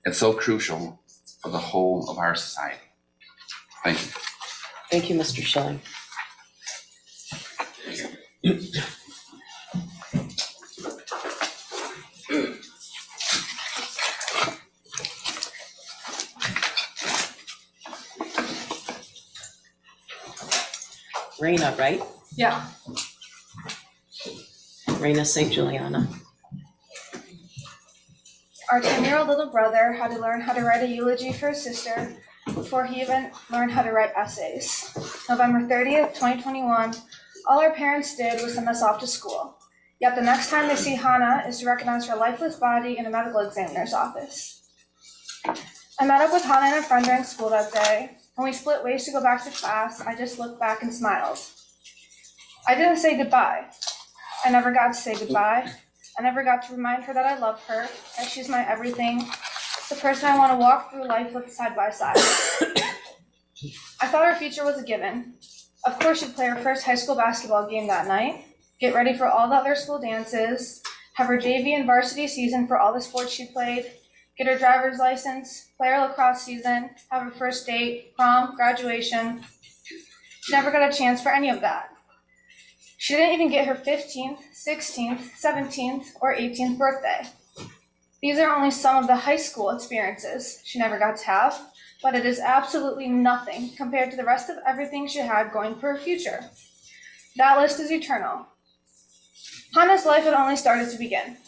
It's so crucial for the whole of our society. Thank you. Thank you, Mr. Schilling. Raina, right? Yeah. Raina St. Juliana. Our 10-year-old little brother had to learn how to write a eulogy for his sister before he even learned how to write essays. November 30th, 2021, all our parents did was send us off to school. Yet the next time they see Hannah is to recognize her lifeless body in a medical examiner's office. I met up with Hannah and a friend during school that day. When we split ways to go back to class, I just looked back and smiled. I didn't say goodbye. I never got to say goodbye. I never got to remind her that I love her, that she's my everything, the person I want to walk through life with side by side. I thought our future was a given. Of course, she'd play her first high school basketball game that night, get ready for all the other school dances, have her JV and varsity season for all the sports she played, get her driver's license, play her lacrosse season, have her first date, prom, graduation. She never got a chance for any of that. She didn't even get her 15th, 16th, 17th, or 18th birthday. These are only some of the high school experiences she never got to have, but it is absolutely nothing compared to the rest of everything she had going for her future. That list is eternal. Hannah's life had only started to begin.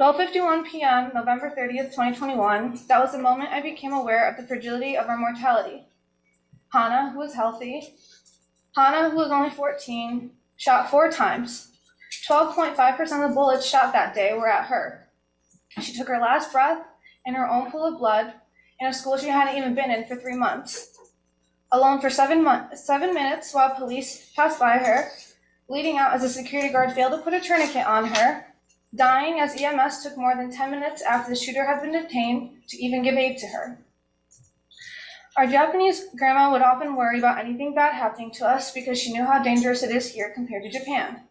12:51 p.m., November 30th, 2021, that was the moment I became aware of the fragility of our mortality. Hannah, who was healthy, Hannah, who was only 14, shot 4 times. 12.5% of the bullets shot that day were at her. She took her last breath in her own pool of blood in a school she hadn't even been in for 3 months. Alone for 7 minutes while police passed by her, bleeding out as a security guard failed to put a tourniquet on her, dying as EMS took more than 10 minutes after the shooter had been detained to even give aid to her. Our Japanese grandma would often worry about anything bad happening to us because she knew how dangerous it is here compared to Japan.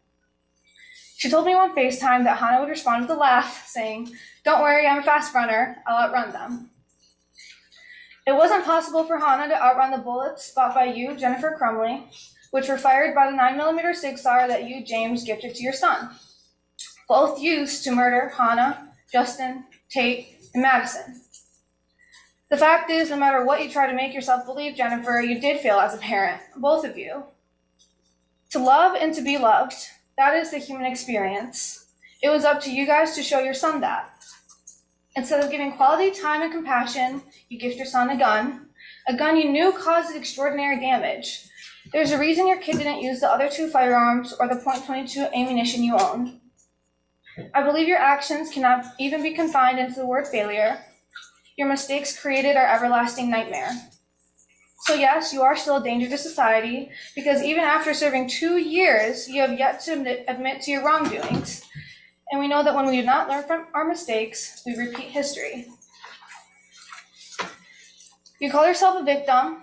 She told me on FaceTime that Hannah would respond with a laugh, saying, "Don't worry, I'm a fast runner, I'll outrun them." It wasn't possible for Hannah to outrun the bullets bought by you, Jennifer Crumbley, which were fired by the 9mm Sig Sauer that you, James, gifted to your son. Both used to murder Hannah, Justin, Tate, and Madison. The fact is, no matter what you try to make yourself believe, Jennifer, you did fail as a parent, both of you. To love and to be loved, that is the human experience. It was up to you guys to show your son that. Instead of giving quality time and compassion, you gift your son a gun you knew caused extraordinary damage. There's a reason your kid didn't use the other 2 firearms or the .22 ammunition you own. I believe your actions cannot even be confined into the word failure. Your mistakes created our everlasting nightmare. So yes, you are still a danger to society, because even after serving 2 years, you have yet to admit to your wrongdoings. And we know that when we do not learn from our mistakes, we repeat history. You call yourself a victim.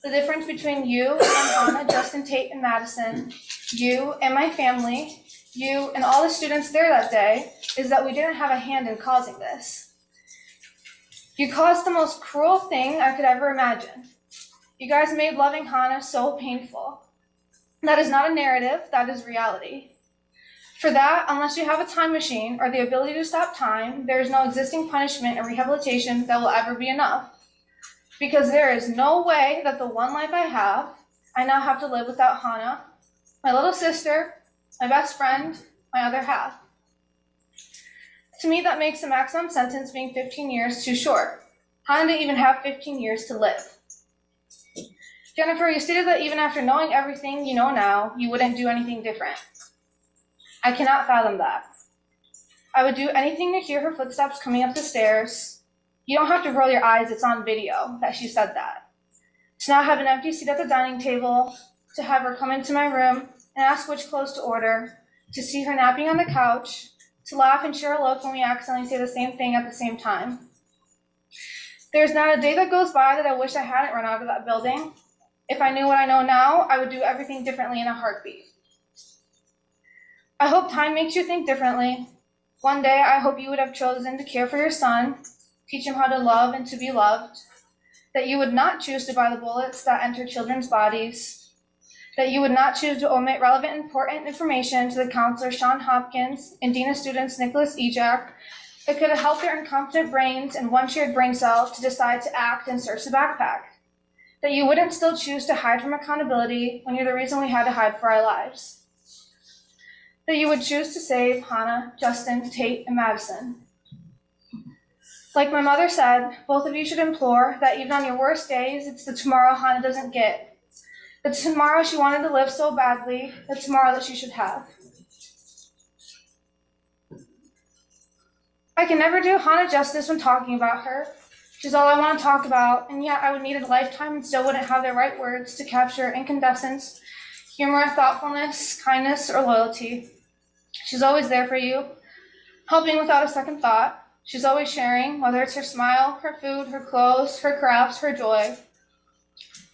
The difference between you and Hannah, Justin, Tate, and Madison, you and my family, you and all the students there that day, is that we didn't have a hand in causing this. You caused the most cruel thing I could ever imagine. You guys made loving Hannah so painful. That is not a narrative, that is reality. For that, unless you have a time machine or the ability to stop time, there is no existing punishment or rehabilitation that will ever be enough. Because there is no way that the one life I now have to live without Hannah, my little sister, my best friend, my other half. To me, that makes the maximum sentence being 15 years too short. Hannah didn't even have 15 years to live. Jennifer, you stated that even after knowing everything you know now, you wouldn't do anything different. I cannot fathom that. I would do anything to hear her footsteps coming up the stairs. You don't have to roll your eyes, it's on video that she said that. To not have an empty seat at the dining table, to have her come into my room and ask which clothes to order, to see her napping on the couch, to laugh and share a look when we accidentally say the same thing at the same time. There's not a day that goes by that I wish I hadn't run out of that building. If I knew what I know now, I would do everything differently in a heartbeat. I hope time makes you think differently. One day, I hope you would have chosen to care for your son, teach him how to love and to be loved, that you would not choose to buy the bullets that enter children's bodies, that you would not choose to omit relevant and important information to the counselor Sean Hopkins and Dean of Students Nicholas Ejak that could have helped their incompetent brains and one shared brain cell to decide to act and search the backpack, that you wouldn't still choose to hide from accountability when you're the reason we had to hide for our lives, that you would choose to save Hannah, Justin, Tate, and Madison. Like my mother said, both of you should implore that even on your worst days, it's the tomorrow Hannah doesn't get. The tomorrow she wanted to live so badly, the tomorrow that she should have. I can never do Hannah justice when talking about her. She's all I want to talk about, and yet I would need a lifetime and still wouldn't have the right words to capture incandescence, humor, thoughtfulness, kindness, or loyalty. She's always there for you, helping without a second thought. She's always sharing, whether it's her smile, her food, her clothes, her crafts, her joy.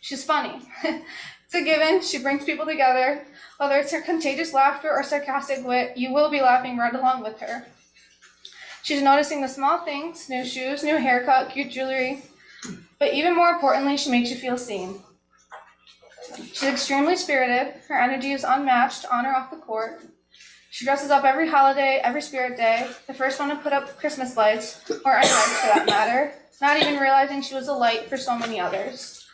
She's funny. It's a given. She brings people together. Whether it's her contagious laughter or sarcastic wit, you will be laughing right along with her. She's noticing the small things, new shoes, new haircut, cute jewelry, but even more importantly, she makes you feel seen. She's extremely spirited. Her energy is unmatched on or off the court. She dresses up every holiday, every spirit day, the first one to put up Christmas lights, or any lights for that matter, not even realizing she was a light for so many others.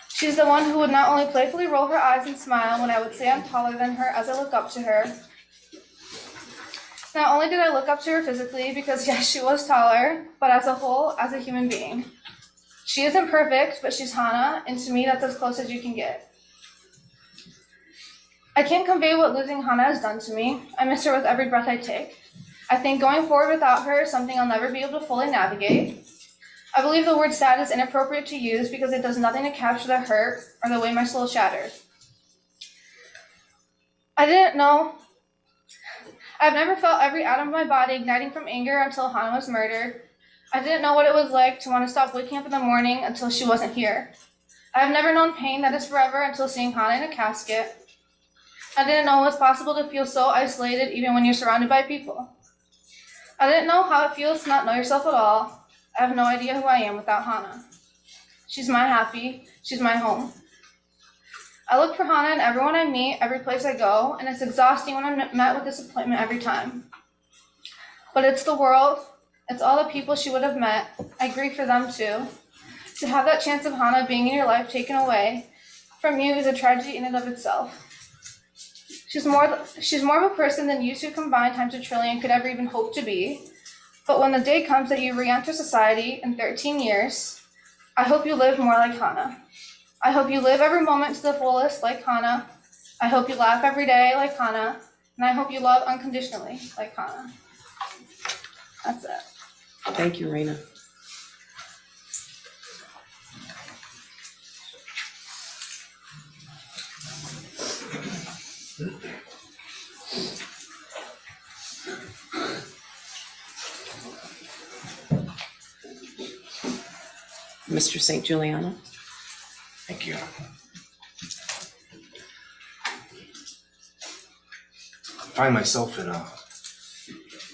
She's the one who would not only playfully roll her eyes and smile when I would say I'm taller than her as I look up to her. Not only did I look up to her physically, because yes, she was taller, but as a whole, as a human being. She isn't perfect, but she's Hannah, and to me, that's as close as you can get. I can't convey what losing Hannah has done to me. I miss her with every breath I take. I think going forward without her is something I'll never be able to fully navigate. I believe the word sad is inappropriate to use because it does nothing to capture the hurt or the way my soul shattered. I've never felt every atom of my body igniting from anger until Hannah was murdered. I didn't know what it was like to want to stop waking up in the morning until she wasn't here. I have never known pain that is forever until seeing Hannah in a casket. I didn't know it was possible to feel so isolated even when you're surrounded by people. I didn't know how it feels to not know yourself at all. I have no idea who I am without Hannah. She's my happy, she's my home. I look for Hannah in everyone I meet, every place I go, and it's exhausting when I'm met with disappointment every time. But it's the world, it's all the people she would have met. I grieve for them too. To have that chance of Hannah being in your life taken away from you is a tragedy in and of itself. She's more of a person than you two combined times a trillion could ever even hope to be. But when the day comes that you re-enter society in 13 years, I hope you live more like Hannah. I hope you live every moment to the fullest like Hannah. I hope you laugh every day like Hannah. And I hope you love unconditionally like Hannah. That's it. Thank you, Raina. Mr. St. Juliano. Thank you. I find myself in a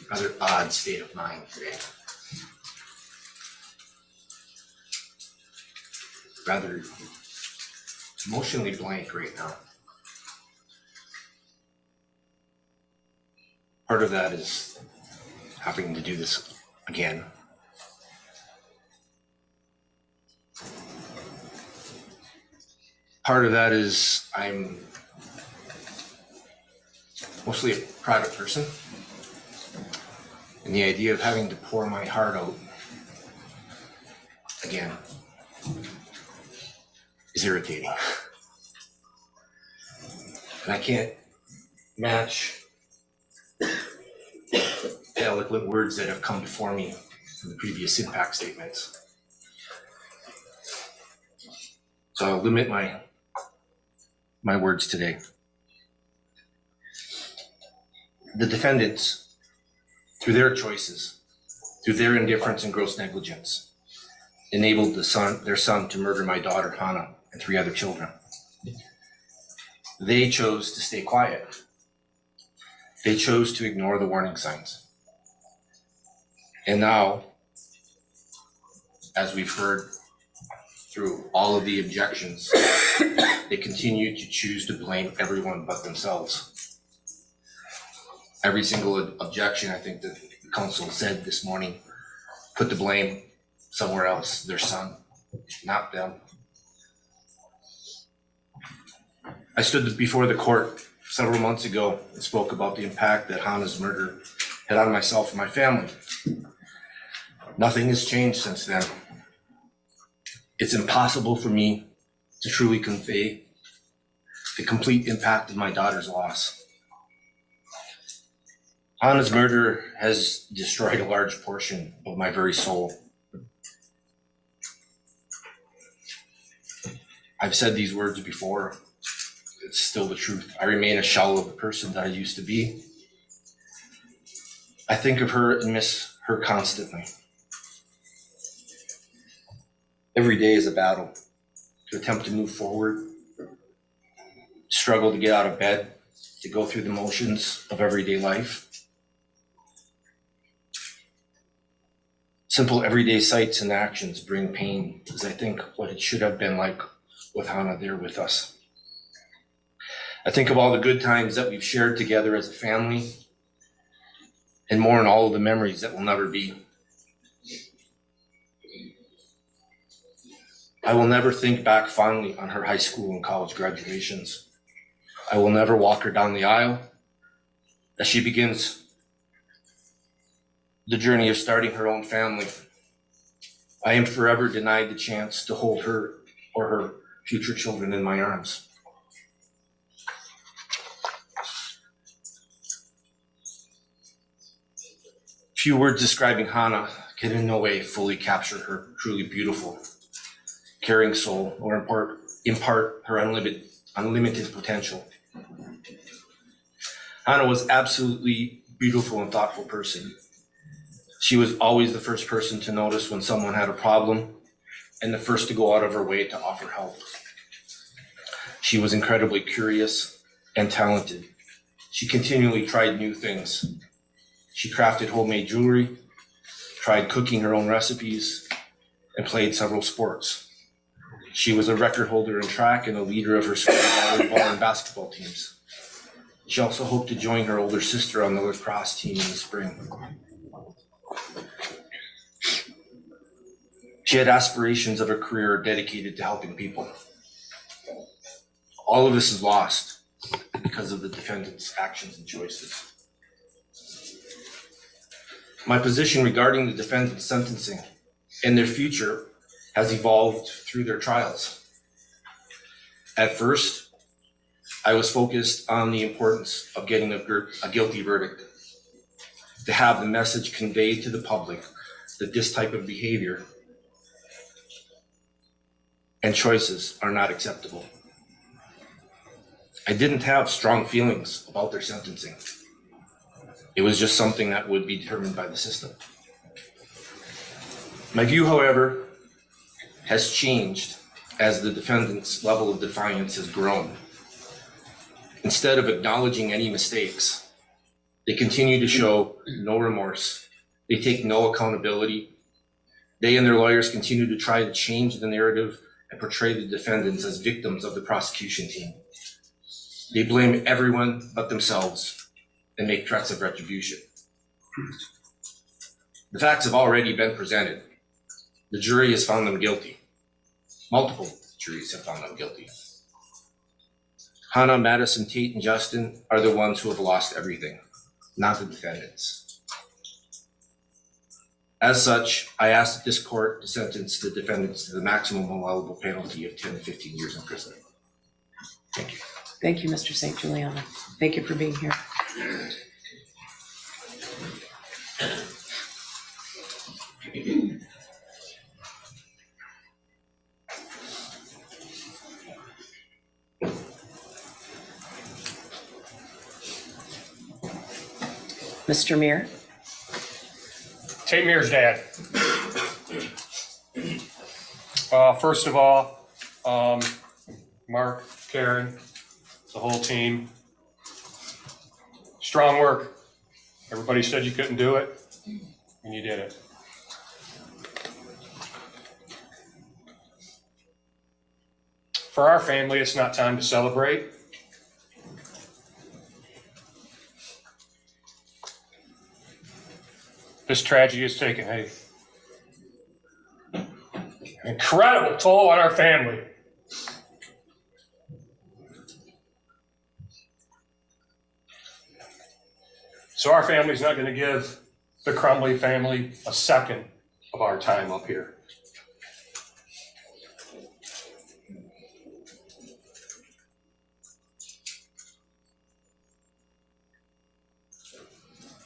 rather odd state of mind today. Rather emotionally blank right now. Part of that is having to do this again. Part of that is I'm mostly a private person, and the idea of having to pour my heart out again is irritating. And I can't match the eloquent words that have come before me from the previous impact statements. So I'll limit my words today. The defendants, through their choices, through their indifference and gross negligence, enabled their son to murder my daughter, Hannah, and 3 other children. They chose to stay quiet. They chose to ignore the warning signs. And now, as we've heard through all of the objections, they continue to choose to blame everyone but themselves. Every single objection, I think, that the council said this morning, put the blame somewhere else, their son, not them. I stood before the court several months ago and spoke about the impact that Hannah's murder had on myself and my family. Nothing has changed since then. It's impossible for me to truly convey the complete impact of my daughter's loss. Hannah's murder has destroyed a large portion of my very soul. I've said these words before. It's still the truth. I remain a shell of the person that I used to be. I think of her and miss her constantly. Every day is a battle to attempt to move forward, struggle to get out of bed, to go through the motions of everyday life. Simple everyday sights and actions bring pain, as I think what it should have been like with Hannah there with us. I think of all the good times that we've shared together as a family, and more in all of the memories that will never be. I will never think back fondly on her high school and college graduations. I will never walk her down the aisle as she begins the journey of starting her own family. I am forever denied the chance to hold her or her future children in my arms. Few words describing Hannah can in no way fully capture her truly beautiful, caring soul or impart her unlimited potential. Hannah was absolutely beautiful and thoughtful person. She was always the first person to notice when someone had a problem and the first to go out of her way to offer help. She was incredibly curious and talented. She continually tried new things. She crafted homemade jewelry, tried cooking her own recipes, and played several sports. She was a record holder in track and a leader of her school volleyball and basketball teams. She also hoped to join her older sister on the lacrosse team in the spring. She had aspirations of a career dedicated to helping people. All of this is lost because of the defendant's actions and choices. My position regarding the defendant's sentencing and their future has evolved through their trials. At first, I was focused on the importance of getting a guilty verdict, to have the message conveyed to the public that this type of behavior and choices are not acceptable. I didn't have strong feelings about their sentencing. It was just something that would be determined by the system. My view, however, has changed as the defendant's level of defiance has grown. Instead of acknowledging any mistakes, they continue to show no remorse. They take no accountability. They and their lawyers continue to try to change the narrative and portray the defendants as victims of the prosecution team. They blame everyone but themselves and make threats of retribution. The facts have already been presented. The jury has found them guilty. Multiple juries have found them guilty. Hannah, Madison, Tate, and Justin are the ones who have lost everything, not the defendants. As such, I ask that this court to sentence the defendants to the maximum allowable penalty of 10 to 15 years in prison. Thank you. Thank you, Mr. St. Juliana. Thank you for being here. Mr. Meir. Tate Meir's dad. First of all, Mark, Karen, the whole team, strong work. Everybody said you couldn't do it, and you did it. For our family, it's not time to celebrate. This tragedy has taken an incredible toll on our family. So our family's not going to give the Crumbley family a second of our time up here.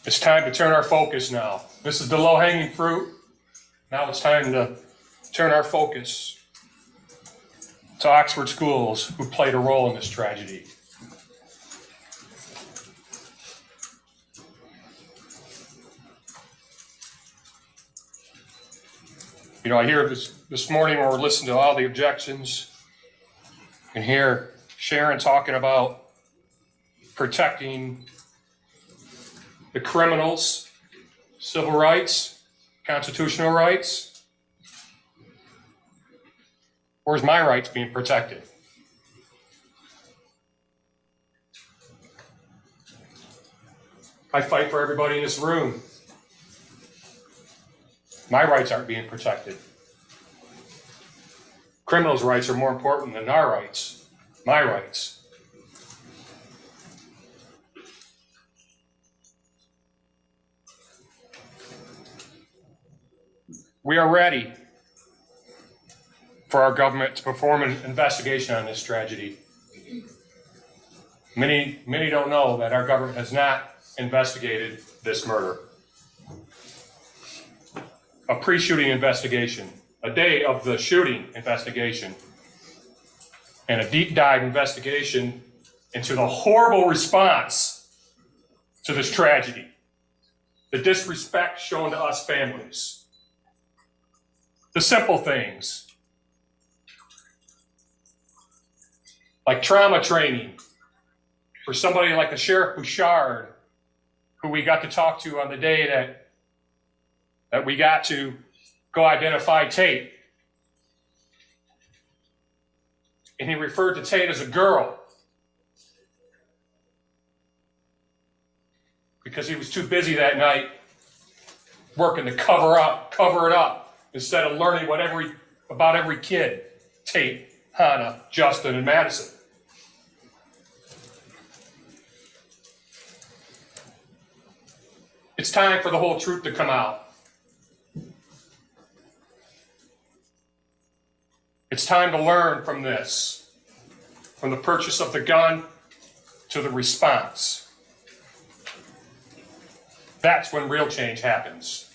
It's time to turn our focus now. This is the low-hanging fruit. Now it's time to turn our focus to Oxford schools who played a role in this tragedy. You know, I hear this morning when we're listening to all the objections and hear Sharon talking about protecting the criminals, civil rights, constitutional rights. Where's my rights being protected? I fight for everybody in this room. My rights aren't being protected. Criminals' rights are more important than our rights, my rights. We are ready for our government to perform an investigation on this tragedy. Many don't know that our government has not investigated this murder. a pre-shooting investigation, a day of the shooting investigation, and a deep dive investigation into the horrible response to this tragedy, the disrespect shown to us families, the simple things like trauma training for somebody like the Sheriff Bouchard, who we got to talk to on the day that we got to go identify Tate. And he referred to Tate as a girl because he was too busy that night working to cover it up, instead of learning about every kid, Tate, Hannah, Justin, and Madison. It's time for the whole truth to come out. It's time to learn from this, from the purchase of the gun to the response. That's when real change happens,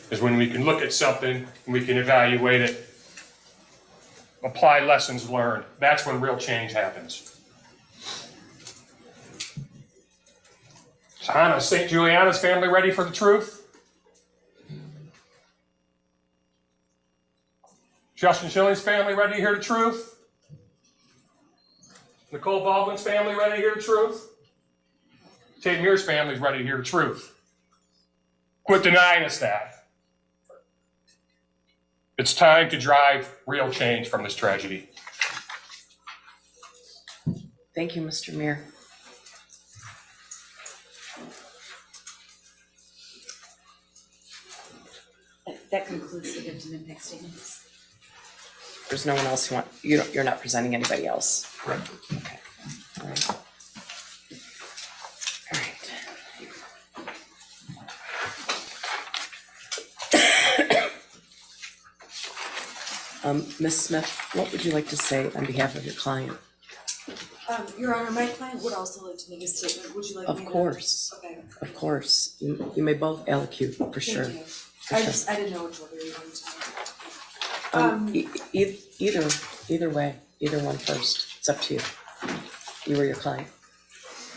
is when we can look at something and we can evaluate it, apply lessons learned. That's when real change happens. Is Hannah St. Juliana's family ready for the truth? Justin Schilling's family ready to hear the truth? Nicole Baldwin's family ready to hear the truth? Tate Muir's family's ready to hear the truth. Quit denying us that. It's time to drive real change from this tragedy. Thank you, Mr. Mayor. That concludes the victim impact statements. There's no one else who you're not presenting anybody else. Correct. Okay. All right. All right. Ms. Smith, what would you like to say on behalf of your client? Your Honor, my client would also like to make a statement. Would you like me to? Of course. Okay. Of course. You may both allocute, for sure. Thank you. For sure. I didn't know which order you wanted to. Either way, either one first. It's up to you. You or your client.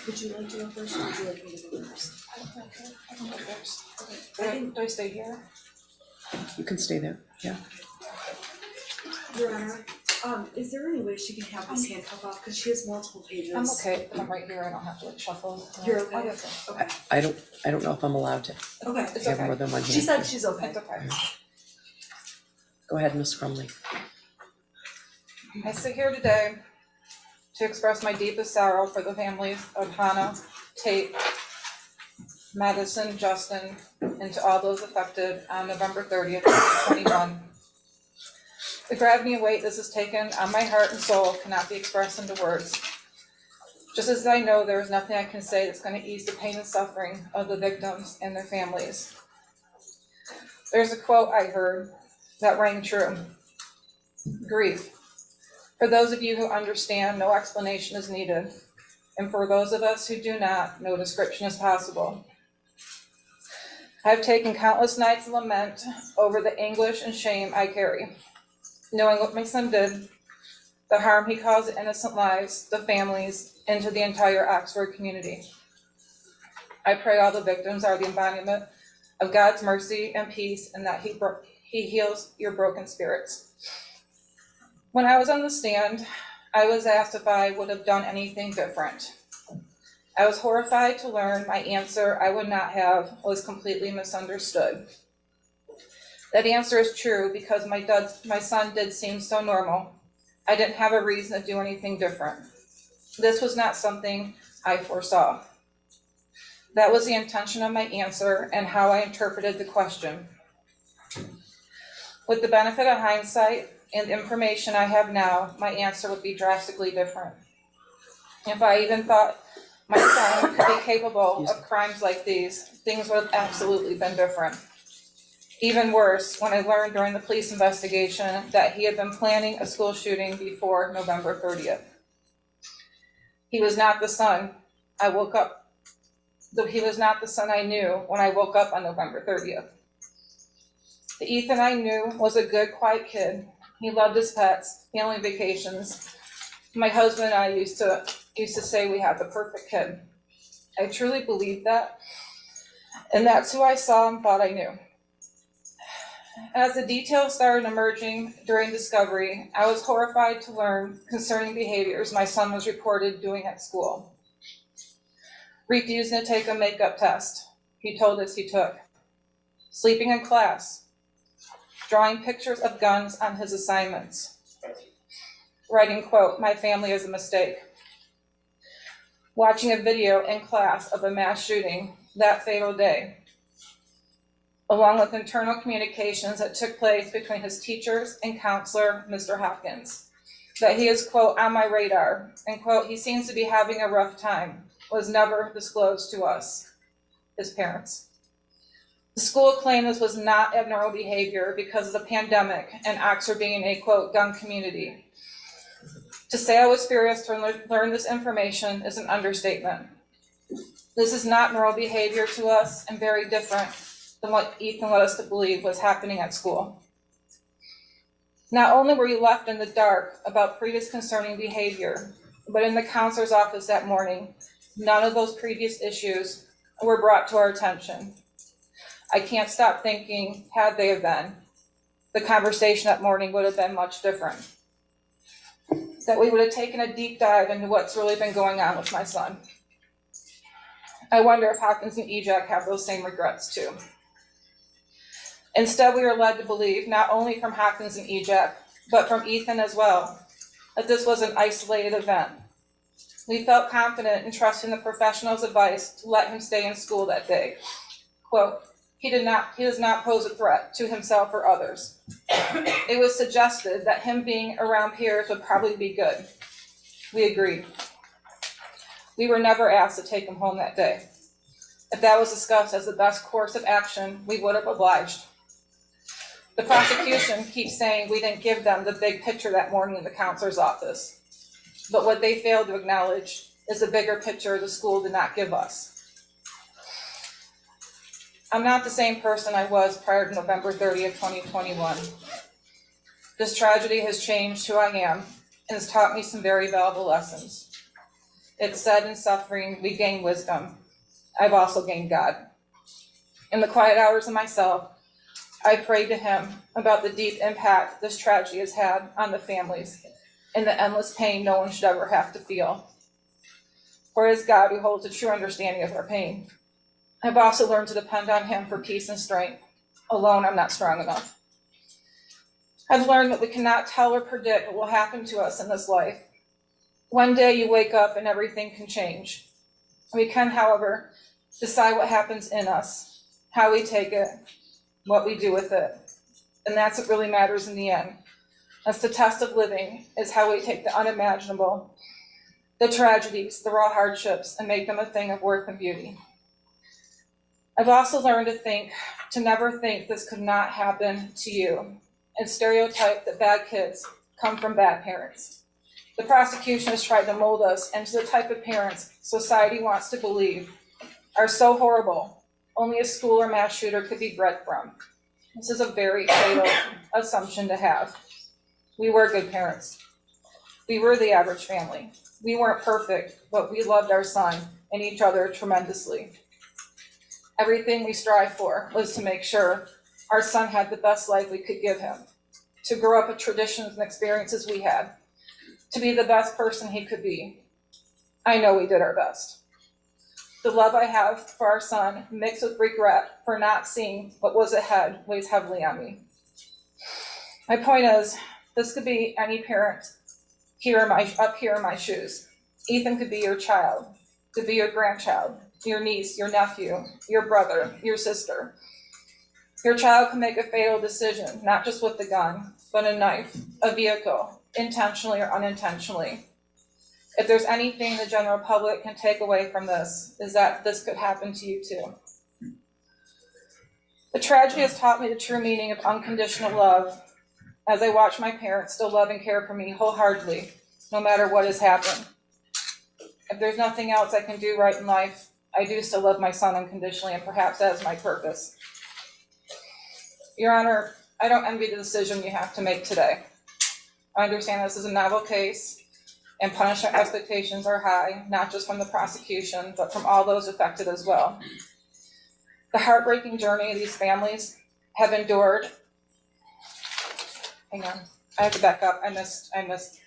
Would you like to go first, or would you like me to go first? I can go first. Okay. Do I stay here? You can stay there, yeah. Your Honor, is there any way she can have this handcuff off, because she has multiple pages? I'm okay, but I'm right here, I don't have to like shuffle. You're okay? I'll get there. Okay. I don't know if I'm allowed to Okay. It's have okay. more than one She hand. said she's okay. It's okay. Go ahead, Ms. Crumbley. I sit here today to express my deepest sorrow for the families of Hannah, Tate, Madison, Justin, and to all those affected on November 30th, 2021. The gravity and weight this has taken on my heart and soul cannot be expressed into words. Just as I know there is nothing I can say that's going to ease the pain and suffering of the victims and their families. There's a quote I heard that rang true. Grief. For those of you who understand, no explanation is needed. And for those of us who do not, no description is possible. I've taken countless nights of lament over the anguish and shame I carry, knowing what my son did, the harm he caused to innocent lives, the families, and to the entire Oxford community. I pray all the victims are the embodiment of God's mercy and peace, and that He heals your broken spirits. When I was on the stand, I was asked if I would have done anything different. I was horrified to learn my answer I would not have was completely misunderstood. That answer is true because my son did seem so normal. I didn't have a reason to do anything different. This was not something I foresaw. That was the intention of my answer and how I interpreted the question. With the benefit of hindsight and the information I have now, my answer would be drastically different. If I even thought my son could be capable of crimes like these, things would have absolutely been different. Even worse, when I learned during the police investigation that he had been planning a school shooting before November 30th. He was not the son I woke up, he was not the son I knew when I woke up on November 30th. The Ethan I knew was a good, quiet kid. He loved his pets, family vacations. My husband and I used to say we had the perfect kid. I truly believed that, and that's who I saw and thought I knew. As the details started emerging during discovery, I was horrified to learn concerning behaviors my son was reported doing at school. Refusing to take a makeup test he told us he took. Sleeping in class. Drawing pictures of guns on his assignments. Writing, quote, "My family is a mistake." Watching a video in class of a mass shooting that fatal day, along with internal communications that took place between his teachers and counselor, Mr. Hopkins, that he is, quote, "on my radar," and, quote, "he seems to be having a rough time," was never disclosed to us, his parents. The school claimed this was not abnormal behavior because of the pandemic and Oxford being a, quote, "gun community." To say I was furious to learn this information is an understatement. This is not normal behavior to us and very different than what Ethan led us to believe was happening at school. Not only were you left in the dark about previous concerning behavior, but in the counselor's office that morning, none of those previous issues were brought to our attention. I can't stop thinking, had they have been, the conversation that morning would have been much different. That we would have taken a deep dive into what's really been going on with my son. I wonder if Hopkins and EJAC have those same regrets too. Instead, we were led to believe, not only from Hopkins and EJAC, but from Ethan as well, that this was an isolated event. We felt confident in trusting the professional's advice to let him stay in school that day. Quote, he does not pose a threat to himself or others. It was suggested that him being around peers would probably be good. We agreed. We were never asked to take him home that day. If that was discussed as the best course of action, we would have obliged. The prosecution keeps saying we didn't give them the big picture that morning in the counselor's office. But what they failed to acknowledge is the bigger picture the school did not give us. I'm not the same person I was prior to November 30th, 2021. This tragedy has changed who I am and has taught me some very valuable lessons. It's said in suffering, we gain wisdom. I've also gained God. In the quiet hours of myself, I prayed to him about the deep impact this tragedy has had on the families and the endless pain no one should ever have to feel. For it is God who holds a true understanding of our pain. I've also learned to depend on him for peace and strength. Alone, I'm not strong enough. I've learned that we cannot tell or predict what will happen to us in this life. One day you wake up and everything can change. We can, however, decide what happens in us, how we take it, what we do with it. And that's what really matters in the end. That's the test of living, is how we take the unimaginable, the tragedies, the raw hardships, and make them a thing of worth and beauty. I've also learned to never think this could not happen to you, and stereotype that bad kids come from bad parents. The prosecution has tried to mold us into the type of parents society wants to believe are so horrible, only a school or mass shooter could be bred from. This is a very fatal assumption to have. We were good parents. We were the average family. We weren't perfect, but we loved our son and each other tremendously. Everything we strive for was to make sure our son had the best life we could give him, to grow up with traditions and experiences we had, to be the best person he could be. I know we did our best. The love I have for our son, mixed with regret for not seeing what was ahead, weighs heavily on me. My point is, this could be any parent up here in my shoes. Ethan could be your child, could be your grandchild, your niece, your nephew, your brother, your sister. Your child can make a fatal decision, not just with the gun, but a knife, a vehicle, intentionally or unintentionally. If there's anything the general public can take away from this, is that this could happen to you too. The tragedy has taught me the true meaning of unconditional love as I watch my parents still love and care for me wholeheartedly, no matter what has happened. If there's nothing else I can do right in life, I do still love my son unconditionally, and perhaps that is my purpose. Your Honor, I don't envy the decision you have to make today. I understand this is a novel case and punishment expectations are high, not just from the prosecution, but from all those affected as well. The heartbreaking journey these families have endured. Hang on, I have to back up. I missed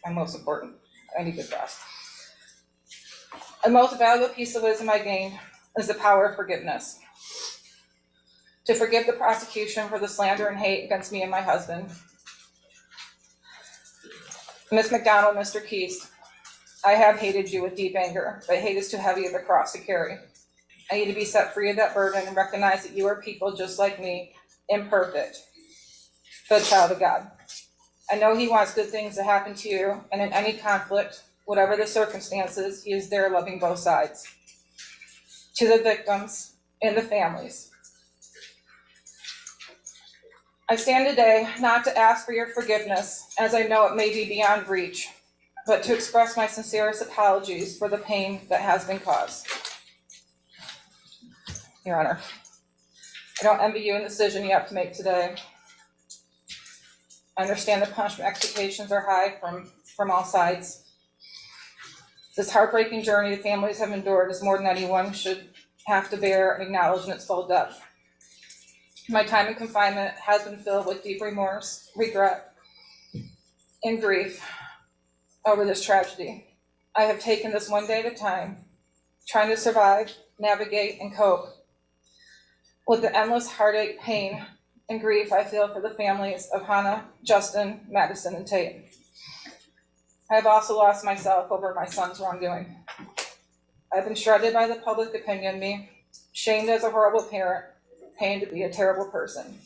my most important. I need to rest. The most valuable piece of wisdom I gained is the power of forgiveness. To forgive the prosecution for the slander and hate against me and my husband. Ms. McDonald, Mr. Keast, I have hated you with deep anger, but hate is too heavy of a cross to carry. I need to be set free of that burden and recognize that you are people just like me, imperfect, but a child of God. I know He wants good things to happen to you, and in any conflict, whatever the circumstances, He is there loving both sides. To the victims and the families, I stand today not to ask for your forgiveness, as I know it may be beyond reach, but to express my sincerest apologies for the pain that has been caused. Your Honor, I don't envy you in the decision you have to make today. I understand the punishment expectations are high from all sides. This heartbreaking journey the families have endured is more than anyone should have to bear and acknowledge in its full depth. My time in confinement has been filled with deep remorse, regret, and grief over this tragedy. I have taken this one day at a time, trying to survive, navigate, and cope with the endless heartache, pain, and grief I feel for the families of Hannah, Justin, Madison, and Tate. I have also lost myself over my son's wrongdoing. I've been shredded by the public opinion of me, shamed as a horrible parent, pained to be a terrible person.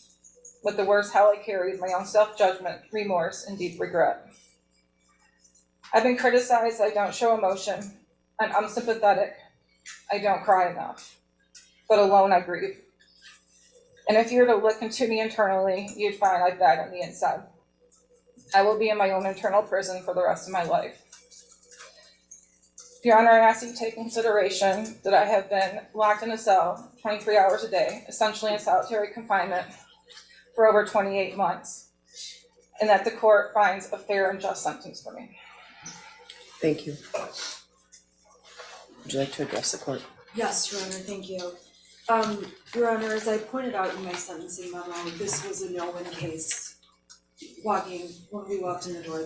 With the worst hell I carry is my own self-judgment, remorse, and deep regret. I've been criticized I don't show emotion, I'm unsympathetic, I don't cry enough, but alone I grieve. And if you were to look into me internally, you'd find I've died on the inside. I will be in my own internal prison for the rest of my life. Your Honor, I ask you to take consideration that I have been locked in a cell 23 hours a day, essentially in solitary confinement for over 28 months, and that the court finds a fair and just sentence for me. Thank you. Would you like to address the court? Yes, Your Honor, thank you. Your Honor, as I pointed out in my sentencing memo, this was a no-win case. When we walked in the door,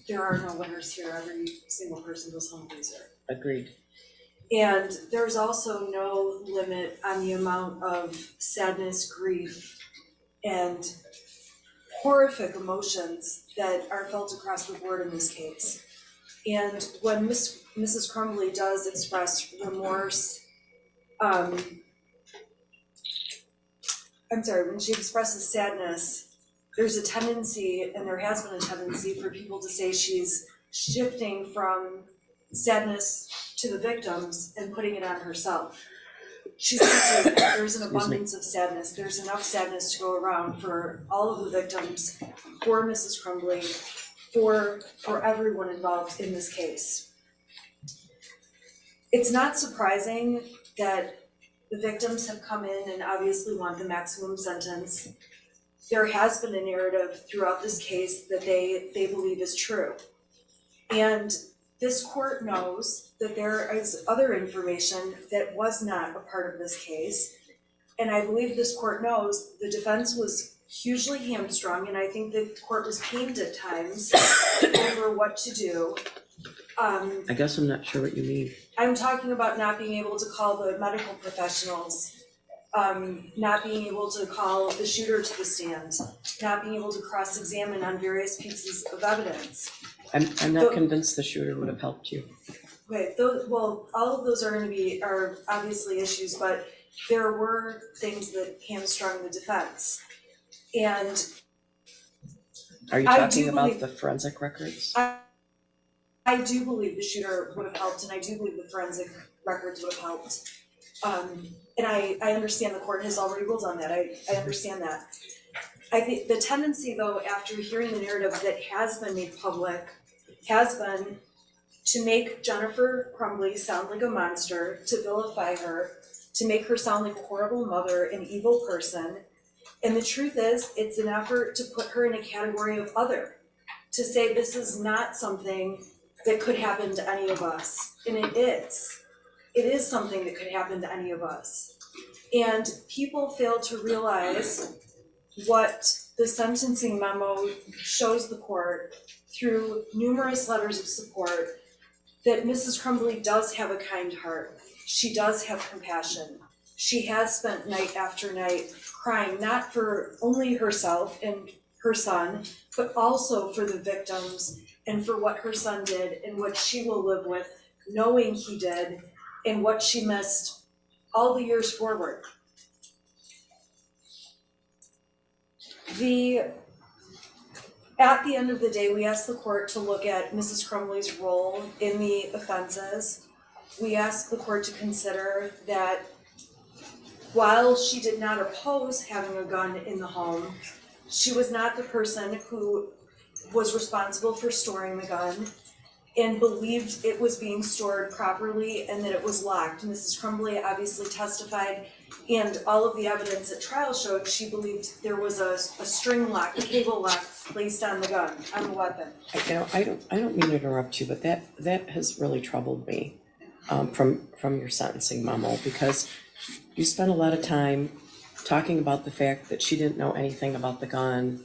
there are no winners here. Every single person goes home loser. Agreed. And there's also no limit on the amount of sadness, grief, and horrific emotions that are felt across the board in this case. And when Mrs. Crumbley does express remorse, when she expresses sadness, there's a tendency, and there has been a tendency, for people to say she's shifting from sadness to the victims and putting it on herself. She's saying there's an abundance of sadness. There's enough sadness to go around for all of the victims, for Mrs. Crumbley, for everyone involved in this case. It's not surprising that the victims have come in and obviously want the maximum sentence. There has been a narrative throughout this case that they believe is true. And this court knows that there is other information that was not a part of this case. And I believe this court knows the defense was hugely hamstrung, and I think the court was pained at times over what to do. I guess I'm not sure what you mean. I'm talking about not being able to call the medical professionals, not being able to call the shooter to the stand, not being able to cross-examine on various pieces of evidence. I'm not convinced the shooter would have helped you. Okay, all of those are obviously issues, but there were things that hamstrung the defense. And are you talking about the forensic records? I do believe the shooter would have helped, and I do believe the forensic records would have helped. And I understand the court has already ruled on that. I understand that. I think the tendency, though, after hearing the narrative that has been made public, has been to make Jennifer Crumbley sound like a monster, to vilify her, to make her sound like a horrible mother, an evil person, And the truth is, it's an effort to put her in a category of other, to say this is not something that could happen to any of us, and it is. It is something that could happen to any of us. And people fail to realize what the sentencing memo shows the court through numerous letters of support, that Mrs. Crumbley does have a kind heart. She does have compassion. She has spent night after night crying, not for only herself and her son, but also for the victims and for what her son did and what she will live with, knowing he did, and what she missed all the years forward. At the end of the day, we asked the court to look at Mrs. Crumbley's role in the offenses. We asked the court to consider that while she did not oppose having a gun in the home, she was not the person who was responsible for storing the gun and believed it was being stored properly and that it was locked. Mrs. Crumbley obviously testified, and all of the evidence at trial showed she believed there was a string lock, a cable lock placed on the gun, on the weapon. I don't mean to interrupt you, but that has really troubled me from your sentencing memo, because you spent a lot of time talking about the fact that she didn't know anything about the gun.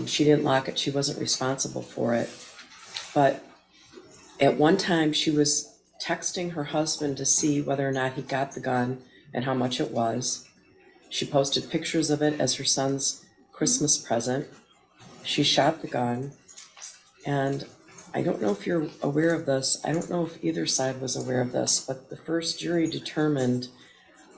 She didn't lock it. She wasn't responsible for it. But at one time, she was texting her husband to see whether or not he got the gun and how much it was. She posted pictures of it as her son's Christmas present. She shot the gun. And I don't know if you're aware of this. I don't know if either side was aware of this, but the first jury determined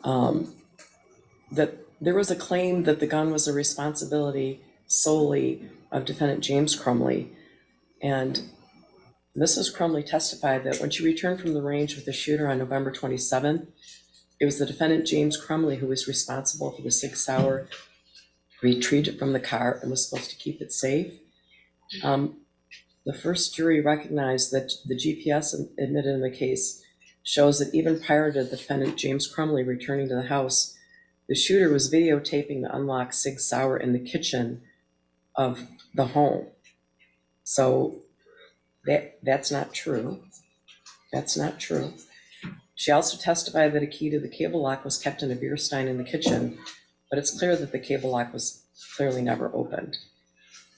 that there was a claim that the gun was a responsibility solely of defendant James Crumbley. And Mrs. Crumbley testified that when she returned from the range with the shooter on November 27th, it was the defendant James Crumbley who was responsible for the 6 Sauer, retrieved it from the car and was supposed to keep it safe. The first jury recognized that the GPS admitted in the case shows that even prior to the defendant James Crumbley returning to the house, the shooter was videotaping the unlocked 6 Sauer in the kitchen of the home. So that's not true. That's not true. She also testified that a key to the cable lock was kept in a beer stein in the kitchen, but it's clear that the cable lock was clearly never opened.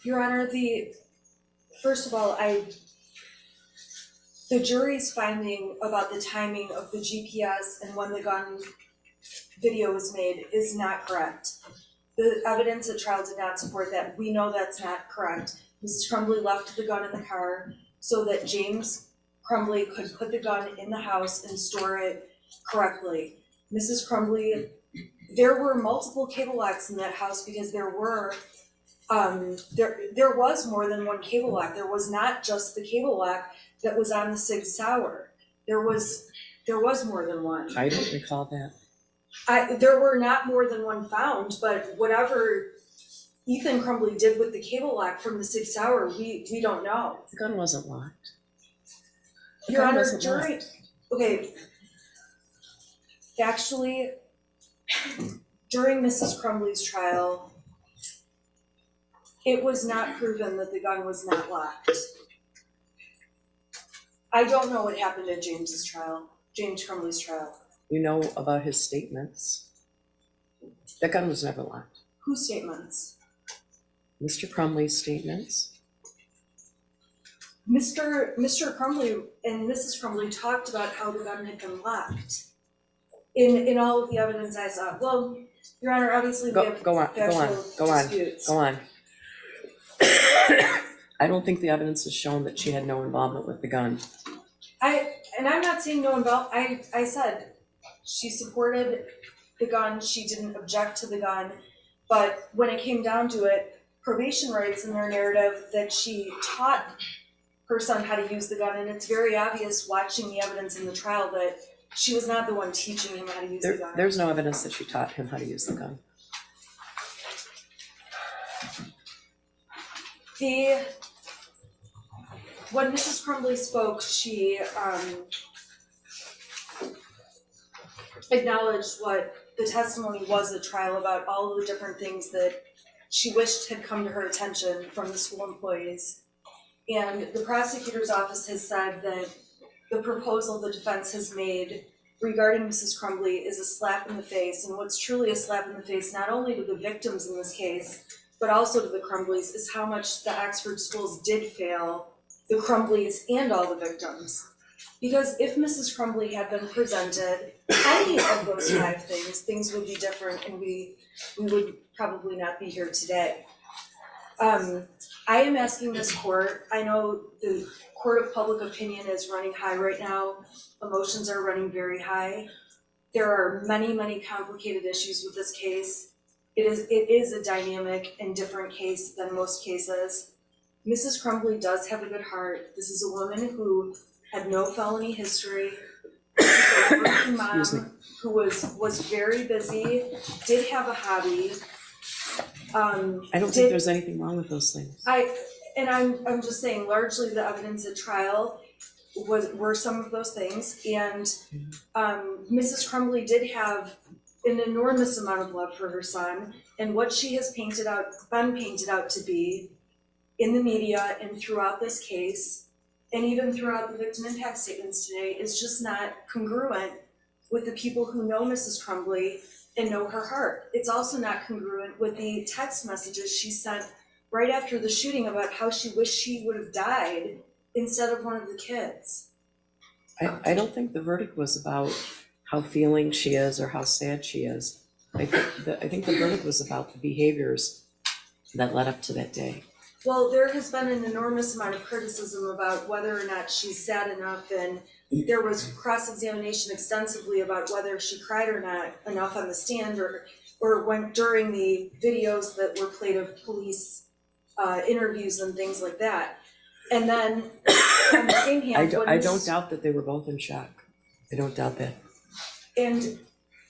Your Honor, first of all, the jury's finding about the timing of the GPS and when the gun video was made is not correct. The evidence at trial did not support that. We know that's not correct. Mrs. Crumbley left the gun in the car so that James Crumbley could put the gun in the house and store it correctly. Mrs. Crumbley, there were multiple cable locks in that house because there was more than one cable lock. There was not just the cable lock that was on the 6 Sauer. There was more than one. I don't recall that. There were not more than one found, but whatever Ethan Crumbley did with the cable lock from the 6 Sauer, we don't know. The gun wasn't locked. Your Honor, jury, okay, actually, during Mrs. Crumbley's trial, it was not proven that the gun was not locked. I don't know what happened at James Crumbley's trial. You know about his statements. The gun was never locked. Whose statements? Mr. Crumbley's statements. Mr. Crumbley and Mrs. Crumbley talked about how the gun had been locked. In all of the evidence I saw. Well, Your Honor, obviously we have Go on. disputes. I don't think the evidence has shown that she had no involvement with the gun. I'm not saying no involvement. I said she supported the gun, she didn't object to the gun, but when it came down to it, probation writes in their narrative that she taught her son how to use the gun, and it's very obvious watching the evidence in the trial that she was not the one teaching him how to use the gun. There's no evidence that she taught him how to use the gun. When Mrs. Crumbley spoke, she acknowledged what the testimony was a trial about all of the different things that she wished had come to her attention from the school employees. And the prosecutor's office has said that the proposal the defense has made regarding Mrs. Crumbley is a slap in the face, and what's truly a slap in the face, not only to the victims in this case, but also to the Crumbleys, is how much the Oxford schools did fail the Crumbleys and all the victims. Because if Mrs. Crumbley had been presented any of those 5 things, things would be different and we would probably not be here today. I am asking this court, I know the court of public opinion is running high right now, emotions are running very high. There are many, many complicated issues with this case. It is a dynamic and different case than most cases. Mrs. Crumbley does have a good heart. This is a woman who had no felony history. She's a working mom who was very busy, did have a hobby. I don't think there's anything wrong with those things. I'm just saying, largely the evidence at trial were some of those things, and Mrs. Crumbley did have an enormous amount of love for her son, and what she has been painted out to be in the media and throughout this case, and even throughout the victim impact statements today, is just not congruent with the people who know Mrs. Crumbley and know her heart. It's also not congruent with the text messages she sent right after the shooting about how she wished she would have died instead of one of the kids. I don't think the verdict was about how feeling she is or how sad she is. I think the verdict was about the behaviors that led up to that day. Well, there has been an enormous amount of criticism about whether or not she's sad enough, and there was cross-examination extensively about whether she cried or not enough on the stand, or when during the videos that were played of police interviews and things like that. And then on the same hand, I don't doubt that they were both in shock. I don't doubt that. And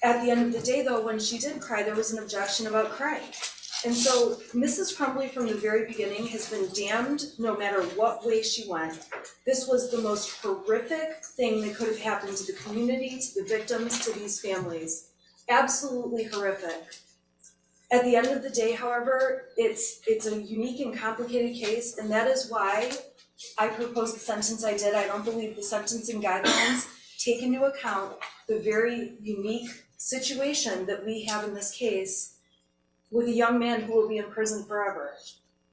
at the end of the day, though, when she did cry, there was an objection about crying. And so Mrs. Crumbley from the very beginning has been damned no matter what way she went. This was the most horrific thing that could have happened to the community, to the victims, to these families. Absolutely horrific. At the end of the day, however, it's a unique and complicated case, and that is why I proposed the sentence I did. I don't believe the sentencing guidelines take into account the very unique situation that we have in this case with a young man who will be in prison forever.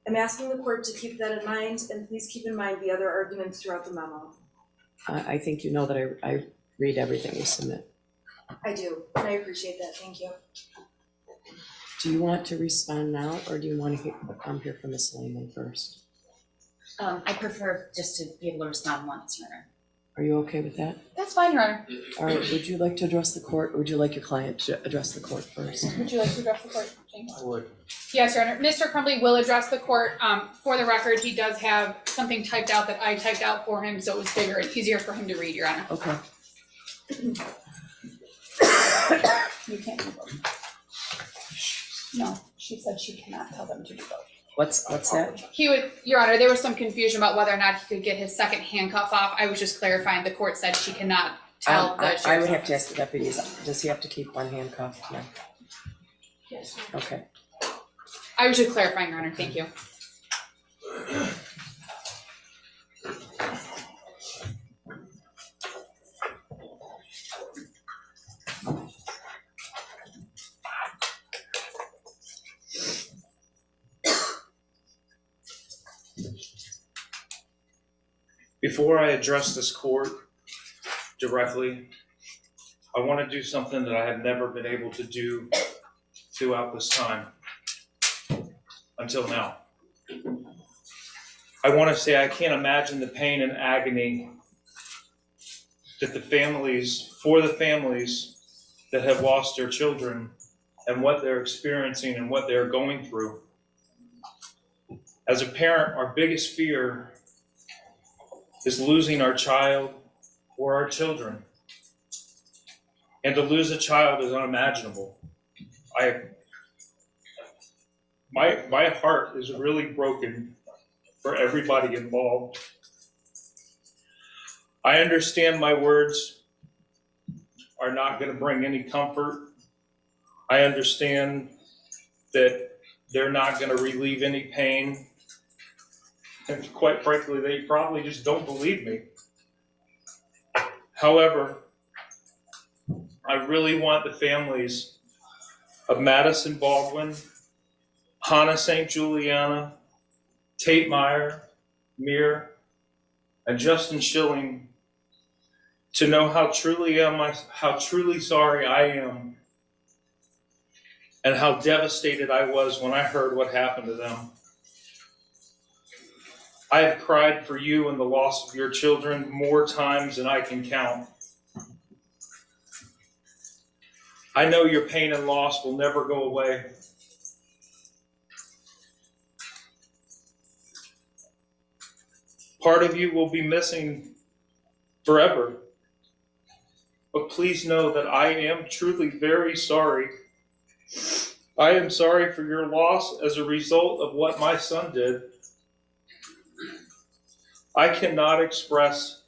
I'm asking the court to keep that in mind, and please keep in mind the other arguments throughout the memo. I think you know that I read everything you submit. I do, and I appreciate that. Thank you. Do you want to respond now, or do you want to hear from Ms. Lehman first? I prefer just to be able to respond once, Your Honor. Are you okay with that? That's fine, Your Honor. All right, would you like to address the court, or would you like your client to address the court first? Would you like to address the court, James? I would. Yes, Your Honor. Mr. Crumbley will address the court. For the record, he does have something typed out that I typed out for him, so it was bigger and easier for him to read, Your Honor. Okay. You can't do both. No, she said she cannot tell them to do both. What's that? He would, Your Honor, there was some confusion about whether or not he could get his second handcuff off. I was just clarifying. The court said she cannot tell the sheriff's I would have to office. ask the deputies, does he have to keep one handcuff? No. Yes. Okay. I was just clarifying, Your Honor. Thank you. Before I address this court directly, I want to do something that I have never been able to do throughout this time until now. I want to say I can't imagine the pain and agony that for the families that have lost their children and what they're experiencing and what they're going through. As a parent, our biggest fear is losing our child or our children. And to lose a child is unimaginable. My heart is really broken for everybody involved. I understand my words are not going to bring any comfort I understand that they're not gonna relieve any pain. And quite frankly, they probably just don't believe me. However, I really want the families of Madison Baldwin, Hannah St. Juliana, Tate Meyer, Mir, and Justin Schilling to know how truly sorry I am and how devastated I was when I heard what happened to them. I have cried for you and the loss of your children more times than I can count. I know your pain and loss will never go away. Part of you will be missing forever. But please know that I am truly very sorry. I am sorry for your loss as a result of what my son did. I cannot express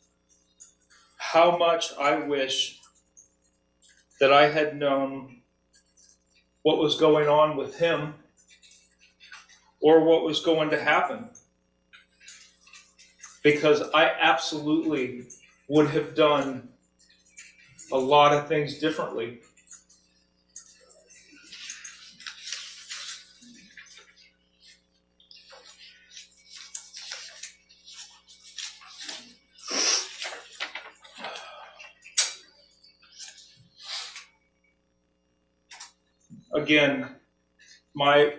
how much I wish that I had known what was going on with him or what was going to happen. Because I absolutely would have done a lot of things differently. Again, my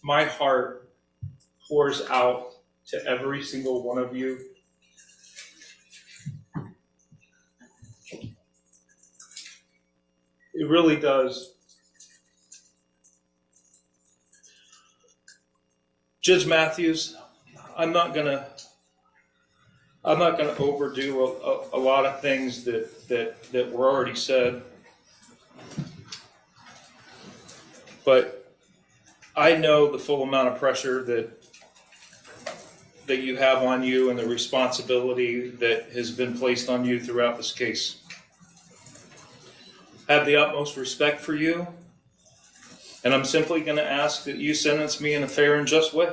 heart pours out to every single one of you. It really does. Judge Matthews, I'm not gonna overdo a lot of things that were already said. But I know the full amount of pressure that you have on you and the responsibility that has been placed on you throughout this case. I have the utmost respect for you, and I'm simply going to ask that you sentence me in a fair and just way.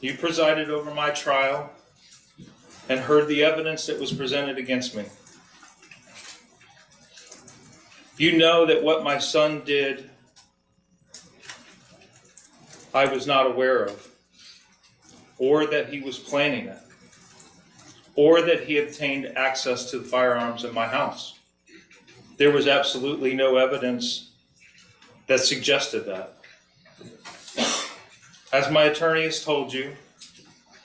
You presided over my trial and heard the evidence that was presented against me. You know that what my son did, I was not aware of, or that he was planning it, or that he obtained access to the firearms in my house. There was absolutely no evidence that suggested that. As my attorney has told you,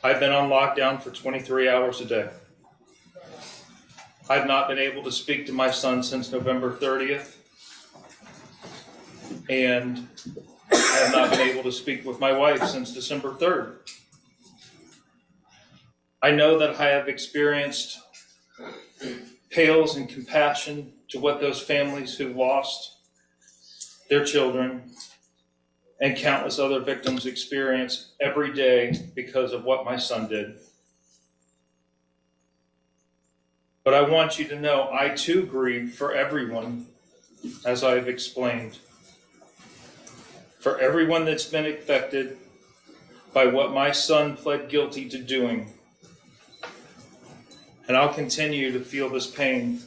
I've been on lockdown for 23 hours a day. I've not been able to speak to my son since November 30th, and I have not been able to speak with my wife since December 3rd. I know that I have experienced pales in compassion to what those families who lost their children and countless other victims experience every day because of what my son did. But I want you to know I too grieve for everyone, as I've explained. For everyone that's been affected by what my son pled guilty to doing. And I'll continue to feel this pain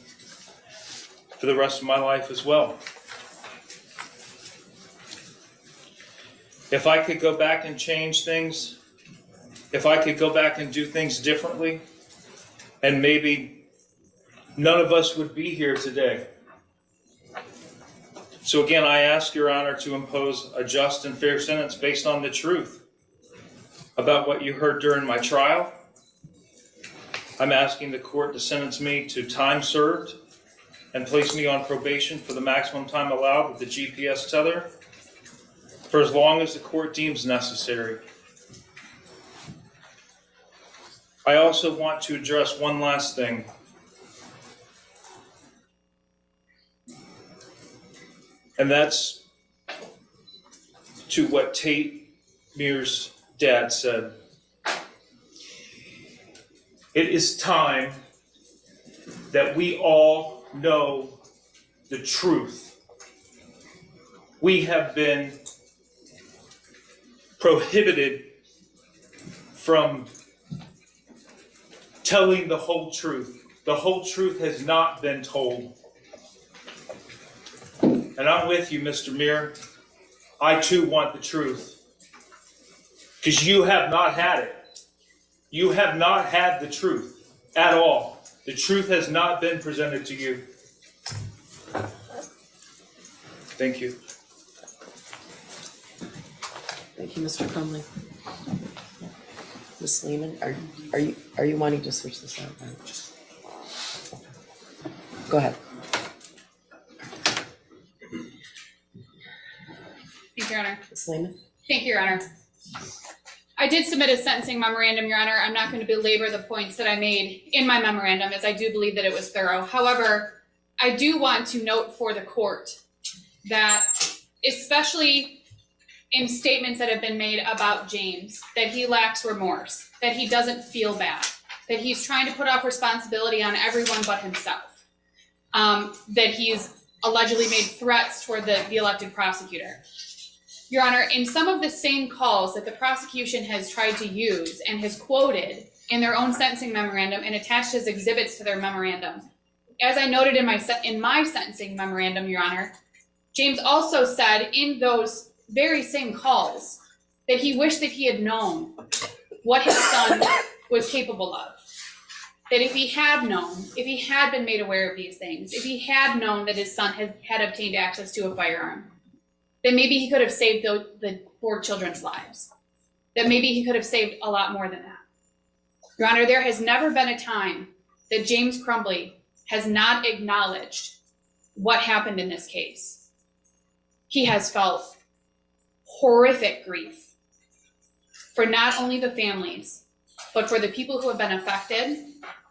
for the rest of my life as well. If I could go back and change things, if I could go back and do things differently, and maybe none of us would be here today. So again, I ask Your Honor to impose a just and fair sentence based on the truth about what you heard during my trial. I'm asking the court to sentence me to time served and place me on probation for the maximum time allowed with the GPS tether for as long as the court deems necessary. I also want to address one last thing. And that's to what Tate Mears' dad said. It is time that we all know the truth. We have been prohibited from telling the whole truth. The whole truth has not been told. And I'm with you, Mr. Mayor. I too want the truth. Because you have not had it. You have not had the truth at all. The truth has not been presented to you. Thank you. Thank you, Mr. Crumbley. Ms. Lehman, are you wanting to switch this out? Go ahead. Thank you, Your Honor. Ms. Lehman? Thank you, Your Honor. I did submit a sentencing memorandum, Your Honor. I'm not going to belabor the points that I made in my memorandum, as I do believe that it was thorough. However, I do want to note for the court that, especially in statements that have been made about James, that he lacks remorse, that he doesn't feel bad, that he's trying to put off responsibility on everyone but himself, that he's allegedly made threats toward the elected prosecutor. Your Honor, in some of the same calls that the prosecution has tried to use and has quoted in their own sentencing memorandum and attached as exhibits to their memorandum, as I noted in my sentencing memorandum, Your Honor, James also said in those very same calls that he wished that he had known what his son was capable of. That if he had known, if he had been made aware of these things, if he had known that his son had obtained access to a firearm, then maybe he could have saved the 4 children's lives. That maybe he could have saved a lot more than that. Your Honor, there has never been a time that James Crumbley has not acknowledged what happened in this case. He has felt horrific grief for not only the families, but for the people who have been affected.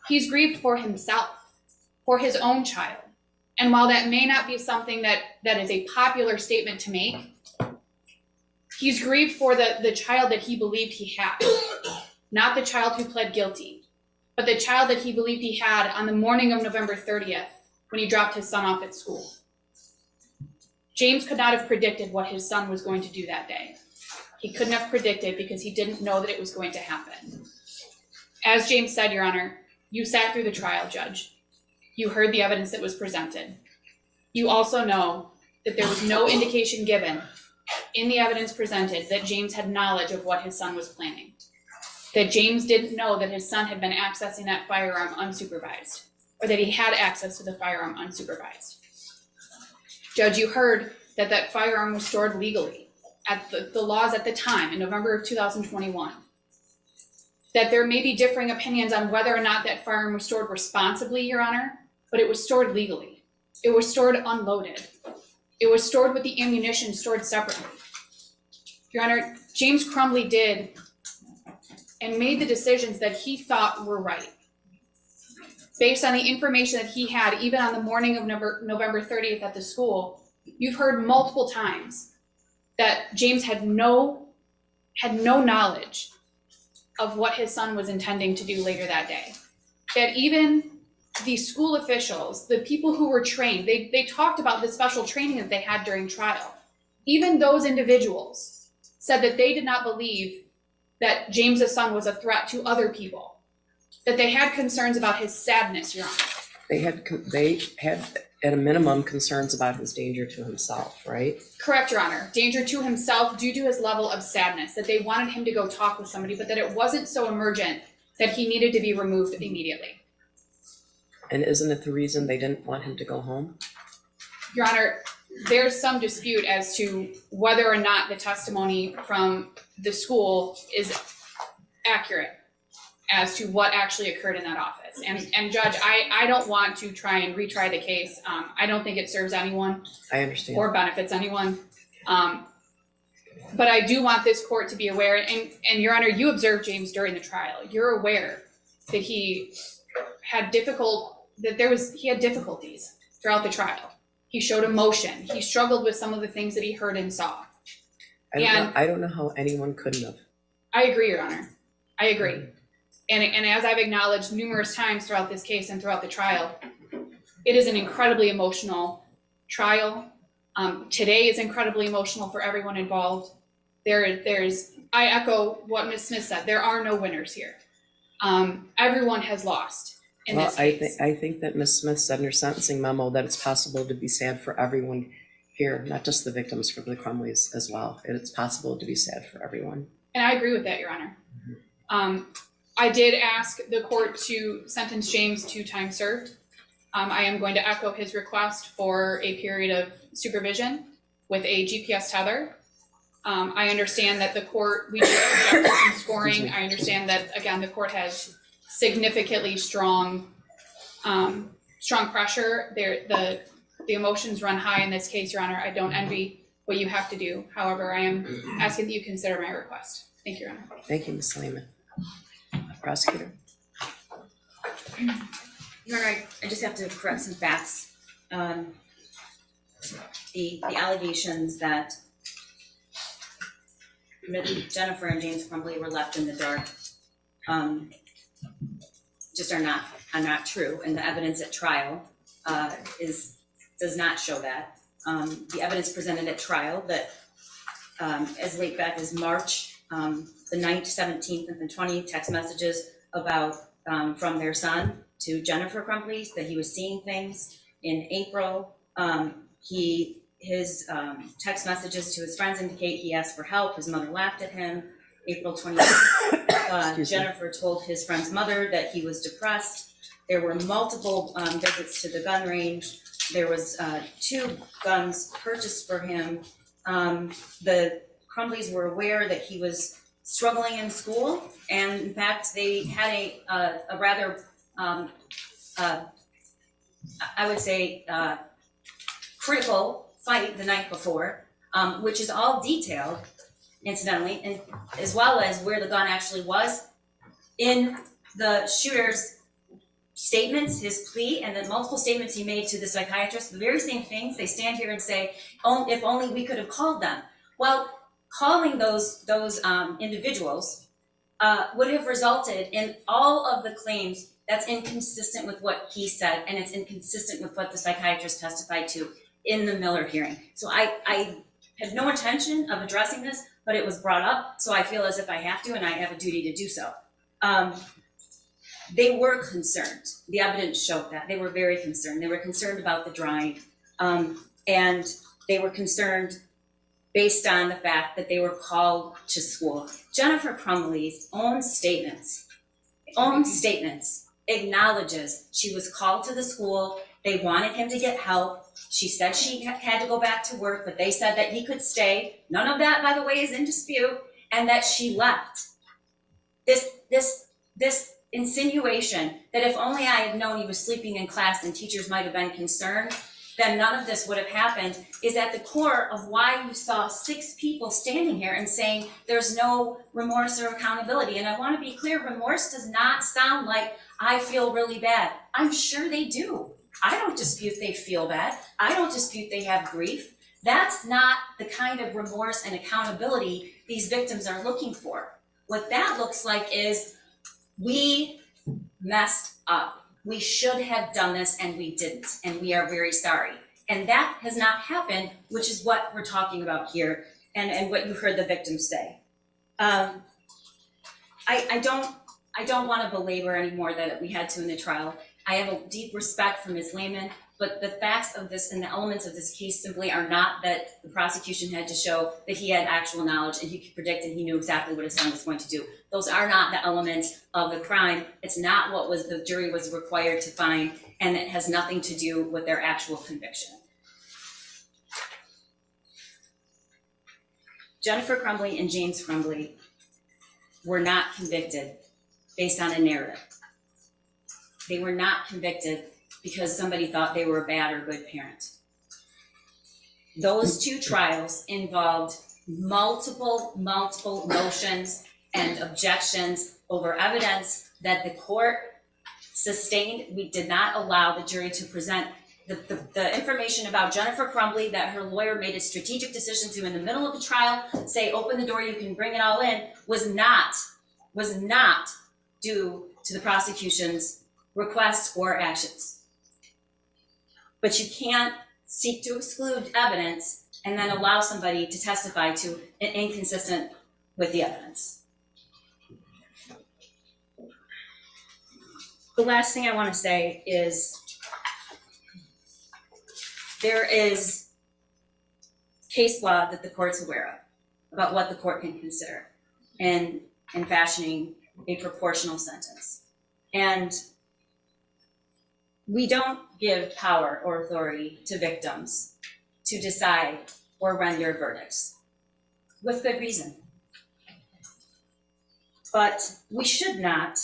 He's grieved for himself, for his own child. And while that may not be something that is a popular statement to make, he's grieved for the child that he believed he had. Not the child who pled guilty, but the child that he believed he had on the morning of November 30th when he dropped his son off at school. James could not have predicted what his son was going to do that day. He couldn't have predicted because he didn't know that it was going to happen. As James said, Your Honor, you sat through the trial, Judge. You heard the evidence that was presented. You also know that there was no indication given in the evidence presented that James had knowledge of what his son was planning. That James didn't know that his son had been accessing that firearm unsupervised, or that he had access to the firearm unsupervised. Judge, you heard that that firearm was stored legally at the laws at the time in November of 2021. That there may be differing opinions on whether or not that firearm was stored responsibly, Your Honor, but it was stored legally. It was stored unloaded. It was stored with the ammunition stored separately. Your Honor, James Crumbley did and made the decisions that he thought were right. Based on the information that he had, even on the morning of November 30th at the school, you've heard multiple times that James had no knowledge of what his son was intending to do later that day. That even the school officials, the people who were trained, they talked about the special training that they had during trial. Even those individuals said that they did not believe that James's son was a threat to other people. That they had concerns about his sadness, Your Honor. They had at a minimum concerns about his danger to himself, right? Correct, Your Honor. Danger to himself due to his level of sadness, that they wanted him to go talk with somebody, but that it wasn't so emergent that he needed to be removed immediately. And isn't it the reason they didn't want him to go home? Your Honor, there's some dispute as to whether or not the testimony from the school is accurate as to what actually occurred in that office. And Judge, I don't want to try and retry the case. I don't think it serves anyone. I understand. Or benefits anyone. But I do want this court to be aware, and Your Honor, you observed James during the trial. You're aware that he had difficulties throughout the trial. He showed emotion. He struggled with some of the things that he heard and saw. I don't know how anyone couldn't have. I agree, Your Honor. I agree. And as I've acknowledged numerous times throughout this case and throughout the trial, it is an incredibly emotional trial. Today is incredibly emotional for everyone involved. I echo what Ms. Smith said. There are no winners here. Everyone has lost in this case. I think that Ms. Smith said in her sentencing memo that it's possible to be sad for everyone here, not just the victims, for the Crumbleys as well. It's possible to be sad for everyone. And I agree with that, Your Honor. I did ask the court to sentence James to time served. I am going to echo his request for a period of supervision with a GPS tether. I understand that the court, we did object to some scoring. I understand that, again, the court has significantly strong pressure. The emotions run high in this case, Your Honor. I don't envy what you have to do. However, I am asking that you consider my request. Thank you, Your Honor. Thank you, Ms. Lehman. Prosecutor. Your Honor, I just have to correct some facts. The allegations that Jennifer and James Crumbley were left in the dark just are not true, and the evidence at trial does not show that. The evidence presented at trial that as late back as March, the 9th, 17th, and the 20th text messages about from their son to Jennifer Crumbley that he was seeing things. In April, his text messages to his friends indicate he asked for help. His mother laughed at him. April 28th, Jennifer told his friend's mother that he was depressed. There were multiple visits to the gun range. There was 2 guns purchased for him. The Crumbleys were aware that he was struggling in school, and in fact, they had a rather, I would say, critical fight the night before, which is all detailed, incidentally, and as well as where the gun actually was in the shooter's statements, his plea, and the multiple statements he made to the psychiatrist, the very same things. They stand here and say, "Oh, if only we could have called them." Well, calling those individuals would have resulted in all of the claims that's inconsistent with what he said, and it's inconsistent with what the psychiatrist testified to in the Miller hearing. So I had no intention of addressing this, but it was brought up, so I feel as if I have to, and I have a duty to do so. They were concerned. The evidence showed that. They were very concerned. They were concerned about the drying, and they were concerned based on the fact that they were called to school. Jennifer Crumbley's own statements acknowledges she was called to the school. They wanted him to get help. She said she had to go back to work, but they said that he could stay. None of that, by the way, is in dispute, and that she left. This insinuation that if only I had known he was sleeping in class and teachers might have been concerned, then none of this would have happened, is at the core of why you saw 6 people standing here and saying there's no remorse or accountability. And I want to be clear, remorse does not sound like I feel really bad. I'm sure they do. I don't dispute they feel bad. I don't dispute they have grief. That's not the kind of remorse and accountability these victims are looking for. What that looks like is we messed up. We should have done this and we didn't, and we are very sorry. And that has not happened, which is what we're talking about here and what you heard the victims say. I don't want to belabor any more that we had to in the trial. I have a deep respect for Ms. Lehman, but the facts of this and the elements of this case simply are not that the prosecution had to show that he had actual knowledge and he could predict and he knew exactly what his son was going to do. Those are not the elements of the crime. It's not what the jury was required to find, and it has nothing to do with their actual conviction. Jennifer Crumbley and James Crumbley were not convicted based on a narrative. They were not convicted because somebody thought they were a bad or good parent. Those 2 trials involved multiple motions and objections over evidence that the court sustained. We did not allow the jury to present the information about Jennifer Crumbley that her lawyer made a strategic decision to in the middle of the trial, say open the door, you can bring it all in, was not due to the prosecution's requests or actions. But you can't seek to exclude evidence and then allow somebody to testify to an inconsistent with the evidence. The last thing I want to say is there is case law that the court's aware of about what the court can consider in fashioning a proportional sentence. And we don't give power or authority to victims to decide or render verdicts, with good reason. But we should not,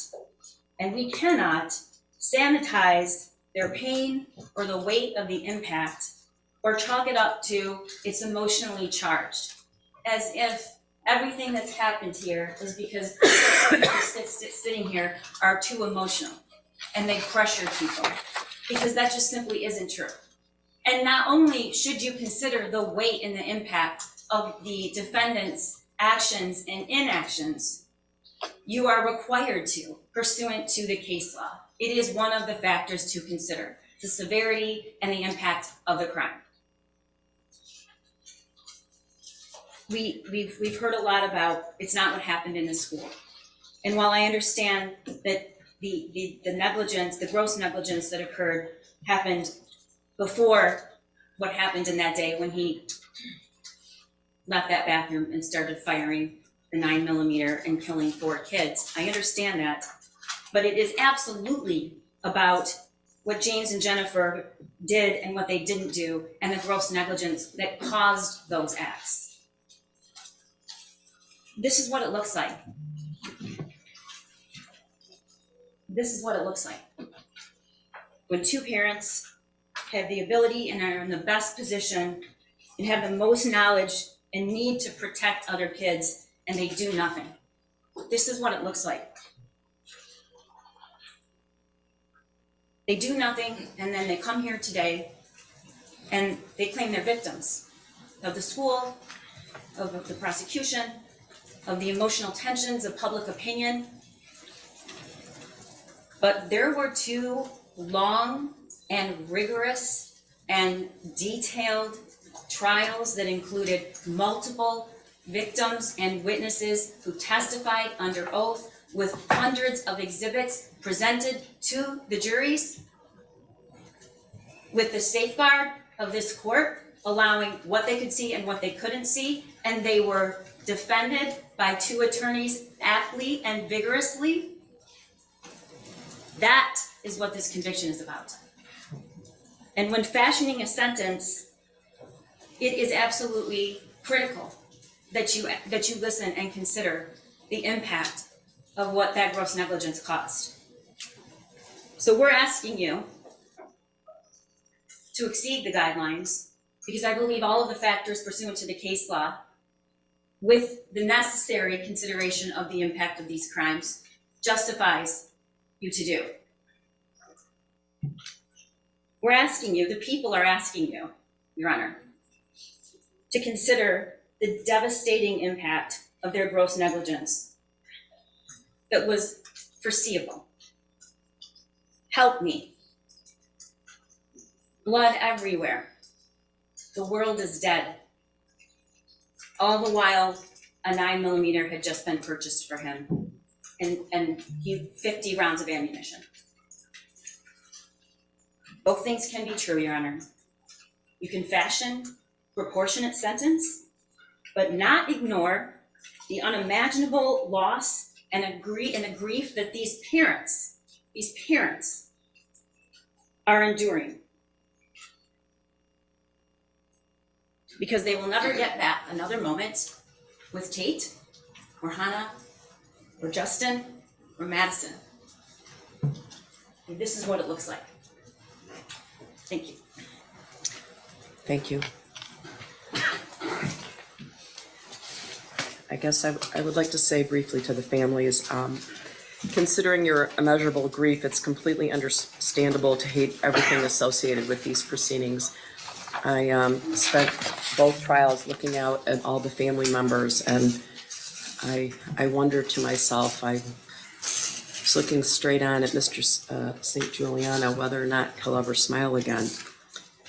and we cannot, sanitize their pain or the weight of the impact or chalk it up to it's emotionally charged, as if everything that's happened here is because people sitting here are too emotional and they pressure people, because that just simply isn't true. And not only should you consider the weight and the impact of the defendant's actions and inactions, you are required to, pursuant to the case law. It is one of the factors to consider, the severity and the impact of the crime. We've heard a lot about it's not what happened in the school. And while I understand that the negligence, the gross negligence that occurred happened before what happened in that day when he left that bathroom and started firing the 9mm and killing 4 kids, I understand that. But it is absolutely about what James and Jennifer did and what they didn't do, and the gross negligence that caused those acts. This is what it looks like. This is what it looks like. When 2 parents have the ability and are in the best position and have the most knowledge and need to protect other kids, and they do nothing. This is what it looks like. They do nothing, and then they come here today and they claim they're victims of the school, of the prosecution, of the emotional tensions of public opinion. But there were 2 long and rigorous and detailed trials that included multiple victims and witnesses who testified under oath, with hundreds of exhibits presented to the juries, with the safeguard of this court allowing what they could see and what they couldn't see, and they were defended by 2 attorneys aptly and vigorously. That is what this conviction is about. And when fashioning a sentence, it is absolutely critical that you listen and consider the impact of what that gross negligence caused. So we're asking you to exceed the guidelines, because I believe all of the factors pursuant to the case law, with the necessary consideration of the impact of these crimes, justifies you to do. We're asking you, the people are asking you, Your Honor, to consider the devastating impact of their gross negligence that was foreseeable. Help me. Blood everywhere. The world is dead. All the while, a 9mm had just been purchased for him, and 50 rounds of ammunition. Both things can be true, Your Honor. You can fashion proportionate sentence, but not ignore the unimaginable loss and the grief that these parents are enduring. Because they will never get back another moment with Tate, or Hannah, or Justin, or Madison. And this is what it looks like. Thank you. Thank you. I guess I would like to say briefly to the families, considering your immeasurable grief, it's completely understandable to hate everything associated with these proceedings. I spent both trials looking out at all the family members, and I wonder to myself, I was looking straight on at Mr. St. Juliana, whether or not he'll ever smile again.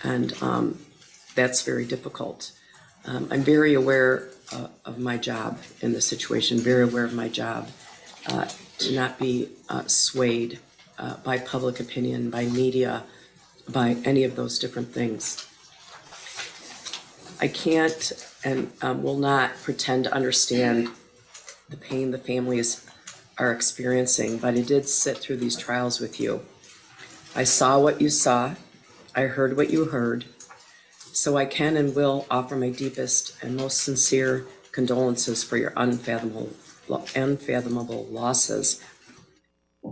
And that's very difficult. I'm very aware of my job in this situation, very aware of my job to not be swayed by public opinion, by media, by any of those different things. I can't and will not pretend to understand the pain the families are experiencing, but I did sit through these trials with you. I saw what you saw, I heard what you heard, so I can and will offer my deepest and most sincere condolences for your unfathomable losses.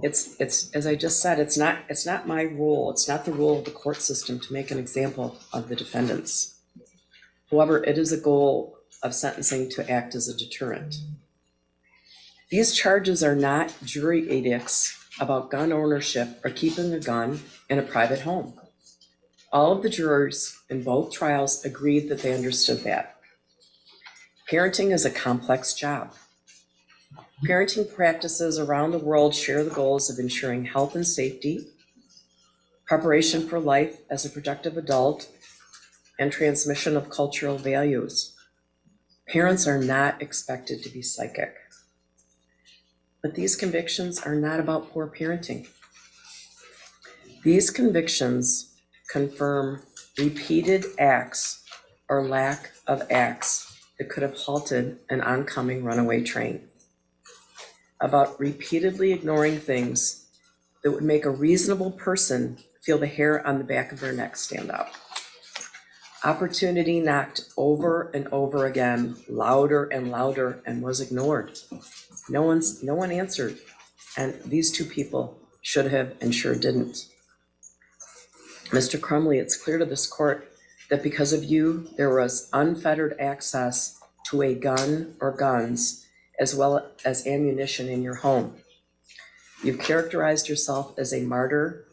It's as I just said, it's not my role, it's not the role of the court system to make an example of the defendants. However, it is a goal of sentencing to act as a deterrent. These charges are not jury edicts about gun ownership or keeping a gun in a private home. All of the jurors in both trials agreed that they understood that. Parenting is a complex job. Parenting practices around the world share the goals of ensuring health and safety, preparation for life as a productive adult, and transmission of cultural values. Parents are not expected to be psychic. But these convictions are not about poor parenting. These convictions confirm repeated acts or lack of acts that could have halted an oncoming runaway train, about repeatedly ignoring things that would make a reasonable person feel the hair on the back of their neck stand up. Opportunity knocked over and over again, louder and louder, and was ignored. No one answered, and these two people should have and sure didn't. Mr. Crumbley, it's clear to this court that because of you, there was unfettered access to a gun or guns, as well as ammunition in your home. You've characterized yourself as a martyr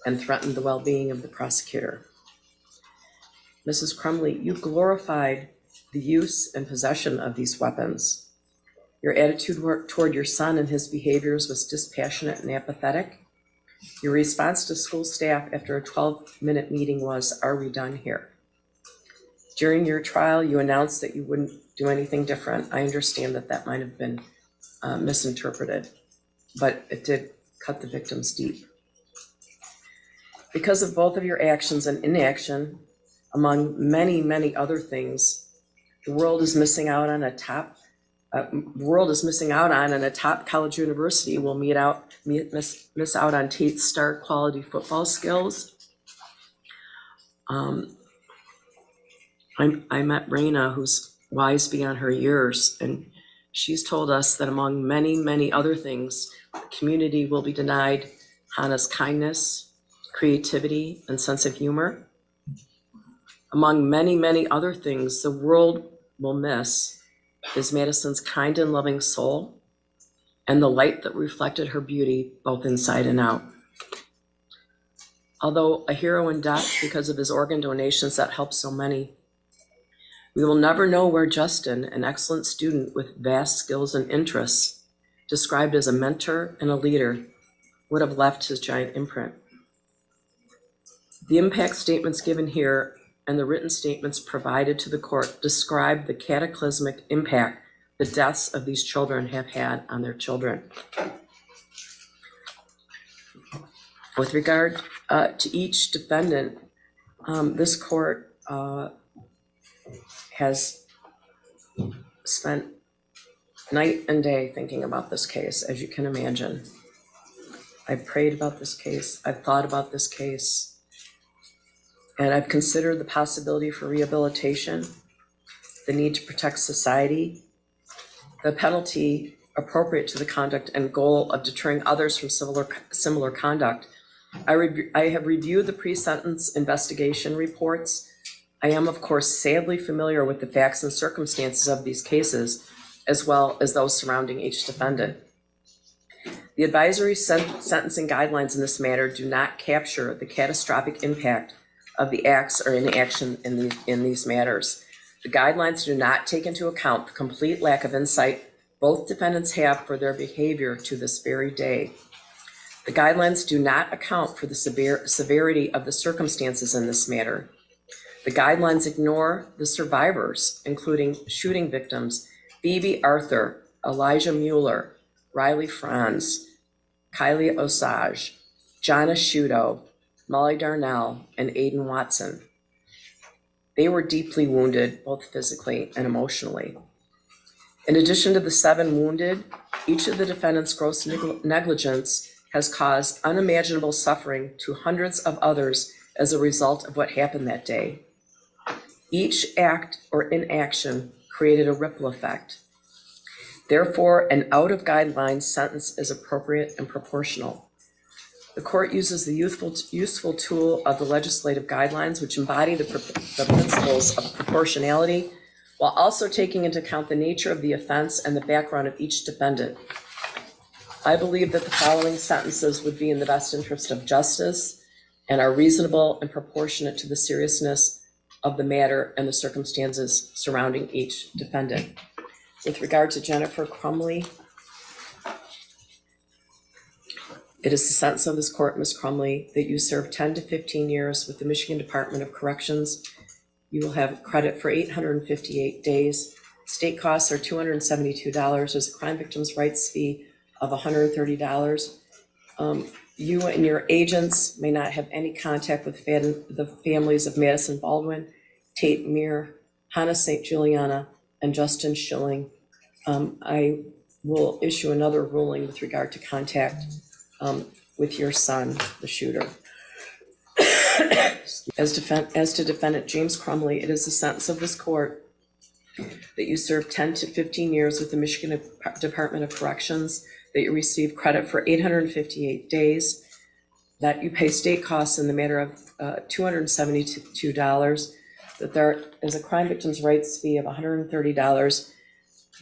and threatened the well-being of the prosecutor. Mrs. Crumbley, you glorified the use and possession of these weapons. Your attitude toward your son and his behaviors was dispassionate and apathetic. Your response to school staff after a 12-minute meeting was, "Are we done here?" During your trial, you announced that you wouldn't do anything different. I understand that that might have been misinterpreted, but it did cut the victims deep. Because of both of your actions and inaction, among many, many other things, the world is missing out on a top college university will miss out on Tate's star quality football skills. I met Raina, who's wise beyond her years, and she's told us that among many, many other things, the community will be denied Hannah's kindness, creativity, and sense of humor. Among many, many other things, the world will miss is Madison's kind and loving soul and the light that reflected her beauty both inside and out. Although a hero in death because of his organ donations that helped so many, we will never know where Justin, an excellent student with vast skills and interests, described as a mentor and a leader, would have left his giant imprint. The impact statements given here and the written statements provided to the court describe the cataclysmic impact the deaths of these children have had on their children. With regard to each defendant, this court has spent night and day thinking about this case, as you can imagine. I've prayed about this case, I've thought about this case, and I've considered the possibility for rehabilitation, the need to protect society, the penalty appropriate to the conduct and goal of deterring others from similar conduct. I have reviewed the pre-sentence investigation reports. I am, of course, sadly familiar with the facts and circumstances of these cases, as well as those surrounding each defendant. The advisory sentencing guidelines in this matter do not capture the catastrophic impact of the acts or inaction in these matters. The guidelines do not take into account the complete lack of insight both defendants have for their behavior to this very day. The guidelines do not account for the severity of the circumstances in this matter. The The guidelines ignore the survivors, including shooting victims Phoebe Arthur, Elijah Mueller, Riley Franz, Kylie Osage, Jonna Shudo, Molly Darnell, and Aiden Watson. They were deeply wounded, both physically and emotionally. In addition to the 7 wounded, each of the defendants' gross negligence has caused unimaginable suffering to hundreds of others as a result of what happened that day. Each act or inaction created a ripple effect. Therefore, an out-of-guidelines sentence is appropriate and proportional. The court uses the useful tool of the legislative guidelines, which embody the principles of proportionality, while also taking into account the nature of the offense and the background of each defendant. I believe that the following sentences would be in the best interest of justice and are reasonable and proportionate to the seriousness of the matter and the circumstances surrounding each defendant. With regard to Jennifer Crumbley, it is the sentence of this court, Ms. Crumbley, that you serve 10 to 15 years with the Michigan Department of Corrections. You will have credit for 858 days. State costs are $272. There's a crime victims' rights fee of $130. You and your agents may not have any contact with the families of Madison Baldwin, Tate Meir, Hannah St. Juliana, and Justin Schilling. I will issue another ruling with regard to contact with your son, the shooter. As to defendant James Crumbley, it is the sentence of this court that you serve 10 to 15 years with the Michigan Department of Corrections, that you receive credit for 858 days, that you pay state costs in the matter of $272, that there is a crime victims' rights fee of $130,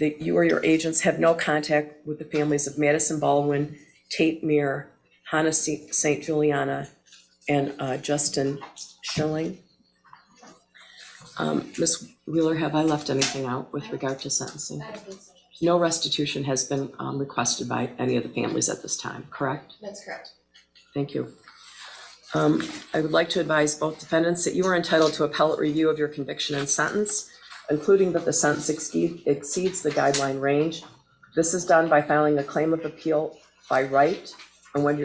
that you or your agents have no contact with the families of Madison Baldwin, Tate Meir, Hannah St. Juliana, and Justin Schilling. Ms. Wheeler, have I left anything out with regard to sentencing? No restitution has been requested by any of the families at this time, correct? That's correct. Thank you. I would like to advise both defendants that you are entitled to appellate review of your conviction and sentence, including that the sentence exceeds the guideline range. This is done by filing a claim of appeal by right, and when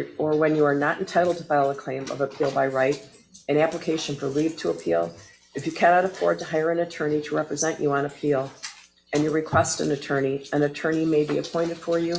you are not entitled to file a claim of appeal by right, an application for leave to appeal. If you cannot afford to hire an attorney to represent you on appeal, and you request an attorney may be appointed for you.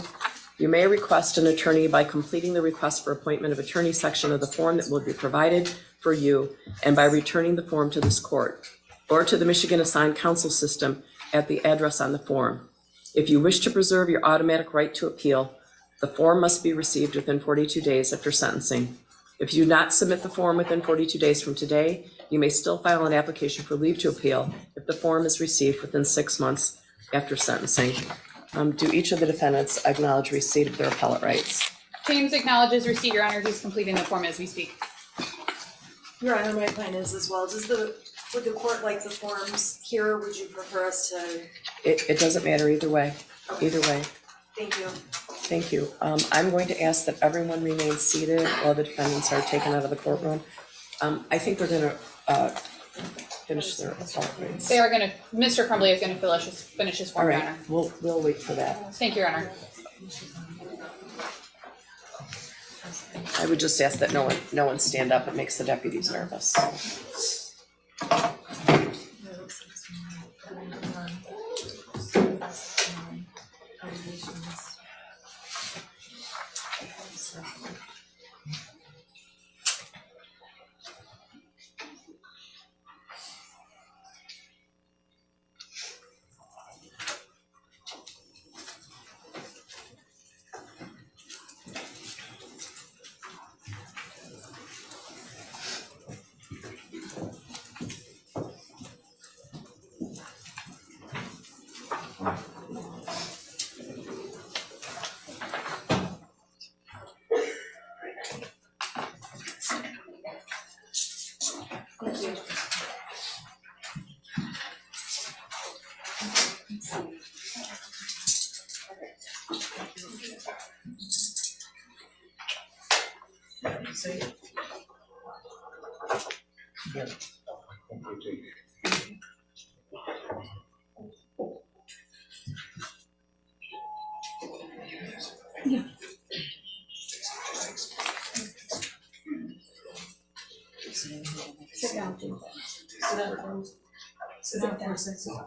You may request an attorney by completing the request for appointment of attorney section of the form that will be provided for you, and by returning the form to this court or to the Michigan Assigned Counsel System at the address on the form. If you wish to preserve your automatic right to appeal, the form must be received within 42 days after sentencing. If you do not submit the form within 42 days from today, you may still file an application for leave to appeal if the form is received within 6 months after sentencing. Do each of the defendants acknowledge receipt of their appellate rights? James acknowledges receipt, Your Honor. He's completing the form as we speak. Your Honor, my plan is as well. Would the court like the forms here, or would you prefer us to? It doesn't matter either way. Okay. Either way. Thank you. Thank you. I'm going to ask that everyone remain seated while the defendants are taken out of the courtroom. I think they're going to finish their appellate rights. They are going to, Mr. Crumbley is going to finish his form, All Your right, Honor. we'll wait for that. Thank you, Your Honor. I would just ask that no one stand up. It makes the deputies nervous. Sit down. Sit down for a second.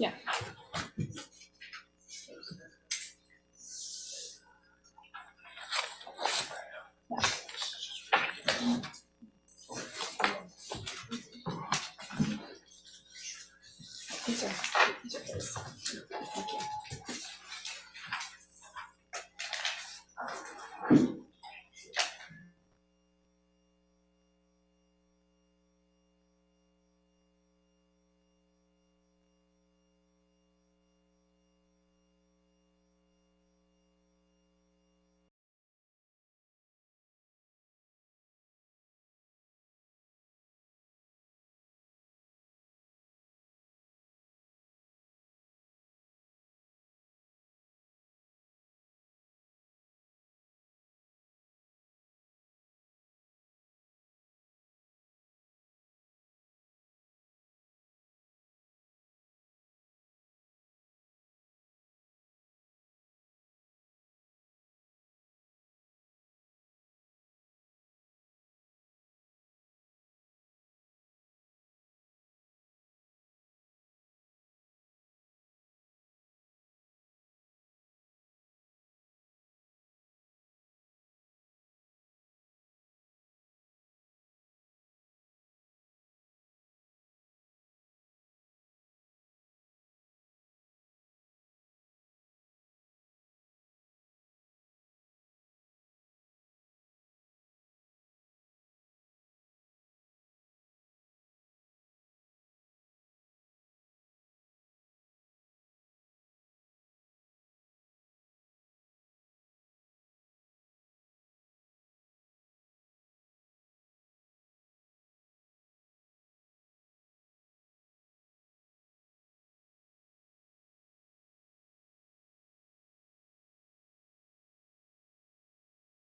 Yeah. These are his. Thank you.